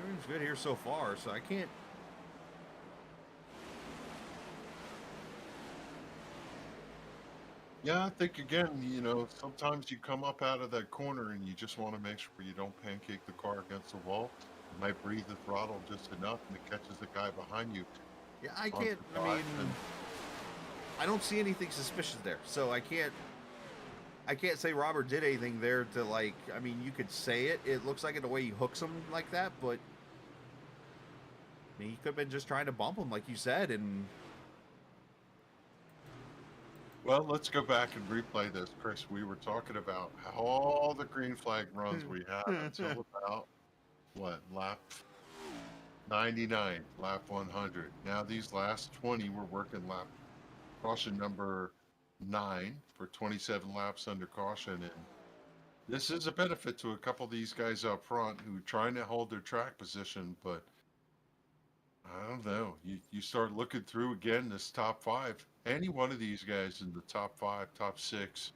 S3: Everything's good here so far, so I can't...
S4: Yeah, I think, again, you know, sometimes you come up out of that corner and you just want to make sure you don't pancake the car against the wall. You might breathe the throttle just enough and it catches the guy behind you.
S3: Yeah, I can't, I mean, I don't see anything suspicious there, so I can't say Robert did anything there to, like, I mean, you could say it. It looks like it the way he hooks him like that, but I mean, he could have been just trying to bump him, like you said, and...
S4: Well, let's go back and replay this, Chris. We were talking about all the green flag runs we had until about, what, lap 99, lap 100. Now these last 20, we're working lap caution number 9 for 27 laps under caution. And this is a benefit to a couple of these guys up front who are trying to hold their track position, but I don't know. You start looking through again this top 5. Any one of these guys in the top 5, top 6,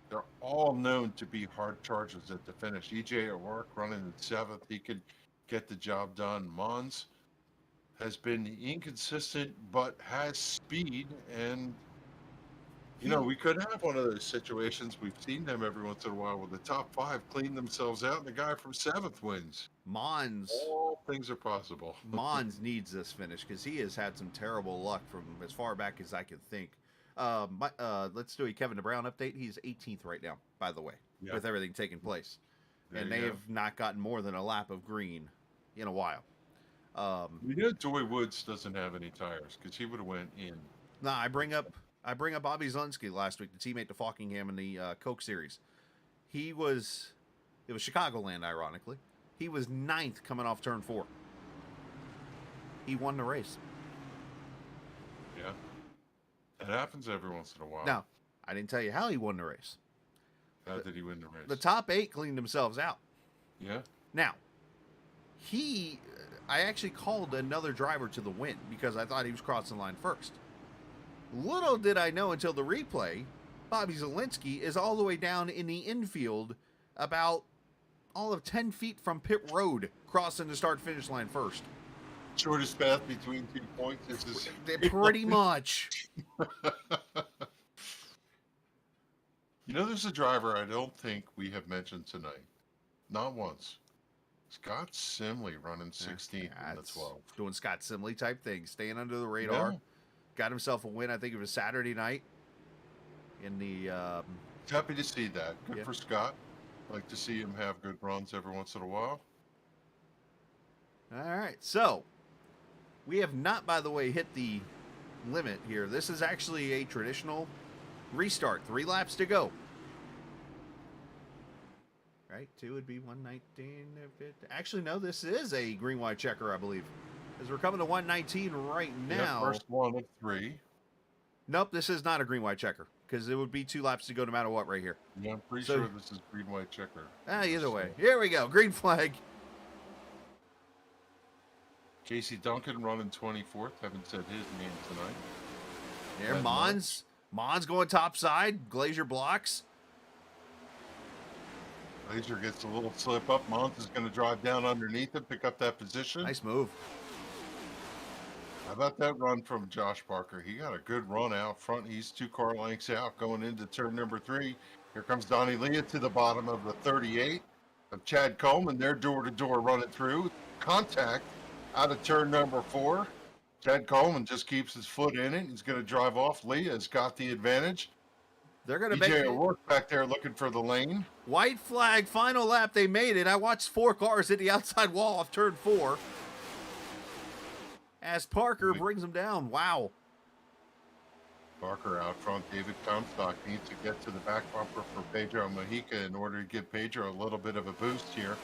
S4: they're all known to be hard chargers at the finish. EJ O'Rourke running in 7th. He could get the job done. Mons has been inconsistent but has speed, and you know, we could have one of those situations. We've seen them every once in a while where the top 5 clean themselves out and the guy from 7th wins.
S3: Mons.
S4: All things are possible.
S3: Mons needs this finish because he has had some terrible luck from as far back as I can think. Let's do a Kevin DeBrown update. He's 18th right now, by the way,
S4: Yeah.
S3: with everything taking place.
S4: There
S3: And
S4: you
S3: they
S4: go.
S3: have not gotten more than a lap of green in a while.
S4: You know, Joy Woods doesn't have any tires because he would have went in.
S3: Nah, I bring up Bobby Zielinski last week, the teammate to Falkingham in the Coke Series. It was Chicagoland, ironically. He was 9th coming off turn 4. He won the race.
S4: Yeah. It happens every once in a while.
S3: Now, I didn't tell you how he won the race.
S4: How did he win the race?
S3: The top 8 cleaned themselves out.
S4: Yeah.
S3: Now, I actually called another driver to the win because I thought he was crossing the line first. Little did I know until the replay, Bobby Zielinski is all the way down in the infield, about all of 10 feet from pit road, crossing the start-finish line first.
S4: Shortest path between 2 points. This is
S3: Pretty much.
S4: You know, there's a driver I don't think we have mentioned tonight. Not once. Scott Simley running 16th in the
S3: That's
S4: 12.
S3: doing Scott Simley type things, staying under the radar.
S4: Yeah.
S3: Got himself a win, I think it was Saturday night in the
S4: Happy to see that. Good
S3: Yeah.
S4: for Scott. Like to see him have good runs every once in a while.
S3: All right, so we have not, by the way, hit the limit here. This is actually a traditional restart. 3 laps to go. Right, 2 would be 119. Actually, no, this is a green white checker, I believe, as we're coming to 119 right
S4: Yeah,
S3: now.
S4: first one of 3.
S3: Nope, this is not a green white checker because it would be 2 laps to go no matter what right here.
S4: Yeah, I'm pretty
S3: So-
S4: sure this is green white checker.
S3: Either way, here we go. Green flag.
S4: Casey Duncan running 24th. Haven't said his name tonight.
S3: There,
S4: Red
S3: Mons going top side. Glazier blocks.
S4: Laser gets a little slip up. Mons is going to drive down underneath him, pick up that position.
S3: Nice move.
S4: How about that run from Josh Parker? He got a good run out front. He's 2 car lengths out going into turn number 3. Here comes Donnie Leah to the bottom of the 38 of Chad Coleman. They're door-to-door running through. Contact out of turn number 4. Chad Coleman just keeps his foot in it. He's going to drive off. Leah's got the advantage.
S3: They're going to
S4: DJ
S3: make it.
S4: O'Rourke back there looking for the lane.
S3: White flag, final lap. They made it. I watched 4 cars hit the outside wall off turn 4 as Parker brings them down. Wow.
S4: Parker out front. David Comstock needs to get to the back bumper for Pedro Mojica in order to give Pedro a little bit of a boost here.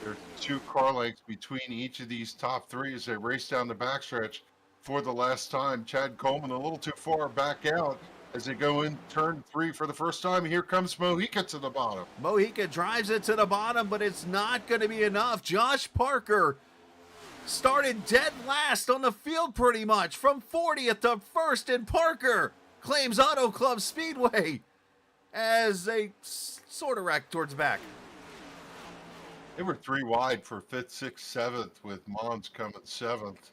S4: There's 2 car lengths between each of these top 3 as they race down the backstretch for the last time. Chad Coleman a little too far back out as they go in turn 3 for the first time. Here comes Mojica to the bottom.
S3: Mojica drives it to the bottom, but it's not going to be enough. Josh Parker started dead last on the field pretty much from 40th to 1st, and Parker claims Auto Club Speedway as they sort of wreck towards the back.
S4: They were 3 wide for 5th, 6th, 7th with Mons coming 7th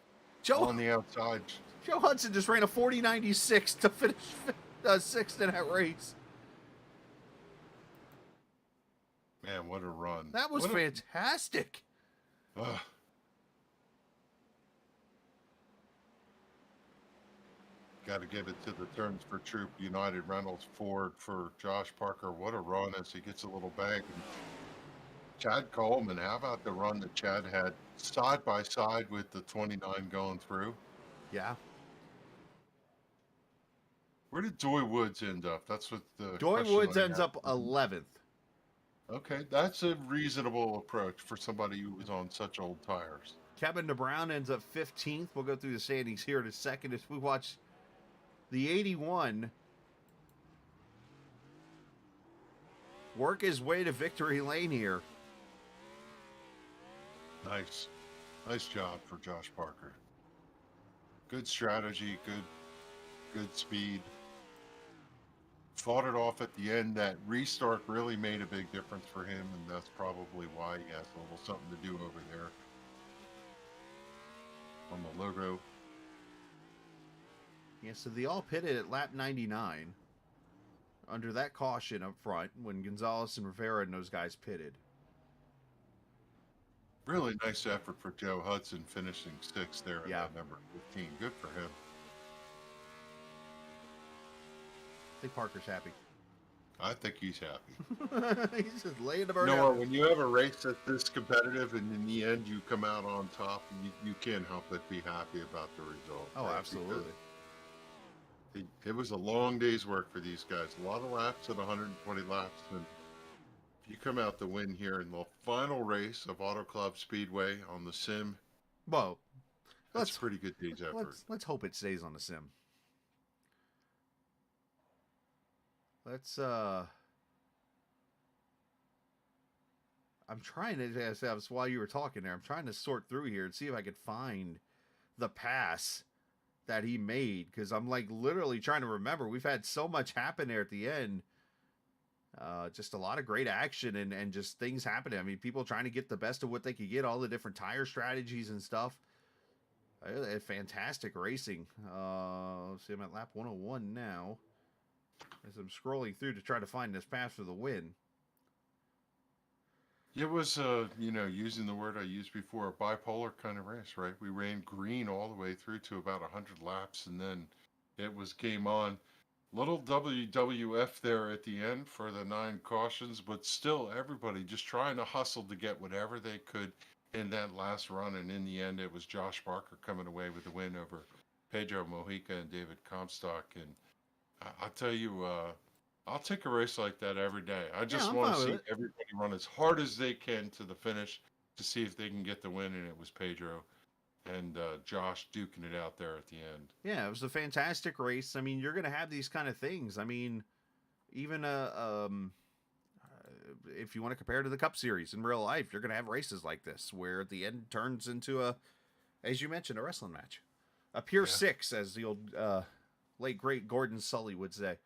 S4: on the outside.
S3: Joe Hudson just ran a 40.96 to finish 6th in that race.
S4: Man, what a run.
S3: That was fantastic.
S4: Got to give it to the Turns for Troop United Reynolds Ford for Josh Parker. What a run as he gets a little bag. And Chad Coleman, how about the run that Chad had side by side with the 29 going through?
S3: Yeah.
S4: Where did Doy Woods end up? That's what the
S3: Doy
S4: question
S3: Woods
S4: I
S3: ends
S4: have.
S3: up 11th.
S4: Okay, that's a reasonable approach for somebody who was on such old tires.
S3: Kevin DeBrown ends up 15th. We'll go through the standings here in a second as we watch the 81 work his way to victory lane here.
S4: Nice. Nice job for Josh Parker. Good strategy, good speed. Fought it off at the end. That restart really made a big difference for him, and that's probably why he has a little something to do over there on the logo.
S3: Yeah, so they all pitted at lap 99 under that caution up front when Gonzalez and Rivera and those guys pitted.
S4: Really nice effort for Joe Hudson finishing 6th there at
S3: Yeah.
S4: that number 15. Good for him.
S3: think Parker's happy.
S4: I think he's happy.
S3: He's just laying the bird
S4: You know what?
S3: out.
S4: When you have a race that's this competitive and in the end you come out on top, you can't help but be happy about the result.
S3: Oh,
S4: right?
S3: absolutely.
S4: Because it was a long day's work for these guys. A lot of laps at 120 laps. And if you come out to win here in the final race of Auto Club Speedway on the sim,
S3: Well,
S4: that's
S3: let's
S4: a pretty good day's effort.
S3: let's hope it stays on the sim. Let's I'm trying to, as while you were talking there, I'm trying to sort through here and see if I could find the pass that he made, because I'm like literally trying to remember. We've had so much happen there at the end. Just a lot of great action and just things happening. I mean, people trying to get the best of what they could get, all the different tire strategies and stuff. Fantastic racing. Let's see, I'm at lap 101 now. As I'm scrolling through to try to find this pass for the win.
S4: It was, using the word I used before, a bipolar kind of race, right? We ran green all the way through to about 100 laps, and then it was game on. Little WWF there at the end for the 9 cautions, but still everybody just trying to hustle to get whatever they could in that last run. And in the end, it was Josh Barker coming away with the win over Pedro Mojica and David Comstock. And I'll tell you, I'll take a race like that every day. I just
S3: I'm
S4: want
S3: fine
S4: to
S3: with
S4: see everybody run as hard as they can to the finish to see if they can get the win. And it was Pedro and Josh duking it out there at the end.
S3: Yeah, it was a fantastic race. I mean, you're going to have these kind of things. I mean, even if you want to compare to the Cup Series in real life, you're going to have races like this where at the end turns into as you mentioned, a wrestling match. A pure six, as the old late, great Gordon Sully would say.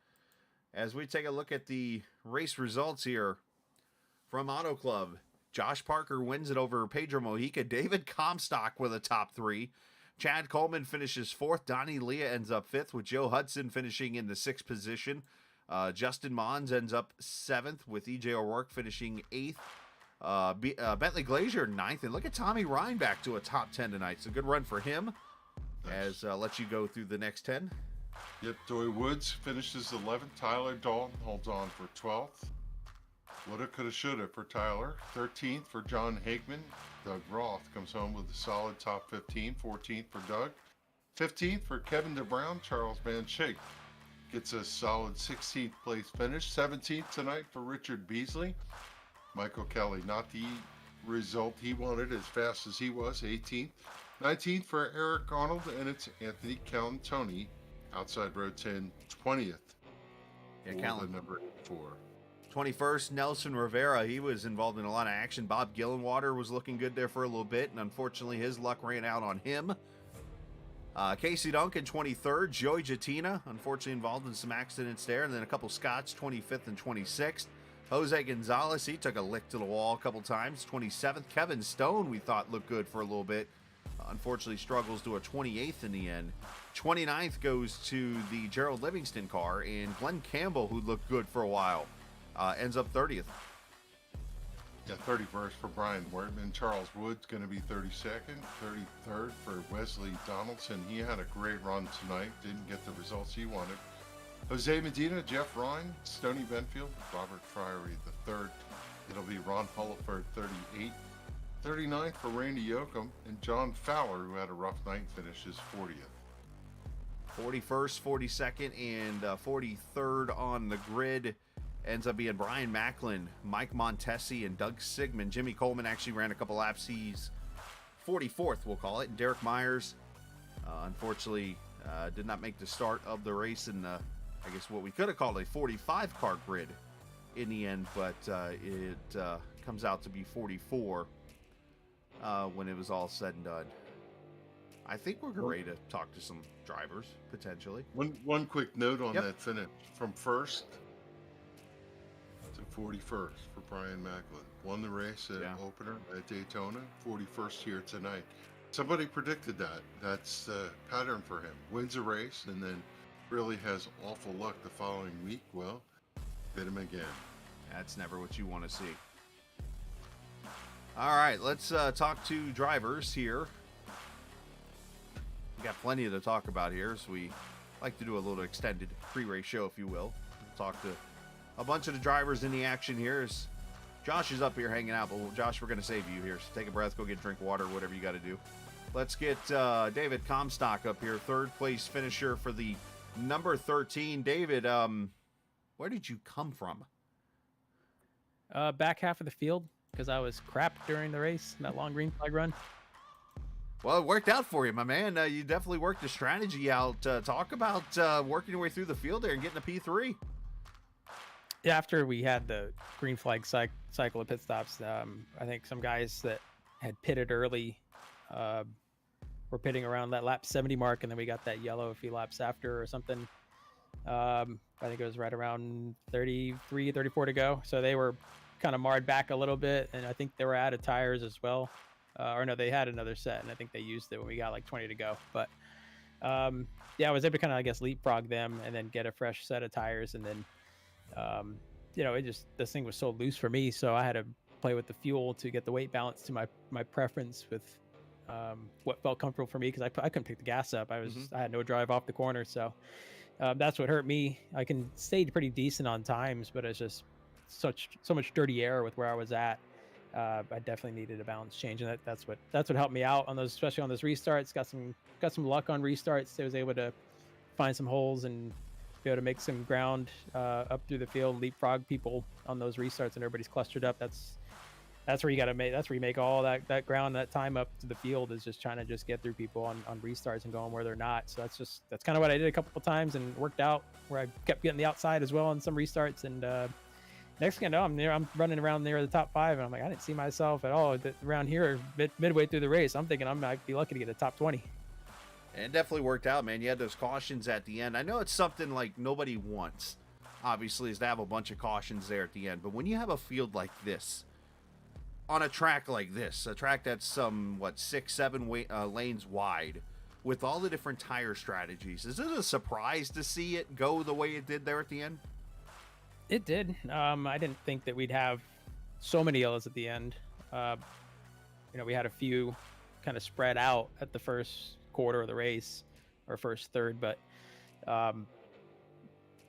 S3: As we take a look at the race results here from Auto Club, Josh Parker wins it over Pedro Mojica. David Comstock with a top 3. Chad Coleman finishes 4th. Donnie Leah ends up 5th, with Joe Hudson finishing in the 6th position. Justin Mons ends up 7th, with EJ O'Rourke finishing 8th. Bentley Glazier 9th. And look at Tommy Ryan back to a top 10 tonight. It's a good run for him.
S4: Nice.
S3: As let you go through the next 10.
S4: Yep, Doy Woods finishes 11th. Tyler Dalton holds on for 12th. Woulda, coulda, shoulda for Tyler. 13th for John Hagman. Doug Roth comes home with a solid top 15. 14th for Doug. 15th for Kevin DeBrown. Charles Van Schaik gets a solid 16th place finish. 17th tonight for Richard Beasley. Michael Kelly, not the result he wanted as fast as he was. 18th. 19th for Eric Arnold, and it's Anthony Calantoni. Outside row 10, 20th.
S3: Yeah,
S4: for
S3: Callan.
S4: the number 4.
S3: 21st, Nelson Rivera. He was involved in a lot of action. Bob Gillenwater was looking good there for a little bit, and unfortunately his luck ran out on him. Casey Duncan, 23rd. Joey Jatina, unfortunately involved in some accidents there. And then a couple Scots, 25th and 26th. Jose Gonzalez, he took a lick to the wall a couple times, 27th. Kevin Stone, we thought looked good for a little bit. Unfortunately struggles to a 28th in the end. 29th goes to the Gerald Livingston car, and Glenn Campbell, who looked good for a while, ends up 30th.
S4: Yeah, 31st for Brian Wortman. Charles Wood's going to be 32nd. 33rd for Wesley Donaldson. He had a great run tonight. Didn't get the results he wanted. Jose Medina, Jeff Ryan, Stoney Benfield, Robert Priory III. It'll be Ron Hulliford, 38. 39th for Randy Yoakum, and John Fowler, who had a rough night, finishes 40th.
S3: 41st, 42nd, and 43rd on the grid ends up being Brian Macklin, Mike Montesi, and Doug Sigmund. Jimmy Coleman actually ran a couple laps. He's 44th, we'll call it. And Derek Myers, unfortunately, did not make the start of the race in the, I guess what we could have called a 45-car grid in the end, but it comes out to be 44 when it was all said and done. I think we're ready to talk to some drivers, potentially.
S4: One quick note on
S3: Yep.
S4: that finish. From 1st to 41st for Brian Macklin. Won the race at opener at Daytona, 41st here tonight. Somebody predicted that. That's the pattern for him. Wins a race and then really has awful luck the following week. Well, hit him again.
S3: That's never what you want to see. All right, let's talk to drivers here. We got plenty to talk about here, so we like to do a little extended pre-race show, if you will. talk to a bunch of the drivers in the action here. As Josh is up here hanging out, but Josh, we're going to save you here. So take a breath, go get a drink of water, whatever you got to do. Let's get David Comstock up here, third place finisher for the number 13. David, where did you come from?
S8: Back half of the field, because I was crap during the race, that long green flag run.
S3: Well, it worked out for you, my man. You definitely worked the strategy out. Talk about working your way through the field there and getting a P3.
S8: Yeah, after we had the green flag cycle of pit stops, I think some guys that had pitted early were pitting around that lap 70 mark, and then we got that yellow a few laps after or something. I think it was right around 33, 34 to go. So they were kind of marred back a little bit, and I think they were out of tires as well. Or no, they had another set, and I think they used it when we got like 20 to go. But yeah, I was able to kind of, I guess, leapfrog them and then get a fresh set of tires. And then, you know, this thing was so loose for me, so I had to play with the fuel to get the weight balance to my preference with what felt comfortable for me, because I couldn't pick the gas up. I had no drive off the corner, so that's what hurt me. I can stay pretty decent on times, but it's just so much dirty air with where I was at. I definitely needed a balance change, and that's what helped me out on those, especially on those restarts. Got some luck on restarts. I was able to find some holes and be able to make some ground up through the field, leapfrog people on those restarts, and everybody's clustered up. That's where you got to make. That's where you make all that ground, that time up to the field, is just trying to just get through people on restarts and going where they're not. So that's kind of what I did a couple of times and worked out, where I kept getting the outside as well on some restarts. And next thing I know, I'm running around near the top 5, and I'm like, I didn't see myself at all around here midway through the race. I'm thinking I might be lucky to get a top 20.
S3: And it definitely worked out, man. You had those cautions at the end. I know it's something like nobody wants, obviously, is to have a bunch of cautions there at the end. But when you have a field like this, on a track like this, a track that's some, 6-7 lanes wide, with all the different tire strategies, is it a surprise to see it go the way it did there at the end?
S8: It did. I didn't think that we'd have so many yellows at the end. You know, we had a few kind of spread out at the first quarter of the race, or first third, but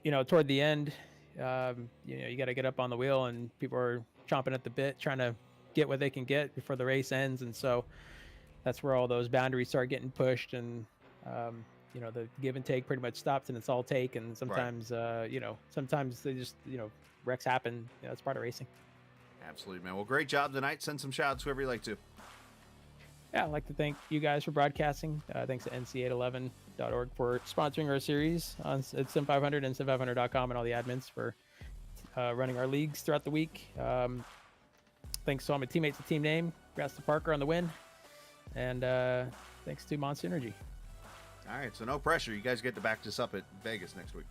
S8: you know, toward the end, you know, you got to get up on the wheel, and people are chomping at the bit, trying to get what they can get before the race ends. And so that's where all those boundaries start getting pushed, and you know, the give and take pretty much stops, and it's all take. And sometimes you know, sometimes they just, you know, wrecks happen. You know, it's part of racing.
S3: Absolutely, man. Well, great job tonight. Send some shout outs whoever you like to.
S8: Yeah, I'd like to thank you guys for broadcasting. Thanks to NC811.org for sponsoring our series at Sim500 and Sim500.com, and all the admins for running our leagues throughout the week. Thanks to all my teammates at Team Name. Congrats to Parker on the win. And thanks to Monster Energy.
S3: All right, so no pressure. You guys get to back this up at Vegas next week.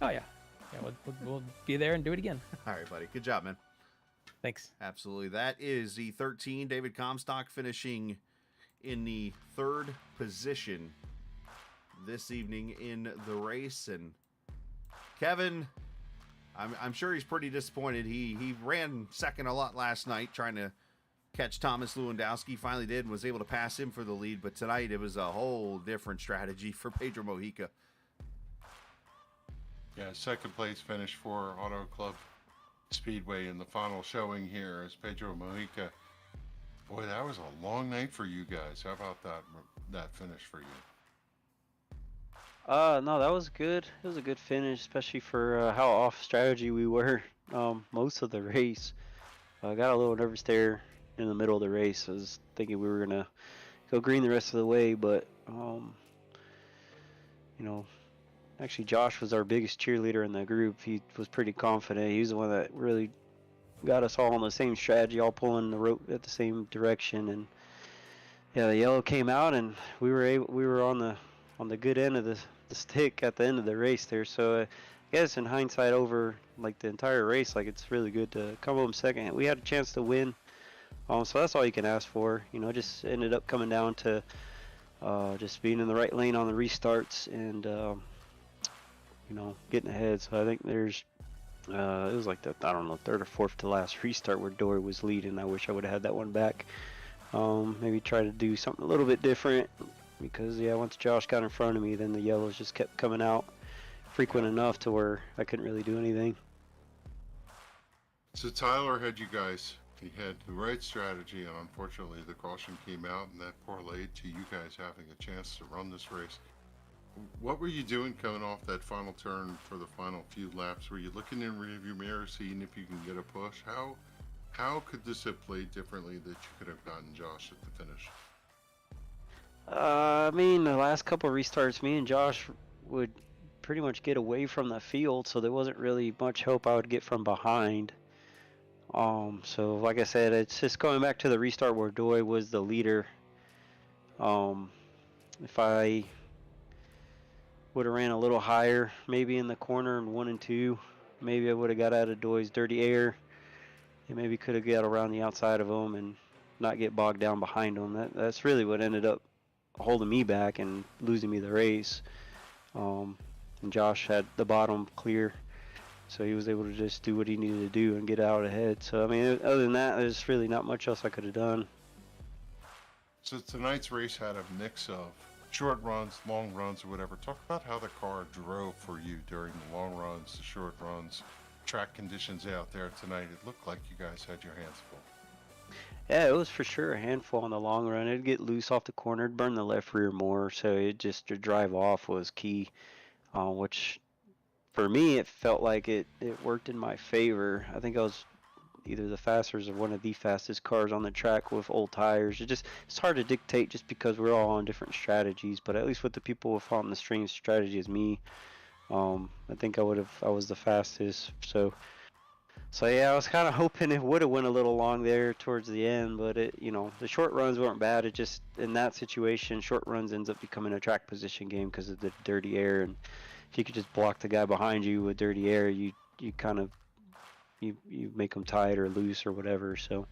S8: Oh, yeah. Yeah, we'll be there and do it again.
S3: All right, buddy. Good job, man.
S8: Thanks.
S3: Absolutely. That is the 13, David Comstock, finishing in the 3rd position this evening in the race. And Kevin, I'm sure he's pretty disappointed. He ran second a lot last night, trying to catch Thomas Lewandowski. Finally did and was able to pass him for the lead. But tonight it was a whole different strategy for Pedro Mojica.
S4: Yeah, second place finish for Auto Club Speedway in the final showing here as Pedro Mojica. Boy, that was a long night for you guys. How about that finish for you?
S9: No, that was good. It was a good finish, especially for how off strategy we were most of the race. I got a little nervous there in the middle of the race. I was thinking we were gonna go green the rest of the way, but you know, actually Josh was our biggest cheerleader in the group. He was pretty confident. He was the one that really got us all on the same strategy, all pulling the rope at the same direction. And yeah, the yellow came out, and we were on the good end of the stick at the end of the race there. So I guess in hindsight, over like the entire race, like, it's really good to come home second. We had a chance to win, so that's all you can ask for. You know, just ended up coming down to just being in the right lane on the restarts and you know, getting ahead. So I think there's it was like the, I don't know, 3rd or 4th to last restart where Dory was leading. I wish I would have had that one back. Maybe try to do something a little bit different, because yeah, once Josh got in front of me, then the yellows just kept coming out frequent enough to where I couldn't really do anything.
S4: So Tyler had you guys. He had the right strategy, and unfortunately the caution came out, and that parlayed to you guys having a chance to run this race. What were you doing coming off that final turn for the final few laps? Were you looking in rearview mirror, seeing if you can get a push? How could this have played differently that you could have gotten Josh at the finish?
S9: I mean, the last couple of restarts, me and Josh would pretty much get away from the field, so there wasn't really much hope I would get from behind. So like I said, it's just going back to the restart where Doy was the leader. If I would have ran a little higher, maybe in the corner in 1 and 2, maybe I would have got out of Doy's dirty air, and maybe could have got around the outside of him and not get bogged down behind him. That's really what ended up holding me back and losing me the race. And Josh had the bottom clear, so he was able to just do what he needed to do and get out ahead. So I mean, other than that, there's really not much else I could have done.
S4: So tonight's race had a mix of short runs, long runs, or whatever. Talk about how the car drove for you during the long runs, the short runs, track conditions out there tonight. It looked like you guys had your hands full.
S9: Yeah, it was for sure a handful on the long run. It'd get loose off the corner, it'd burn the left rear more, so it just to drive off was key, which for me it felt like it worked in my favor. I think I was either the fastest or one of the fastest cars on the track with old tires. It's hard to dictate just because we're all on different strategies, but at least with the people with on the same strategy as me, I think I was the fastest. So yeah, I was kind of hoping it would have went a little long there towards the end, but the short runs weren't bad. It just, in that situation, short runs ends up becoming a track position game because of the dirty air, and if you could just block the guy behind you with dirty air, you kind of you make them tight or loose or whatever. So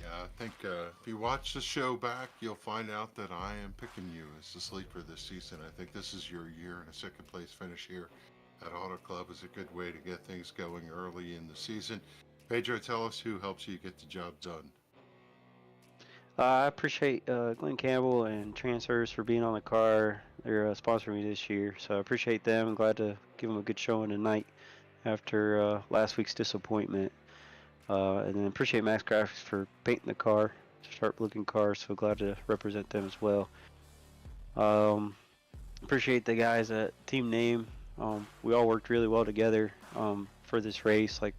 S4: Yeah, I think if you watch the show back, you'll find out that I am picking you as the sleeper this season. I think this is your year, and a second place finish here at Auto Club is a good way to get things going early in the season. Pedro, tell us who helps you get the job done.
S9: I appreciate Glenn Campbell and Transfers for being on the car. They're sponsoring me this year, so I appreciate them. I'm glad to give them a good showing tonight after last week's disappointment. And then appreciate Max Graphics for painting the car, sharp looking car, so glad to represent them as well. Appreciate the guys at Team Name. We all worked really well together for this race. Like,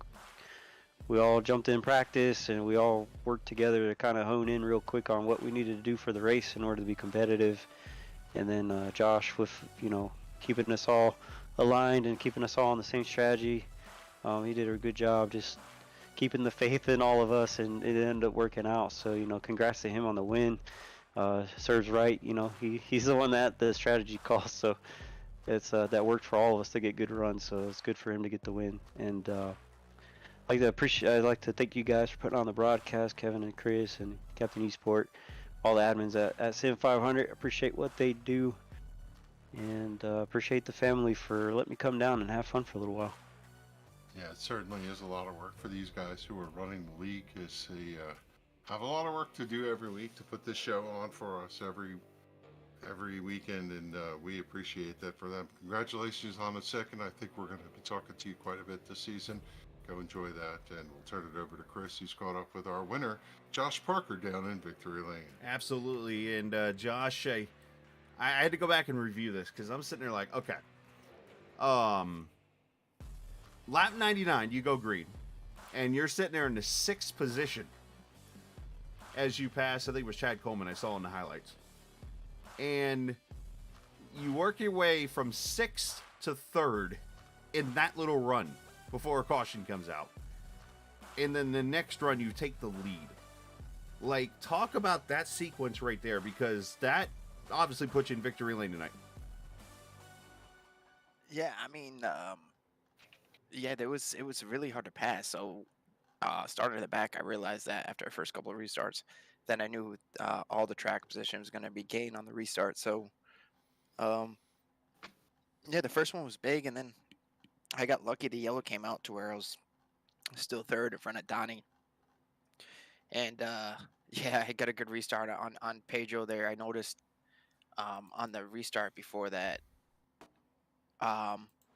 S9: we all jumped in practice and we all worked together to kind of hone in real quick on what we needed to do for the race in order to be competitive. And then Josh with, keeping us all aligned and keeping us all on the same strategy. He did a good job just keeping the faith in all of us, and it ended up working out. So, congrats to him on the win. Serves right, he's the one that the strategy calls, so it's that worked for all of us to get good runs, so it's good for him to get the win. And I'd like to thank you guys for putting on the broadcast, Kevin and Chris and Captain Esport, all the admins at Sim500. Appreciate what they do, and appreciate the family for letting me come down and have fun for a little while.
S4: Yeah, it certainly is a lot of work for these guys who are running the league. As they have a lot of work to do every week to put this show on for us every weekend, and we appreciate that for them. Congratulations on the second. I think we're going to be talking to you quite a bit this season. Go enjoy that, and we'll turn it over to Chris, who's caught up with our winner, Josh Parker, down in Victory Lane.
S3: Absolutely. And Josh, I had to go back and review this because I'm sitting there like, okay. Lap 99, you go green. And you're sitting there in the 6th position as you pass, I think it was Chad Coleman I saw in the highlights. And you work your way from 6th to 3rd in that little run before a caution comes out. And then the next run, you take the lead. Like, talk about that sequence right there, because that obviously puts you in victory lane tonight.
S10: Yeah, I mean, yeah, it was really hard to pass. So, started at the back. I realized that after the first couple of restarts. Then I knew all the track position was going to be gained on the restart. So, yeah, the first one was big, and then I got lucky. The yellow came out to where I was still 3rd in front of Donnie. And yeah, I got a good restart on Pedro there. I noticed on the restart before that,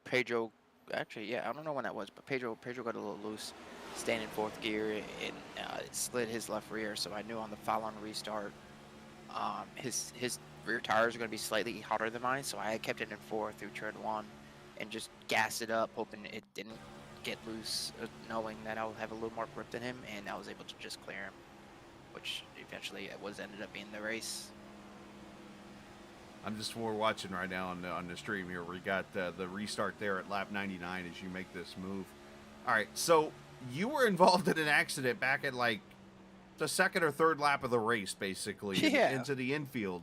S10: Pedro, actually, yeah, I don't know when that was, but Pedro got a little loose, staying in fourth gear, and it slid his left rear. So I knew on the following restart, his rear tires are going to be slightly hotter than mine. So I kept it in fourth through turn one, and just gassed it up, hoping it didn't get loose, knowing that I would have a little more grip than him, and I was able to just clear him, which eventually ended up being the race.
S3: We're watching right now on the stream here. We got the restart there at lap 99 as you make this move. All right, so you were involved in an accident back at like the second or third lap of the race, basically, into the infield.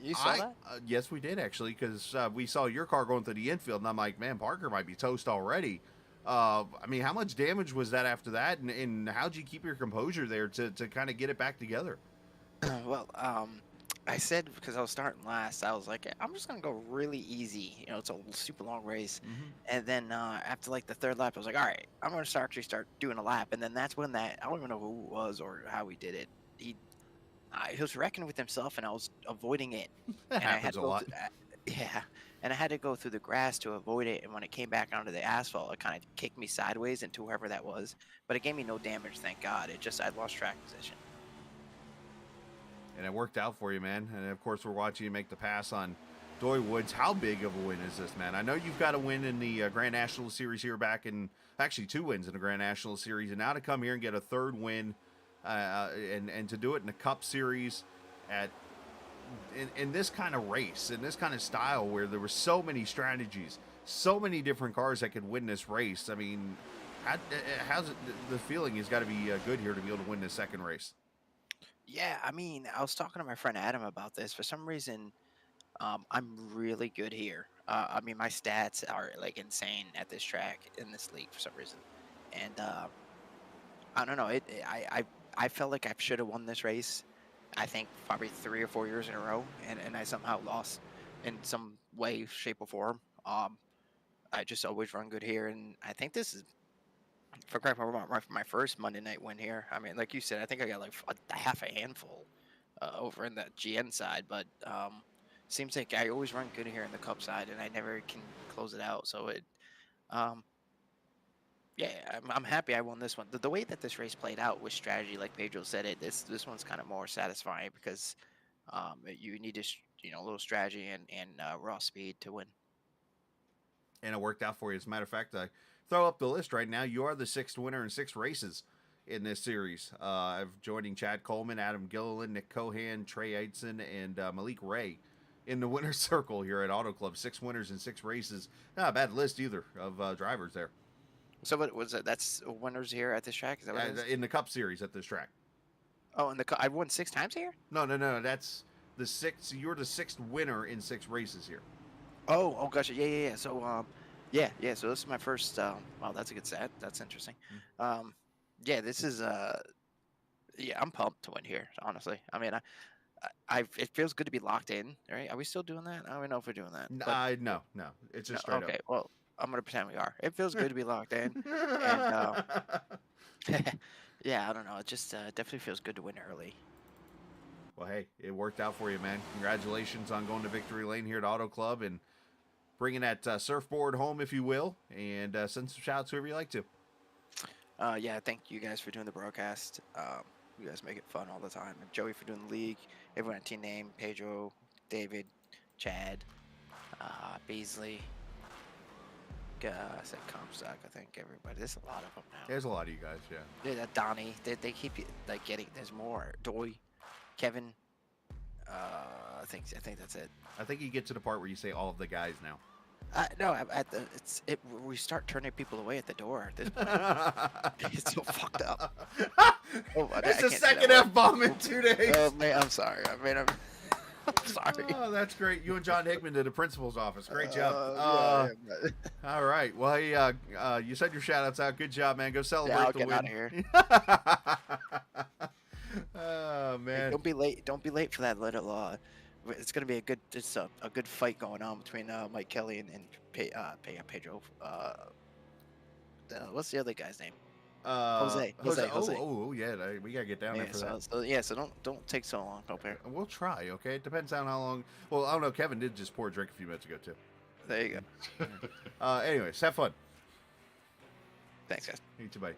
S10: You saw that?
S3: Yes, we did actually, because we saw your car going through the infield, and I'm like, man, Parker might be toast already. I mean, how much damage was that after that, and how'd you keep your composure there to kind of get it back together?
S10: Well, I said, because I was starting last, I was like, I'm just gonna go really easy. You know, it's a super long race. And then after like the third lap, I was like, all right, I'm gonna start doing a lap. And then that's when I don't even know who it was or how he did it. He was wrecking with himself, and I was avoiding it.
S3: That happens a lot.
S10: Yeah, and I had to go through the grass to avoid it. And when it came back onto the asphalt, it kind of kicked me sideways into whoever that was. But it gave me no damage, thank God. I lost track position.
S3: And it worked out for you, man. And of course, we're watching you make the pass on Doy Woods. How big of a win is this, man? I know you've got a win in the Grand National Series here back in, actually 2 wins in the Grand National Series, and now to come here and get a 3rd win, and to do it in the Cup Series in this kind of race, in this kind of style, where there were so many strategies, so many different cars that could win this race. I mean, how's it, the feeling has got to be good here to be able to win this 2nd race?
S10: Yeah, I mean, I was talking to my friend Adam about this. For some reason, I'm really good here. I mean, my stats are like insane at this track in this league for some reason, and I don't know. I felt like I should have won this race. I think probably 3 or 4 years in a row, and I somehow lost in some way, shape, or form. I just always run good here, and I think this is, for correct me if I'm wrong, my first Monday night win here. I mean, like you said, I think I got like a half a handful over in the GN side, but seems like I always run good here in the Cup side, and I never can close it out. So yeah, I'm happy I won this one. The way that this race played out with strategy, like Pedro said, this one's kind of more satisfying because you need a little strategy and raw speed to win.
S3: And it worked out for you. As a matter of fact, I throw up the list right now. You are the 6th winner in 6 races in this series. I've joining Chad Coleman, Adam Gilliland, Nick Cohan, Trey Eidson, and Malik Ray in the winner's circle here at Auto Club. 6 winners in 6 races. Not a bad list either of drivers there.
S10: So what was it? That's winners here at this track? Is that what it is?
S3: In the Cup Series at this track.
S10: Oh, in the Cup, I've won 6 times here?
S3: No. That's the 6th. You're the 6th winner in 6 races here.
S10: Oh, gotcha. Yeah. So, yeah. So this is my first. Well, that's a good stat. That's interesting. Yeah, this is. Yeah, I'm pumped to win here. Honestly, I mean, it feels good to be locked in. Right? Are we still doing that? I don't even know if we're doing that.
S3: No. It's just straight
S10: okay,
S3: up.
S10: well, I'm gonna pretend we are. It feels good to be locked in, and yeah, I don't know. It just definitely feels good to win early.
S3: Well, hey, it worked out for you, man. Congratulations on going to victory lane here at Auto Club and bringing that surfboard home, if you will, and send some shouts whoever you like to.
S10: Yeah, thank you guys for doing the broadcast. You guys make it fun all the time. And Joey for doing the league. Everyone at Team Name, Pedro, David, Chad, Beasley. I said Comstock, I think everybody. There's a lot of them now.
S3: There's a lot of you guys, yeah.
S10: Yeah, Donnie. They keep like getting. There's more. Doy, Kevin. I think that's it.
S3: I think you get to the part where you say all of the guys now.
S10: No, we start turning people away at the door at this point. It's so fucked up.
S3: It's the 2nd F-bomb in 2 days.
S10: Oh man, I'm sorry. I'm sorry.
S3: Oh, that's great. You and John Hickman to the principal's office. Great job. All right. Well, hey, you said your shout-outs out. Good job, man. Go celebrate
S10: I'll
S3: the
S10: get
S3: win.
S10: out of here.
S3: Oh man.
S10: Hey, don't be late. Don't be late for that little. It's gonna be a good fight going on between Mike Kelly and Pedro. What's the other guy's name? Jose.
S3: Oh, yeah. We gotta get down there for that.
S10: So don't take so long up here.
S3: We'll try. Okay. It depends on how long. Well, I don't know. Kevin did just pour a drink a few minutes ago too.
S10: There you go.
S3: Anyways, have fun.
S10: Thanks, guys.
S3: You too, buddy.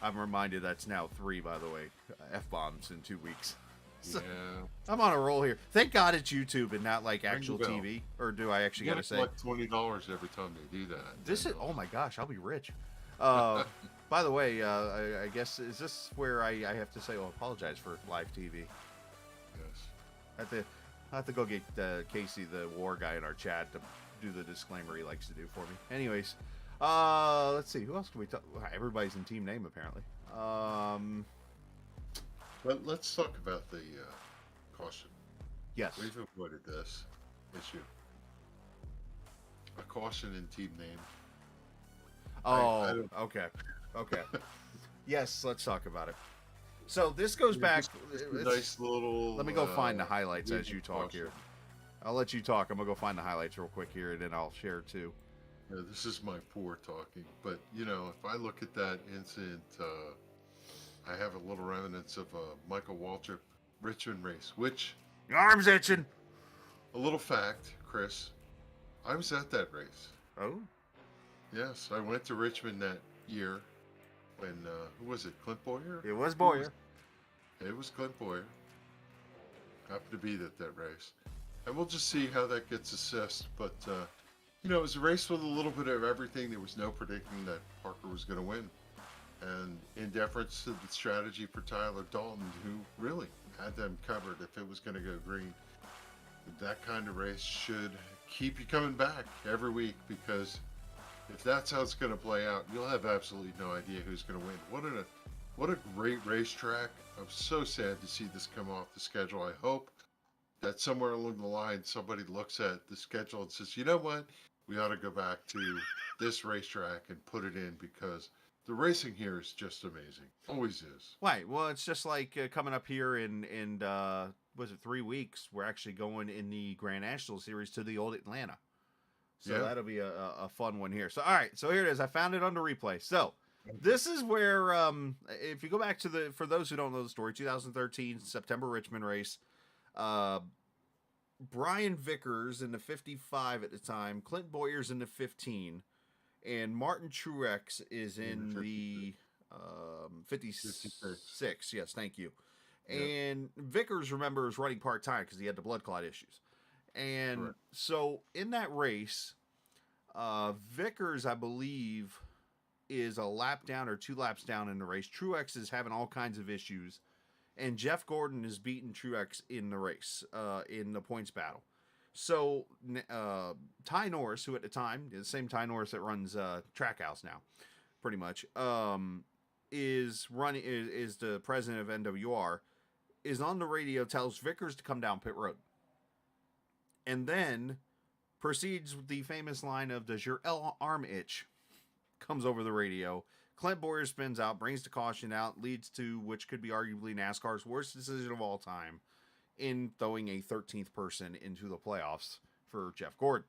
S3: I'm reminded that's now 3, by the way, F-bombs in 2 weeks. So,
S4: Yeah.
S3: I'm on a roll here. Thank God it's YouTube and not like
S4: Ring the
S3: actual
S4: bell.
S3: TV. Or do I actually
S4: You
S3: got
S4: gotta
S3: to say?
S4: collect $20 every time they do that.
S3: This is, oh my gosh, I'll be rich. By the way, I guess, is this where I have to say, apologize for live TV?
S4: Yes.
S3: I have to go get Casey, the war guy in our chat, to do the disclaimer he likes to do for me. Anyways, let's see. Who else can we talk? Everybody's in team name, apparently.
S4: But let's talk about the caution.
S3: Yes.
S4: We've avoided this issue. A caution in team name.
S3: Oh, okay. Yes, let's talk about it. So this goes back.
S4: Nice little.
S3: Let me go find the highlights as you talk
S4: caution.
S3: here. I'll let you talk. I'm gonna go find the highlights real quick here, and then I'll share too.
S4: Yeah, this is my poor talking, but if I look at that incident, I have a little remnants of a Michael Waltrip Richmond race, which
S3: Your arm's itching.
S4: a little fact, Chris, I was at that race.
S3: Oh.
S4: Yes, I went to Richmond that year when who was it? Clint Boyer?
S3: It was Boyer.
S4: It was Clint Boyer. Happened to be at that race, and we'll just see how that gets assessed. But it was a race with a little bit of everything. There was no predicting that Parker was going to win. And in deference to the strategy for Tyler Dalton, who really had them covered if it was going to go green, that kind of race should keep you coming back every week, because if that's how it's going to play out, you'll have absolutely no idea who's going to win. What a great racetrack. I'm so sad to see this come off the schedule. I hope that somewhere along the line somebody looks at the schedule and says, you know what, we ought to go back to this racetrack and put it in, because the racing here is just amazing. Always is.
S3: Right. Well, it's just like coming up here in was it 3 weeks? We're actually going in the Grand National Series to the old Atlanta. So
S4: Yeah.
S3: that'll be a fun one here. So all right. So here it is. I found it under replay. So this is where if you go back to for those who don't know the story, 2013 September Richmond race. Brian Vickers in the 55 at the time. Clint Boyer's in the 15. And Martin Truex is in the 56. Yes, thank you.
S4: Yep.
S3: And Vickers, remember, was running part-time because he had the blood clot issues. And
S4: Correct.
S3: so in that race, Vickers, I believe, is a lap down or 2 laps down in the race. Truex is having all kinds of issues. And Jeff Gordon is beating Truex in the race, in the points battle. So Ty Norris, who at the time, the same Ty Norris that runs Trackhouse now, pretty much, is the president of NWR, is on the radio, tells Vickers to come down pit road, and then proceeds with the famous line of "Does your arm itch?" Comes over the radio. Clint Boyer spins out, brings the caution out, leads to which could be arguably NASCAR's worst decision of all time, in throwing a 13th person into the playoffs for Jeff Gordon.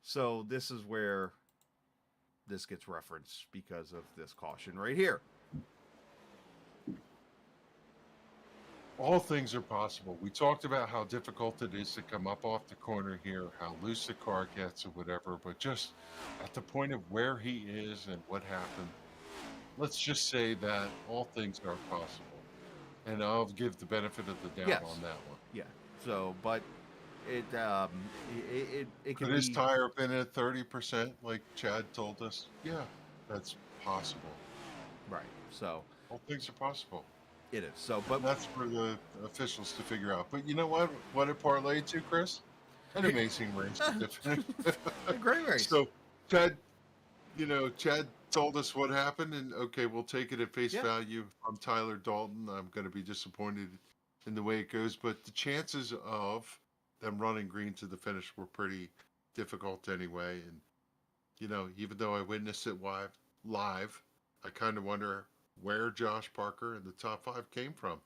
S3: So this is where this gets referenced because of this caution right here.
S4: All things are possible. We talked about how difficult it is to come up off the corner here, how loose the car gets or whatever, but just at the point of where he is and what happened, let's just say that all things are possible. And I'll give the benefit of the doubt
S3: Yes.
S4: on that one.
S3: Yeah. So, but it can
S4: Could
S3: be.
S4: his tire have been at 30%, like Chad told us? Yeah, that's possible.
S3: Right. So
S4: All things are possible.
S3: it is. So, but
S4: That's for the officials to figure out. But you know what? What it parlayed to, Chris? An amazing race.
S3: a great race.
S4: So, Chad, Chad told us what happened, and okay, we'll take it at face
S3: Yeah.
S4: value. I'm Tyler Dalton. I'm going to be disappointed in the way it goes, but the chances of them running green to the finish were pretty difficult anyway. And even though I witnessed it live, I kind of wonder where Josh Parker and the top 5 came from.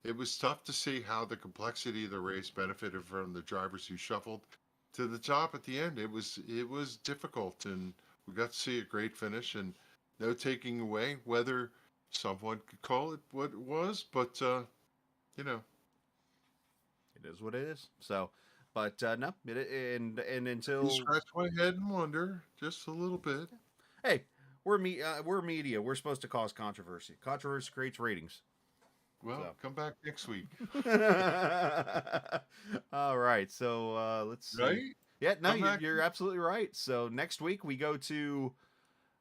S4: It was tough to see how the complexity of the race benefited from the drivers who shuffled to the top at the end. It was difficult, and we got to see a great finish, and no taking away whether someone could call it what it was, but
S3: it is what it is. So But no, and until
S4: You scratch my head and wonder just a little bit.
S3: hey, we're media. We're supposed to cause controversy. Controversy creates ratings.
S4: Well,
S3: So.
S4: come back next week.
S3: All right, so let's see.
S4: Right?
S3: Yeah, no,
S4: Come back.
S3: you're absolutely right. So next week we go to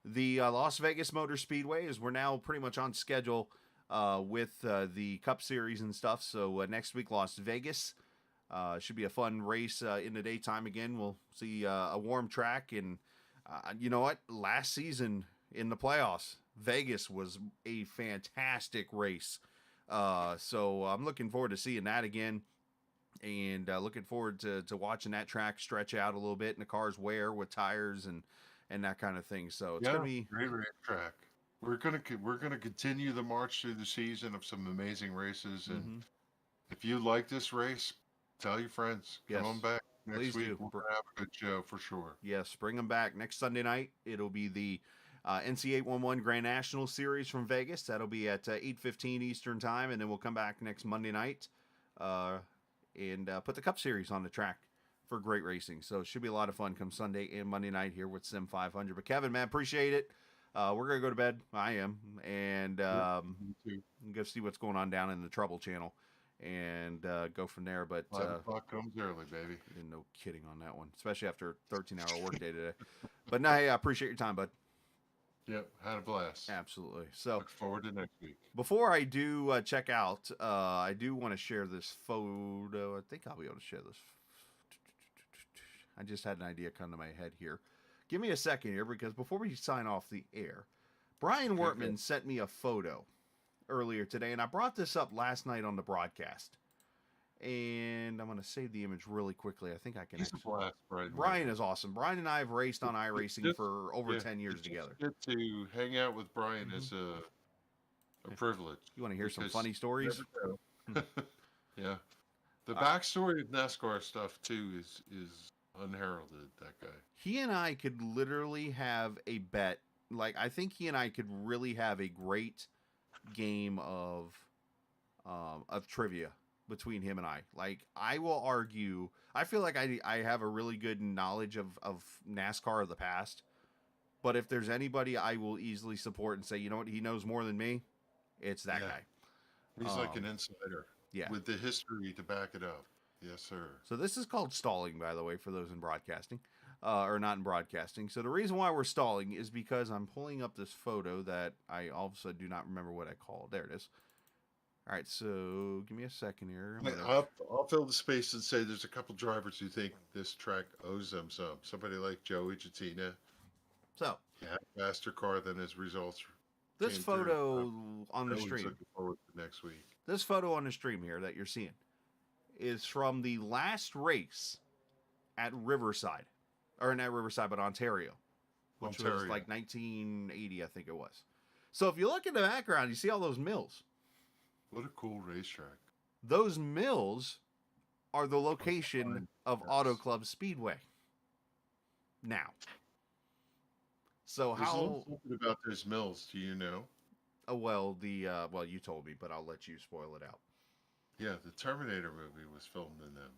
S3: the Las Vegas Motor Speedway, as we're now pretty much on schedule with the Cup Series and stuff. So next week, Las Vegas. Should be a fun race in the daytime again. We'll see a warm track. And you know what? Last season in the playoffs, Vegas was a fantastic race. So I'm looking forward to seeing that again. And looking forward to watching that track stretch out a little bit and the cars wear with tires and that kind of thing. So it's gonna be
S4: great racetrack. We're gonna continue the march through the season of some amazing races. And if you like this race, tell your friends. Come on back next
S3: Please
S4: week.
S3: do.
S4: We're gonna have a good show for sure.
S3: Yes, bring them back next Sunday night. It'll be the NC811 Grand National Series from Vegas. That'll be at 8:15 Eastern Time, and then we'll come back next Monday night and put the Cup Series on the track for great racing. So it should be a lot of fun come Sunday and Monday night here with Sim500. But Kevin, man, appreciate it. We're gonna go to bed. I am, and go see what's going on down in the Trouble Channel, and go from there. But
S4: 5 o'clock comes early, baby.
S3: no kidding on that one, especially after a 13-hour workday today. But no, hey, I appreciate your time, bud.
S4: Yep, had a blast.
S3: Absolutely. So
S4: Look forward to next week.
S3: before I do check out, I do want to share this photo. I think I'll be able to share this. I just had an idea come to my head here. Give me a second here, because before we sign off the air, Brian Wortman sent me a photo earlier today, and I brought this up last night on the broadcast. And I'm going to save the image really quickly. I think I can.
S4: He's a blast,
S3: Brian is awesome. Brian and I have raced on iRacing for over 10 years together.
S4: Good to hang out with Brian is a privilege.
S3: You want to hear some funny stories?
S4: Yeah. The backstory of NASCAR stuff too is unheralded. That guy.
S3: He and I could literally have a bet. Like, I think he and I could really have a great game of trivia between him and I. Like, I will argue. I feel like I have a really good knowledge of NASCAR of the past. But if there's anybody I will easily support and say, you know what, he knows more than me, it's that guy.
S4: He's like an insider.
S3: Yeah.
S4: With the history to back it up. Yes, sir.
S3: So this is called stalling, by the way, for those in broadcasting, or not in broadcasting. So the reason why we're stalling is because I'm pulling up this photo that I all of a sudden do not remember what I called. There it is. All right, so give me a second here.
S4: I'll fill the space and say there's a couple drivers who think this track owes them some. Somebody like Joey Jatina.
S3: So
S4: he had a faster car than his results.
S3: This photo on the stream.
S4: Looking forward to next week.
S3: This photo on the stream here that you're seeing is from the last race at Riverside, or not Riverside, but Ontario, which was like 1980, I think it was. So if you look in the background, you see all those mills.
S4: What a cool racetrack.
S3: Those mills are the location of Auto Club Speedway. Now. So
S4: There's
S3: how...
S4: a little something about those mills, do you know?
S3: Oh, well, well, you told me, but I'll let you spoil it out.
S4: Yeah, the Terminator movie was filmed in them.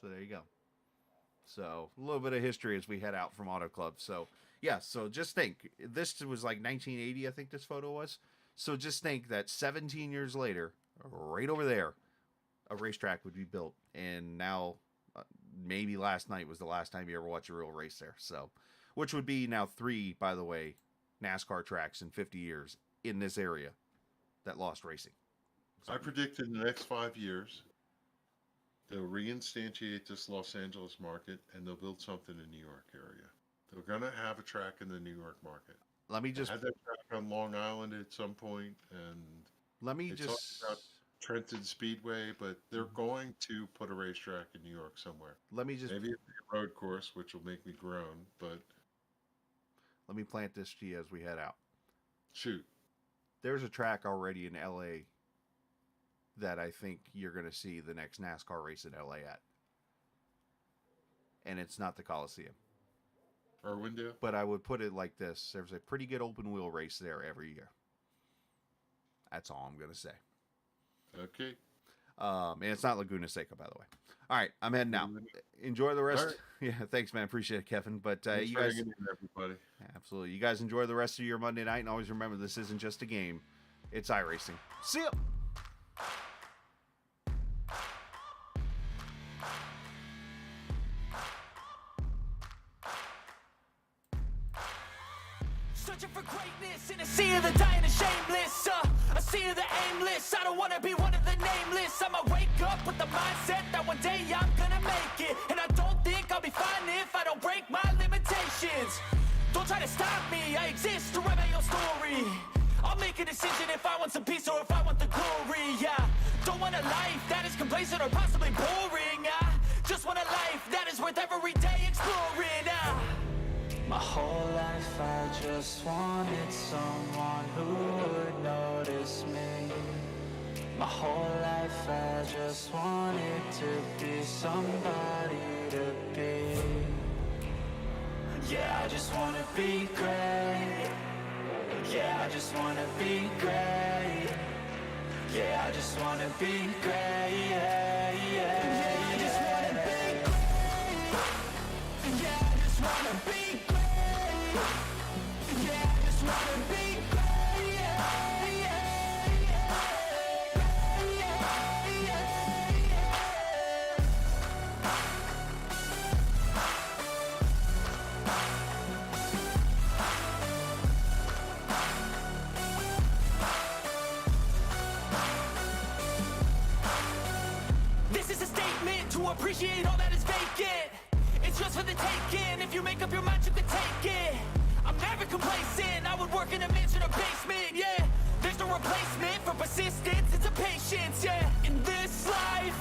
S3: So there you go. So a little bit of history as we head out from Auto Club. So yeah, so just think, this was like 1980, I think this photo was. So just think that 17 years later, right over there, a racetrack would be built. And now, maybe last night was the last time you ever watched a real race there. So, which would be now 3, by the way, NASCAR tracks in 50 years in this area that lost racing.
S4: I predict in the next 5 years, they'll reinstantiate this Los Angeles market and they'll build something in the New York area. They're going to have a track in the New York market.
S3: Let me just...
S4: Had that track on Long Island at some point, and
S3: let me
S4: just talked about Trenton Speedway, but they're going to put a racetrack in New York somewhere.
S3: Let me just...
S4: Maybe a road course, which will make me groan, but...
S3: Let me plant this to you as we head out.
S4: Shoot.
S3: There's a track already in LA that I think you're going to see the next NASCAR race in LA at. And it's not the Coliseum.
S4: Irwindale?
S3: But I would put it like this. There's a pretty good open wheel race there every year. That's all I'm going to say.
S4: Okay.
S3: And it's not Laguna Seca, by the way. All right, I'm heading out. Enjoy the rest.
S4: All right.
S3: Yeah, thanks, man. Appreciate it, Kevin. But
S4: Thanks
S3: you
S4: for
S3: guys,
S4: hanging in there, everybody.
S3: absolutely. You guys enjoy the rest of your Monday night, and always remember this isn't just a game; it's iRacing. See ya.
S1: Searching for greatness in a sea of the dying and shameless. A sea of the aimless. I don't wanna be one of the nameless. I'ma wake up with the mindset that one day I'm gonna make it. And I don't think I'll be fine if I don't break my limitations. Don't try to stop me, I exist to write my own story. I'll make a decision if I want some peace or if I want the glory. Yeah, don't want a life that is complacent or possibly boring. I just want a life that is worth every day exploring.
S2: My whole life I just wanted someone who would notice me. My whole life I just wanted to be somebody to be. Yeah, I just wanna be great. Yeah, I just wanna be great. Yeah, I just wanna be great. Yeah, yeah, I just wanna be great. Yeah, I just wanna be great. Yeah, I just wanna be great. Yeah, yeah, yeah, yeah, yeah.
S1: This is a statement to appreciate all that is vacant. It's just for the taking. If you make up your mind, you can take it. I'm never complacent. I would work in a mansion or basement, yeah. There's no replacement for persistence, it's a patience, yeah. In this life,